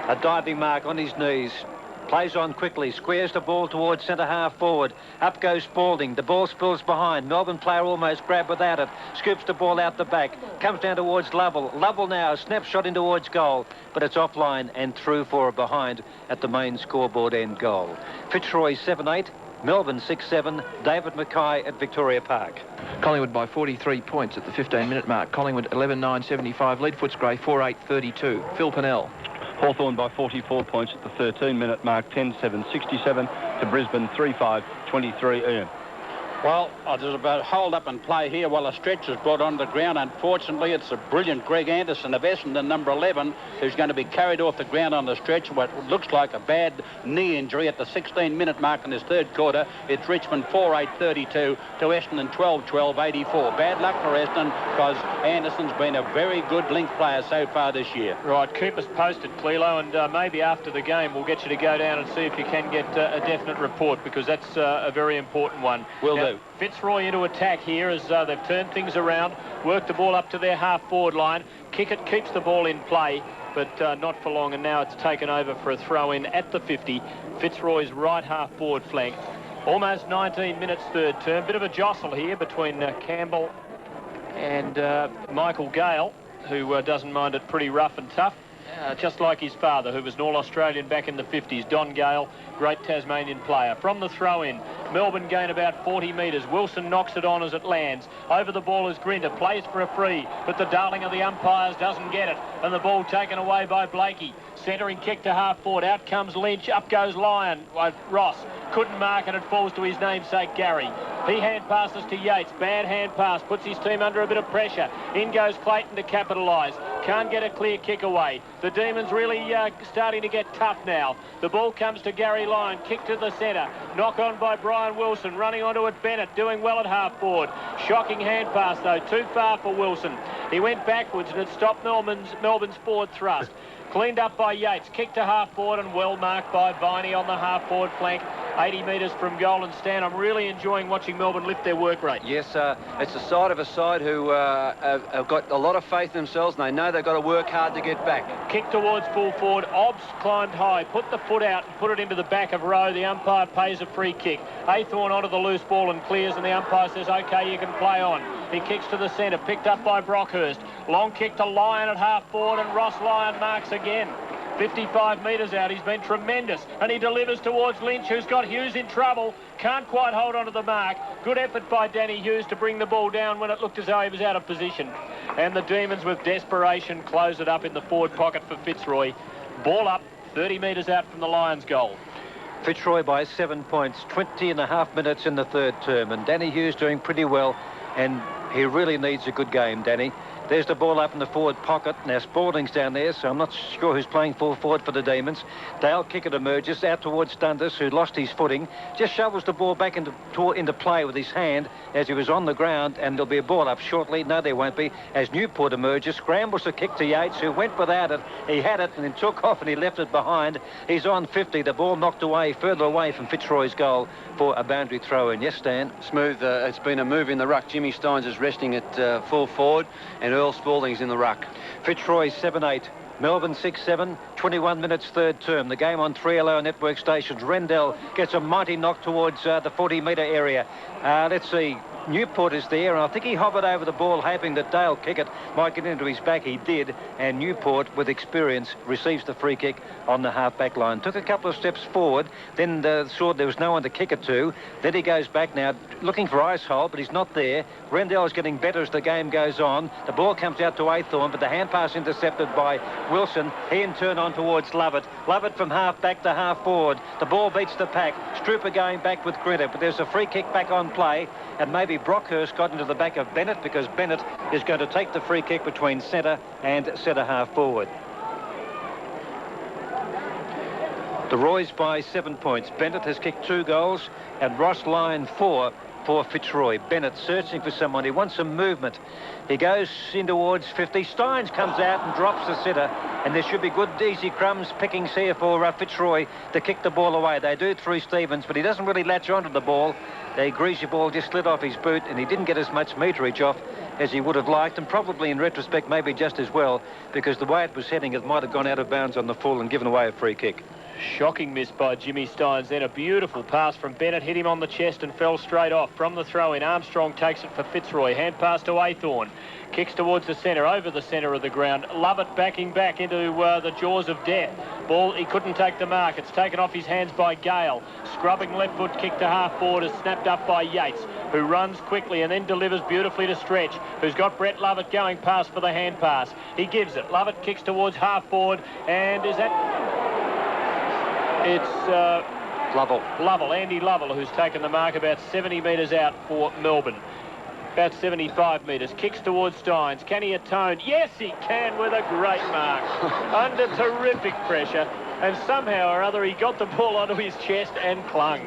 [SPEAKER 6] A diving mark on his knees. Plays on quickly, squares the ball towards centre half forward. Up goes Spalding. The ball spills behind. Melbourne player almost grabbed without it. Scoops the ball out the back. Comes down towards Lovell. Lovell now, snapshot in towards goal. But it's offline and through for a behind at the main scoreboard end goal. Fitzroy 7-8. Melbourne 6-7. David Mackay at Victoria Park.
[SPEAKER 7] Collingwood by 43 points at the 15-minute mark. Collingwood 11-9-75. Lead Footscray 4-8-32. Phil Pennell.
[SPEAKER 3] Hawthorn by 44 points at the 13-minute mark, 10-7-67 to Brisbane, 3-5-23. Ian.
[SPEAKER 1] Well, there's about hold up and play here while a Stretch is brought on the ground. Unfortunately, it's a brilliant Greg Anderson of Essendon, number 11, who's going to be carried off the ground on the stretch. What looks like a bad knee injury at the 16-minute mark in this third quarter. It's Richmond 4-8-32 to Essendon 12-12-84. Bad luck for Essendon because Anderson's been a very good link player so far this year.
[SPEAKER 2] Right, keep us posted, Clelo, and maybe after the game we'll get you to go down and see if you can get a definite report, because that's a very important one.
[SPEAKER 1] Will do.
[SPEAKER 2] Fitzroy into attack here as they've turned things around, worked the ball up to their half-forward line. Kickett keeps the ball in play, but not for long, and now it's taken over for a throw-in at the 50. Fitzroy's right half-forward flank. Almost 19 minutes third term. Bit of a jostle here between Campbell and Michael Gale, who doesn't mind it pretty rough and tough. Just like his father, who was an All-Australian back in the 50s, Don Gale, great Tasmanian player. From the throw-in, Melbourne gain about 40 metres. Wilson knocks it on as it lands. Over the ball is Grinder, plays for a free, but the darling of the umpires doesn't get it, and the ball taken away by Blakey. Centering kick to half forward. Out comes Lynch. Up goes Ross. Couldn't mark it. It falls to his namesake, Gary. He hand passes to Yates. Bad hand pass. Puts his team under a bit of pressure. In goes Clayton to capitalise. Can't get a clear kick away. The Demons really starting to get tough now. The ball comes to Gary Lyon. Kick to the centre. Knock on by Brian Wilson. Running onto it, Bennett. Doing well at half forward. Shocking hand pass, though. Too far for Wilson. He went backwards and it stopped Melbourne's forward thrust. Cleaned up by Yates, kicked to half forward and well marked by Viney on the half forward flank, 80 metres from goal. And Stan, I'm really enjoying watching Melbourne lift their work rate.
[SPEAKER 4] Yes, it's a side of a side who have got a lot of faith in themselves, and they know they've got to work hard to get back.
[SPEAKER 2] Kick towards full forward. Obbs climbed high, put the foot out and put it into the back of Rowe. The umpire pays a free kick. Aythorne onto the loose ball and clears, and the umpire says, OK, you can play on. He kicks to the centre, picked up by Brockhurst. Long kick to Lyon at half forward, and Ross Lyon marks again. 55 metres out. He's been tremendous, and he delivers towards Lynch, who's got Hughes in trouble. Can't quite hold on to the mark. Good effort by Danny Hughes to bring the ball down when it looked as though he was out of position. And the Demons, with desperation, close it up in the forward pocket for Fitzroy. Ball up, 30 metres out from the Lions' goal.
[SPEAKER 6] Fitzroy by 7 points, 20.5 minutes in the third term, and Danny Hughes doing pretty well, and he really needs a good game, Danny. There's the ball up in the forward pocket. Now Spalding's down there, so I'm not sure who's playing full forward for the Demons. Dale Kickett emerges out towards Dundas, who lost his footing. Just shovels the ball back into play with his hand as he was on the ground, and there'll be a ball up shortly. No, there won't be. As Newport emerges, scrambles the kick to Yates, who went without it. He had it and then took off and he left it behind. He's on 50. The ball knocked away, further away from Fitzroy's goal for a boundary throw in. Yes, Stan?
[SPEAKER 4] Smooth. It's been a move in the ruck. Jimmy Steins is resting at full forward, and Earl Spalding's in the ruck.
[SPEAKER 6] Fitzroy 7-8. Melbourne 6-7, 21 minutes third term. The game on 3LO network stations. Rendell gets a mighty knock towards the 40-metre area. Let's see. Newport is there, and I think he hovered over the ball hoping that Dale Kickett might get into his back. He did, and Newport, with experience, receives the free kick on the half-back line. Took a couple of steps forward, then saw there was no one to kick it to. Then he goes back now, looking for Icehold, but he's not there. Rendell's getting better as the game goes on. The ball comes out to Aythorne, but the hand pass intercepted by Wilson. He in turn on towards Lovett. Lovett from half-back to half-forward. The ball beats the pack. Strooper going back with Grinter, but there's a free kick back on play, and maybe Brockhurst got into the back of Bennett, because Bennett is going to take the free kick between centre and centre half forward. The Roys by 7 points. Bennett has kicked 2 goals and Ross Lyon 4 for Fitzroy. Bennett searching for someone. He wants some movement. He goes in towards 50. Steins comes out and drops the sitter, and there should be good easy crumbs pickings here for Fitzroy to kick the ball away. They do through Stevens, but he doesn't really latch onto the ball. The greasy ball just slid off his boot, and he didn't get as much meterage off as he would have liked, and probably in retrospect maybe just as well, because the way it was heading, it might have gone out of bounds on the full and given away a free kick.
[SPEAKER 2] Shocking miss by Jimmy Steins. Then a beautiful pass from Bennett, hit him on the chest and fell straight off. From the throw-in, Armstrong takes it for Fitzroy. Hand pass to Aythorne. Kicks towards the centre, over the centre of the ground. Lovett backing back into the jaws of death. Ball, he couldn't take the mark. It's taken off his hands by Gale. Scrubbing left foot kick to half forward is snapped up by Yates, who runs quickly and then delivers beautifully to Stretch, who's got Brett Lovett going past for the hand pass. He gives it. Lovett kicks towards half forward, and is that... It's Lovell, Andy Lovell, who's taken the mark about 70 metres out for Melbourne. About 75 metres. Kicks towards Steins. Can he atone? Yes, he can, with a great mark. Under terrific pressure. And somehow or other, he got the ball onto his chest and clung.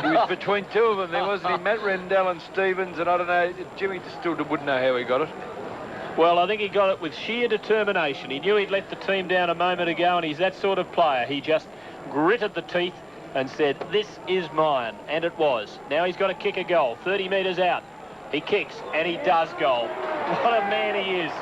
[SPEAKER 5] He was between two of them there, wasn't he? Matt Rendell and Stevens, and I don't know, Jimmy still wouldn't know how he got it.
[SPEAKER 2] Well, I think he got it with sheer determination. He knew he'd let the team down a moment ago, and he's that sort of player. He just gritted the teeth and said, this is mine, and it was. Now he's got to kick a goal, 30 metres out. He kicks, and he does goal. What a man he is.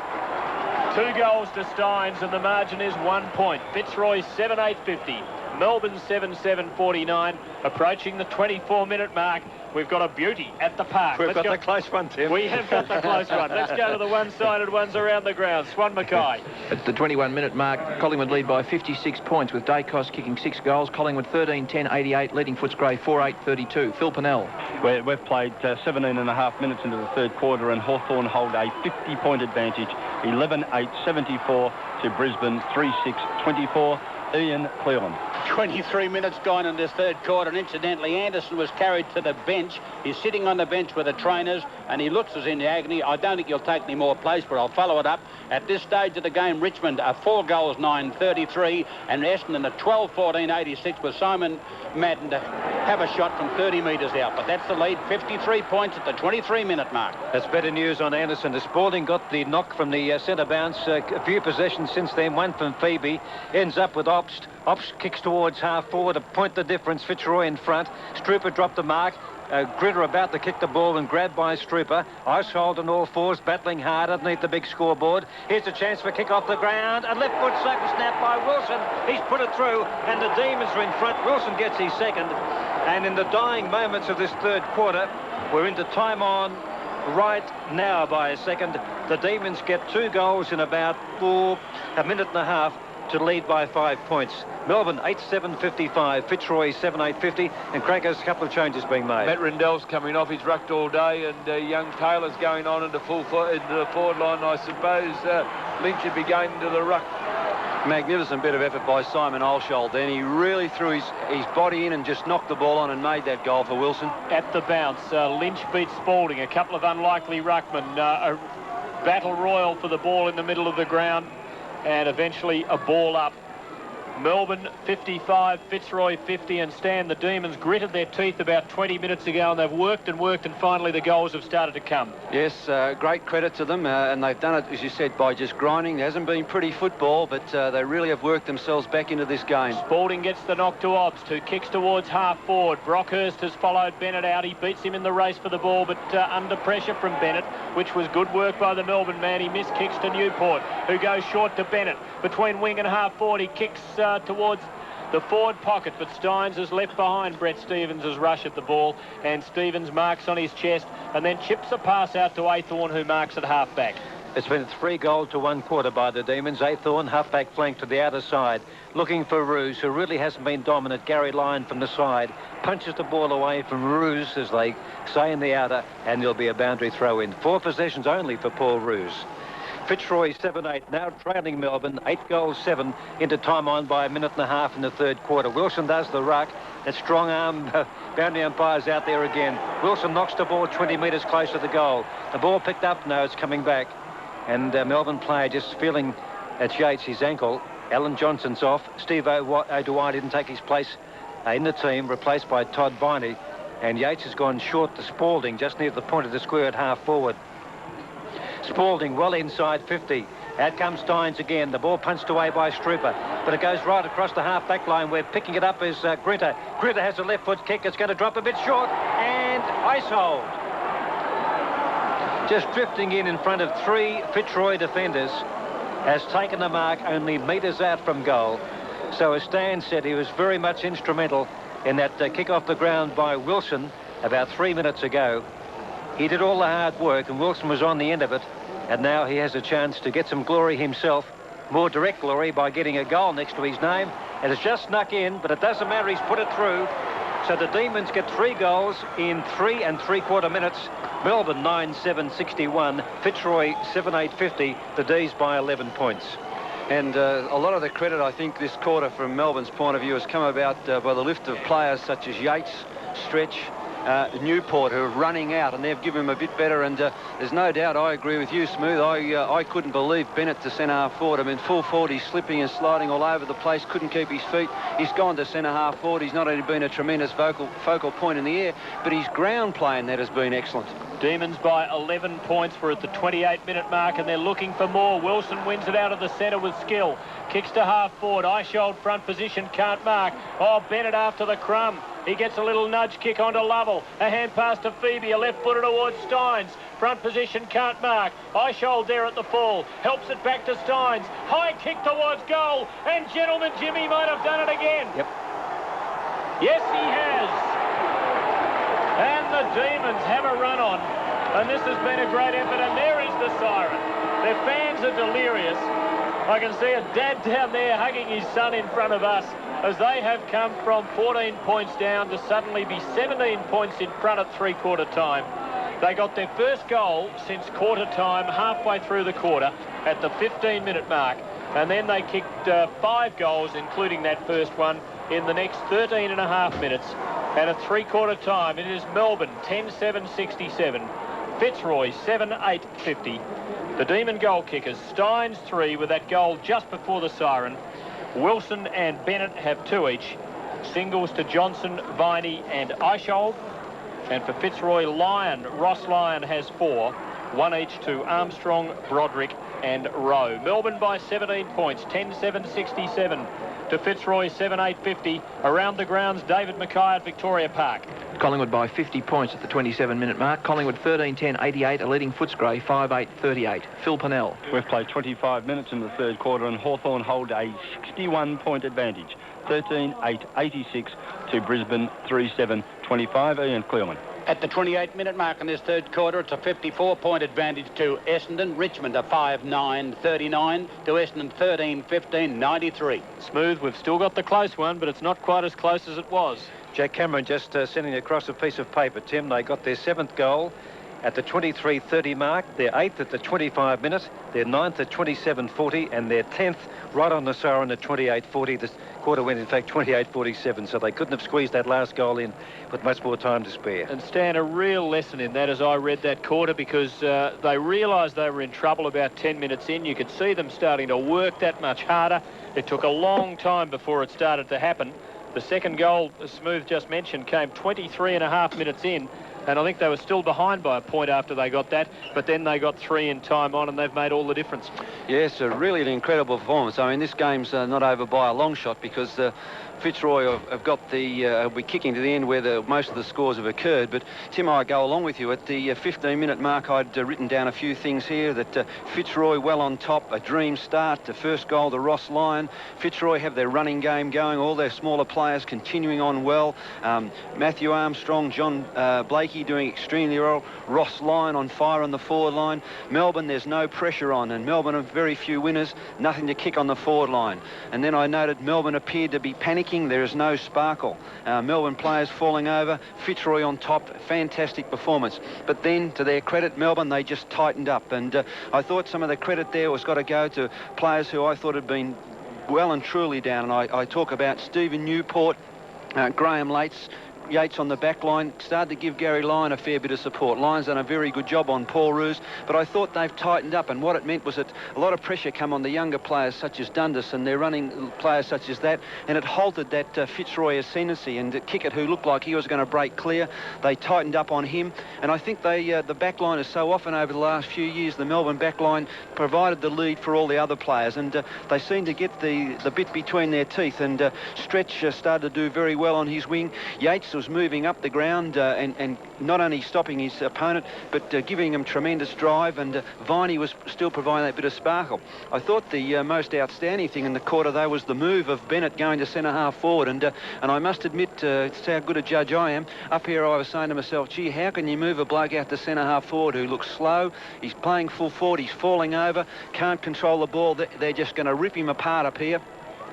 [SPEAKER 2] 2 goals to Steins, and the margin is 1 point. Fitzroy 7-8-50. Melbourne 7-7-49. Approaching the 24-minute mark. We've got a beauty at the park.
[SPEAKER 6] We've got the close one, Tim.
[SPEAKER 2] We have got the close one. Let's go to the one-sided ones around the ground. Swan Mackay.
[SPEAKER 7] At the 21-minute mark, Collingwood lead by 56 points, with Dacos kicking 6 goals. Collingwood 13-10-88, leading Footscray 4-8-32. Phil Pennell.
[SPEAKER 3] We've played 17 and a half minutes into the third quarter, and Hawthorn hold a 50-point advantage. 11-8-74 to Brisbane, 3-6-24. Ian Cleon.
[SPEAKER 1] 23 minutes gone in this third quarter, and incidentally Anderson was carried to the bench. He's sitting on the bench with the trainers, and he looks as in agony. I don't think he'll take any more place, but I'll follow it up. At this stage of the game, Richmond are 4 goals 9-33, and Essendon are 12-14-86 with Simon Madden to have a shot from 30 metres out. But that's the lead, 53 points at the 23-minute mark.
[SPEAKER 6] That's better news on Anderson. The Spalding got the knock from the centre bounce. A few possessions since then, one from Phoebe. Ends up with Obst. Obst kicks towards half forward to point the difference. Fitzroy in front. Strooper dropped the mark. Gritter about to kick the ball and grabbed by Strooper. Icehold on all fours, battling hard underneath the big scoreboard. Here's a chance for kick off the ground. A left foot safer snap by Wilson. He's put it through, and the Demons are in front. Wilson gets his second. And in the dying moments of this third quarter, we're into time on right now by a second. The Demons get 2 goals in about a minute and a half to lead by 5 points. Melbourne 8-7-55, Fitzroy 7-8-50, and Crackers, a couple of changes being made.
[SPEAKER 5] Matt Rendell's coming off, he's rucked all day, and young Taylor's going on into the forward line. I suppose Lynch would be going into the ruck.
[SPEAKER 4] Magnificent bit of effort by Simon Olshold then. He really threw his body in and just knocked the ball on and made that goal for Wilson.
[SPEAKER 2] At the bounce, Lynch beats Spalding. A couple of unlikely ruckmen. battle royal for the ball in the middle of the ground, and eventually a ball up. Melbourne 55, Fitzroy 50, and Stan, the Demons gritted their teeth about 20 minutes ago, and they've worked and worked, and finally the goals have started to come.
[SPEAKER 4] Yes, great credit to them, and they've done it, as you said, by just grinding. It hasn't been pretty football, but they really have worked themselves back into this game.
[SPEAKER 2] Spalding gets the knock to Obbs, who kicks towards half forward. Brockhurst has followed Bennett out. He beats him in the race for the ball, but under pressure from Bennett, which was good work by the Melbourne man. He missed kicks to Newport, who goes short to Bennett. Between wing and half forward, he kicks towards the forward pocket, but Steins is left behind Brett Stevens' rush at the ball, and Stevens marks on his chest and then chips a pass out to Aythorne, who marks at half-back.
[SPEAKER 6] It's been 3 goals to 1 quarter by the Demons. Aythorne, half-back flank to the outer side, looking for Roos, who really hasn't been dominant. Gary Lyon from the side punches the ball away from Roos, as they say in the outer, and there'll be a boundary throw in. 4 possessions only for Paul Roos. Fitzroy 7-8, now trailing Melbourne, 8 goals 7 into time on by a minute and a half in the 3rd quarter. Wilson does the ruck. That strong arm boundary umpire's out there again. Wilson knocks the ball 20 metres close to the goal. The ball picked up now, it's coming back. And Melbourne player just feeling at Yates, his ankle. Alan Johnson's off. Steve O'Dwyer didn't take his place in the team, replaced by Todd Viney. And Yates has gone short to Spalding, just near the point of the square at half forward. Spalding well inside 50. Out comes Steins again. The ball punched away by Strooper, but it goes right across the half-back line, where picking it up is Grinter. Grinter has a left foot kick. It's going to drop a bit short, and ice hold. Just drifting in front of 3 Fitzroy defenders, has taken the mark only metres out from goal. So as Stan said, he was very much instrumental in that kick off the ground by Wilson about 3 minutes ago. He did all the hard work, and Wilson was on the end of it, and now he has a chance to get some glory himself, more direct glory, by getting a goal next to his name. And it's just snuck in, but it doesn't matter, he's put it through. So the Demons get 3 goals in 3 3/4 minutes. Melbourne 9-7-61, Fitzroy 7-8-50, the D's by 11 points.
[SPEAKER 4] And a lot of the credit, I think, this quarter from Melbourne's point of view has come about by the lift of players such as Yates, Stretch, Newport, who are running out, and they've given him a bit better. And there's no doubt, I agree with you, Smooth. I couldn't believe Bennett to centre half forward. I mean, full forward, he's slipping and sliding all over the place, couldn't keep his feet. He's gone to centre half forward. He's not only been a tremendous focal point in the air, but his ground play in that has been excellent.
[SPEAKER 2] Demons by 11 points. We're at the 28-minute mark, and they're looking for more. Wilson wins it out of the centre with skill. Kicks to half forward. Eichhold front position, can't mark. Oh, Bennett after the crumb. He gets a little nudge kick onto Lovell. A hand pass to Phoebe, a left footer towards Steins. Front position, can't mark. Eichhold there at the full. Helps it back to Steins. High kick towards goal. And Gentleman Jimmy might have done it again.
[SPEAKER 6] Yep.
[SPEAKER 2] Yes, he has. And the Demons have a run on. And this has been a great effort. And there is the siren. Their fans are delirious. I can see a dad down there hugging his son in front of us, as they have come from 14 points down to suddenly be 17 points in front at 3/4 time. They got their first goal since quarter time, halfway through the quarter, at the 15-minute mark. And then they kicked 5 goals, including that first one, in the next 13 and a half minutes. And at 3/4 time, it is Melbourne 10-7-67, Fitzroy 7-8-50. The Demon goal kickers, Steins 3 with that goal just before the siren. Wilson and Bennett have 2 each. Singles to Johnson, Viney and Eichhold. And for Fitzroy, Ross Lyon has 4. 1 each to Armstrong, Broderick and Rowe. Melbourne by 17 points, 10-7-67 to Fitzroy 7-8-50. Around the grounds, David Mackay at Victoria Park.
[SPEAKER 7] Collingwood by 50 points at the 27-minute mark. Collingwood 13-10-88, a leading Footscray 5-8-38. Phil Pennell.
[SPEAKER 3] We've played 25 minutes in the 3rd quarter, and Hawthorn hold a 61-point advantage. 13-8-86 to Brisbane 3-7-25. Ian Clearman.
[SPEAKER 1] At the 28-minute mark in this 3rd quarter, it's a 54-point advantage to Essendon. Richmond a 5-9-39 to Essendon 13-15-93.
[SPEAKER 2] Smooth, we've still got the close one, but it's not quite as close as it was.
[SPEAKER 6] Jack Cameron just sending across a piece of paper, Tim. They got their 7th goal at the 23:30 mark. They're 8th at the 25 minute. They're 9th at 27:40, and they're 10th right on the siren at 28:40. The quarter went, in fact, 28:47, so they couldn't have squeezed that last goal in with much more time to spare.
[SPEAKER 2] And Stan, a real lesson in that as I read that quarter, because they realised they were in trouble about 10 minutes in. You could see them starting to work that much harder. It took a long time before it started to happen. The second goal, as Smooth just mentioned, came 23.5 minutes in, and I think they were still behind by a point after they got that, but then they got 3 in time on, and they've made all the difference.
[SPEAKER 4] Yes, really an incredible performance. I mean, this game's not over by a long shot, because Fitzroy have got the be kicking to the end where most of the scores have occurred. But Tim, I go along with you. At the 15-minute mark, I'd written down a few things here. That Fitzroy well on top, a dream start. The first goal to Ross Lyon. Fitzroy have their running game going. All their smaller players continuing on well. Matthew Armstrong, John Blakey doing extremely well. Ross Lyon on fire on the forward line. Melbourne, there's no pressure on, and Melbourne have very few winners. Nothing to kick on the forward line. And then I noted Melbourne appeared to be panicking. There is no sparkle. Melbourne players falling over. Fitzroy on top. Fantastic performance. But then, to their credit, Melbourne, they just tightened up. And I thought some of the credit there was got to go to players who I thought had been well and truly down. And I talk about Stephen Newport, Graham Yates on the back line, started to give Gary Lyon a fair bit of support. Lyon's done a very good job on Paul Roos, but I thought they've tightened up, and what it meant was that a lot of pressure come on the younger players such as Dundas and their running players such as that, and it halted that Fitzroy ascendancy, and Kickett, who looked like he was going to break clear, they tightened up on him. And I think the back line is so often over the last few years, the Melbourne back line provided the lead for all the other players, and they seemed to get the bit between their teeth, and Stretch started to do very well on his wing. Yates was moving up the ground and not only stopping his opponent, but giving him tremendous drive, and Viney was still providing that bit of sparkle. I thought the most outstanding thing in the quarter, though, was the move of Bennett going to centre-half forward, and I must admit, it's how good a judge I am. Up here I was saying to myself, gee, how can you move a bloke out to centre-half forward who looks slow? He's playing full forward, he's falling over, can't control the ball. They're just going to rip him apart up here.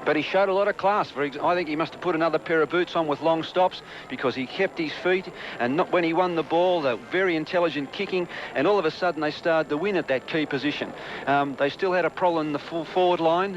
[SPEAKER 4] But he showed a lot of class. I think he must have put another pair of boots on with long stops, because he kept his feet, and not when he won the ball, the very intelligent kicking, and all of a sudden they started to win at that key position. They still had a problem in the full forward line,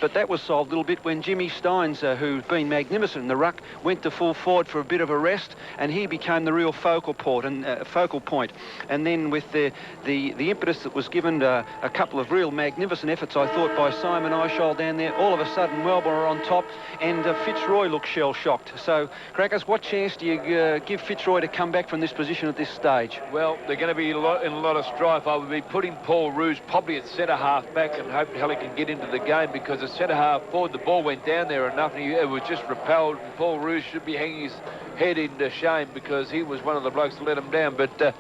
[SPEAKER 4] but that was solved a little bit when Jimmy Steins, who's been magnificent in the ruck, went to full forward for a bit of a rest, and he became the real focal point. And then with the impetus that was given, a couple of real magnificent efforts, I thought, by Simon Eichel down there, all of a sudden Melbourne are on top, and Fitzroy looked shell-shocked. So, Crackers, what chance do you give Fitzroy to come back from this position at this stage?
[SPEAKER 5] Well, they're going to be in a lot of strife. I would be putting Paul Roos probably at centre-half back and hope hell he can get into the game, because at centre-half forward, the ball went down there enough, and it was just repelled, and Paul Roos should be hanging his head in shame, because he was one of the blokes to let him down. But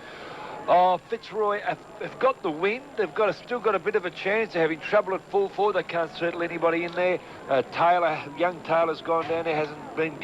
[SPEAKER 5] Fitzroy have got the win. They've still got a bit of a chance. They're having trouble at full forward. They can't settle anybody in there. Young Taylor's gone down there, hasn't been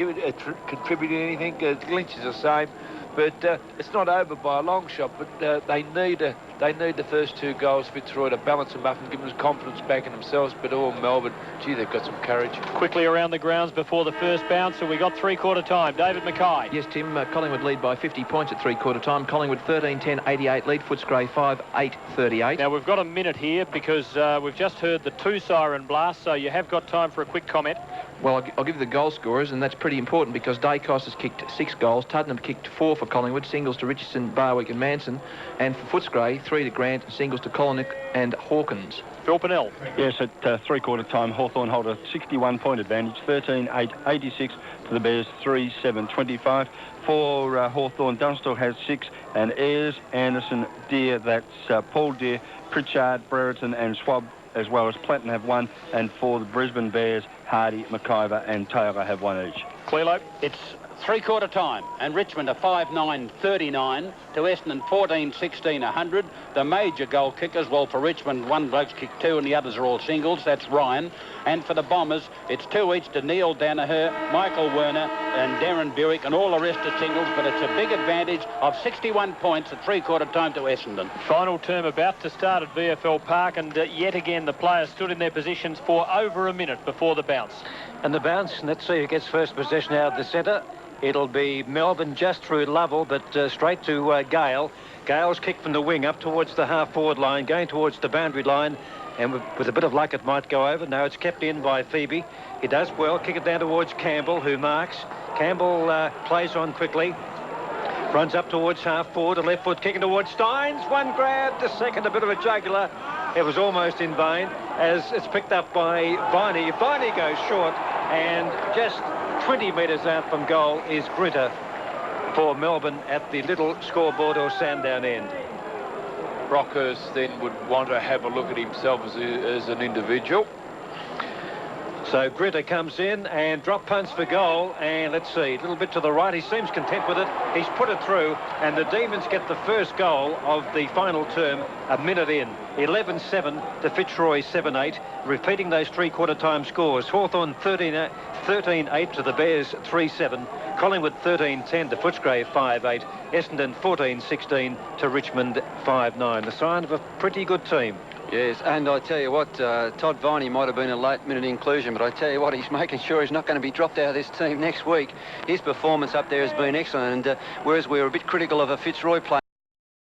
[SPEAKER 5] contributing anything. Lynch is the same. But it's not over by a long shot. But they need the first 2 goals, Fitzroy, to balance them up and give them confidence back in themselves. But all Melbourne, gee, they've got some courage.
[SPEAKER 2] Quickly around the grounds before the first bounce, so we got 3/4 time. David Mackay.
[SPEAKER 7] Yes, Tim, Collingwood lead by 50 points at 3/4 time. Collingwood 13-10-88 lead. Footscray 5-8-38.
[SPEAKER 2] Now, we've got a minute here, because we've just heard the 2 siren blasts, so you have got time for a quick comment.
[SPEAKER 7] Well, I'll give you the goal scorers, and that's pretty important, because Dacos has kicked 6 goals. Tuddenham kicked 4 for Collingwood, singles to Richardson, Barwick and Manson. And for Footscray, 3 to Grant, singles to Kolinick and Hawkins.
[SPEAKER 2] Phil Pennell.
[SPEAKER 3] Yes, at 3/4 time, Hawthorn hold a 61-point advantage, 13-8-86 to the Bears, 3-7-25. For Hawthorn, Dunstall has 6, and Ayres, Anderson, Deere, that's Paul Deere, Pritchard, Brereton and Schwab, as well as Platten have 1, and for the Brisbane Bears, Hardy, McIver and Taylor have 1 each.
[SPEAKER 2] Clearlo.
[SPEAKER 1] It's 3/4 time, and Richmond are 5-9-39 to Essendon 14-16-100. The major goal kickers, well, for Richmond, one bloke's kicked 2 and the others are all singles. That's Ryan. And for the Bombers, it's 2 each to Neil Danaher, Michael Werner and Darren Buick, and all the rest are singles, but it's a big advantage of 61 points at 3/4 time to Essendon.
[SPEAKER 2] Final term about to start at VFL Park, and yet again the players stood in their positions for over a minute before the bounce.
[SPEAKER 6] And the bounce, let's see who gets first possession out of the centre. It'll be Melbourne just through Lovell, but straight to Gale. Gale's kick from the wing up towards the half-forward line, going towards the boundary line, and with a bit of luck it might go over. No, it's kept in by Phoebe. He does well. Kick it down towards Campbell, who marks. Campbell plays on quickly. Runs up towards half-forward, a left foot kicking towards Steins. One grab, the second a bit of a jugular. It was almost in vain as it's picked up by Viney. Viney goes short, and just 20 metres out from goal is Grinter for Melbourne at the little scoreboard or Sandown end.
[SPEAKER 5] Brockhurst then would want to have a look at himself as an individual.
[SPEAKER 6] So Grinter comes in and drop punts for goal, and let's see, a little bit to the right. He seems content with it. He's put it through, and the Demons get the first goal of the final term a minute in. 11-7 to Fitzroy 7-8, repeating those three-quarter time scores. Hawthorn 13-8 to the Bears 3-7. Collingwood 13-10 to Footscray 5-8. Essendon 14-16 to Richmond 5-9. The sign of a pretty good team.
[SPEAKER 4] Yes, and I tell you what, Todd Viney might have been a late-minute inclusion, but I tell you what, he's making sure he's not going to be dropped out of this team next week. His performance up there has been excellent, and whereas we were a bit critical of a Fitzroy player,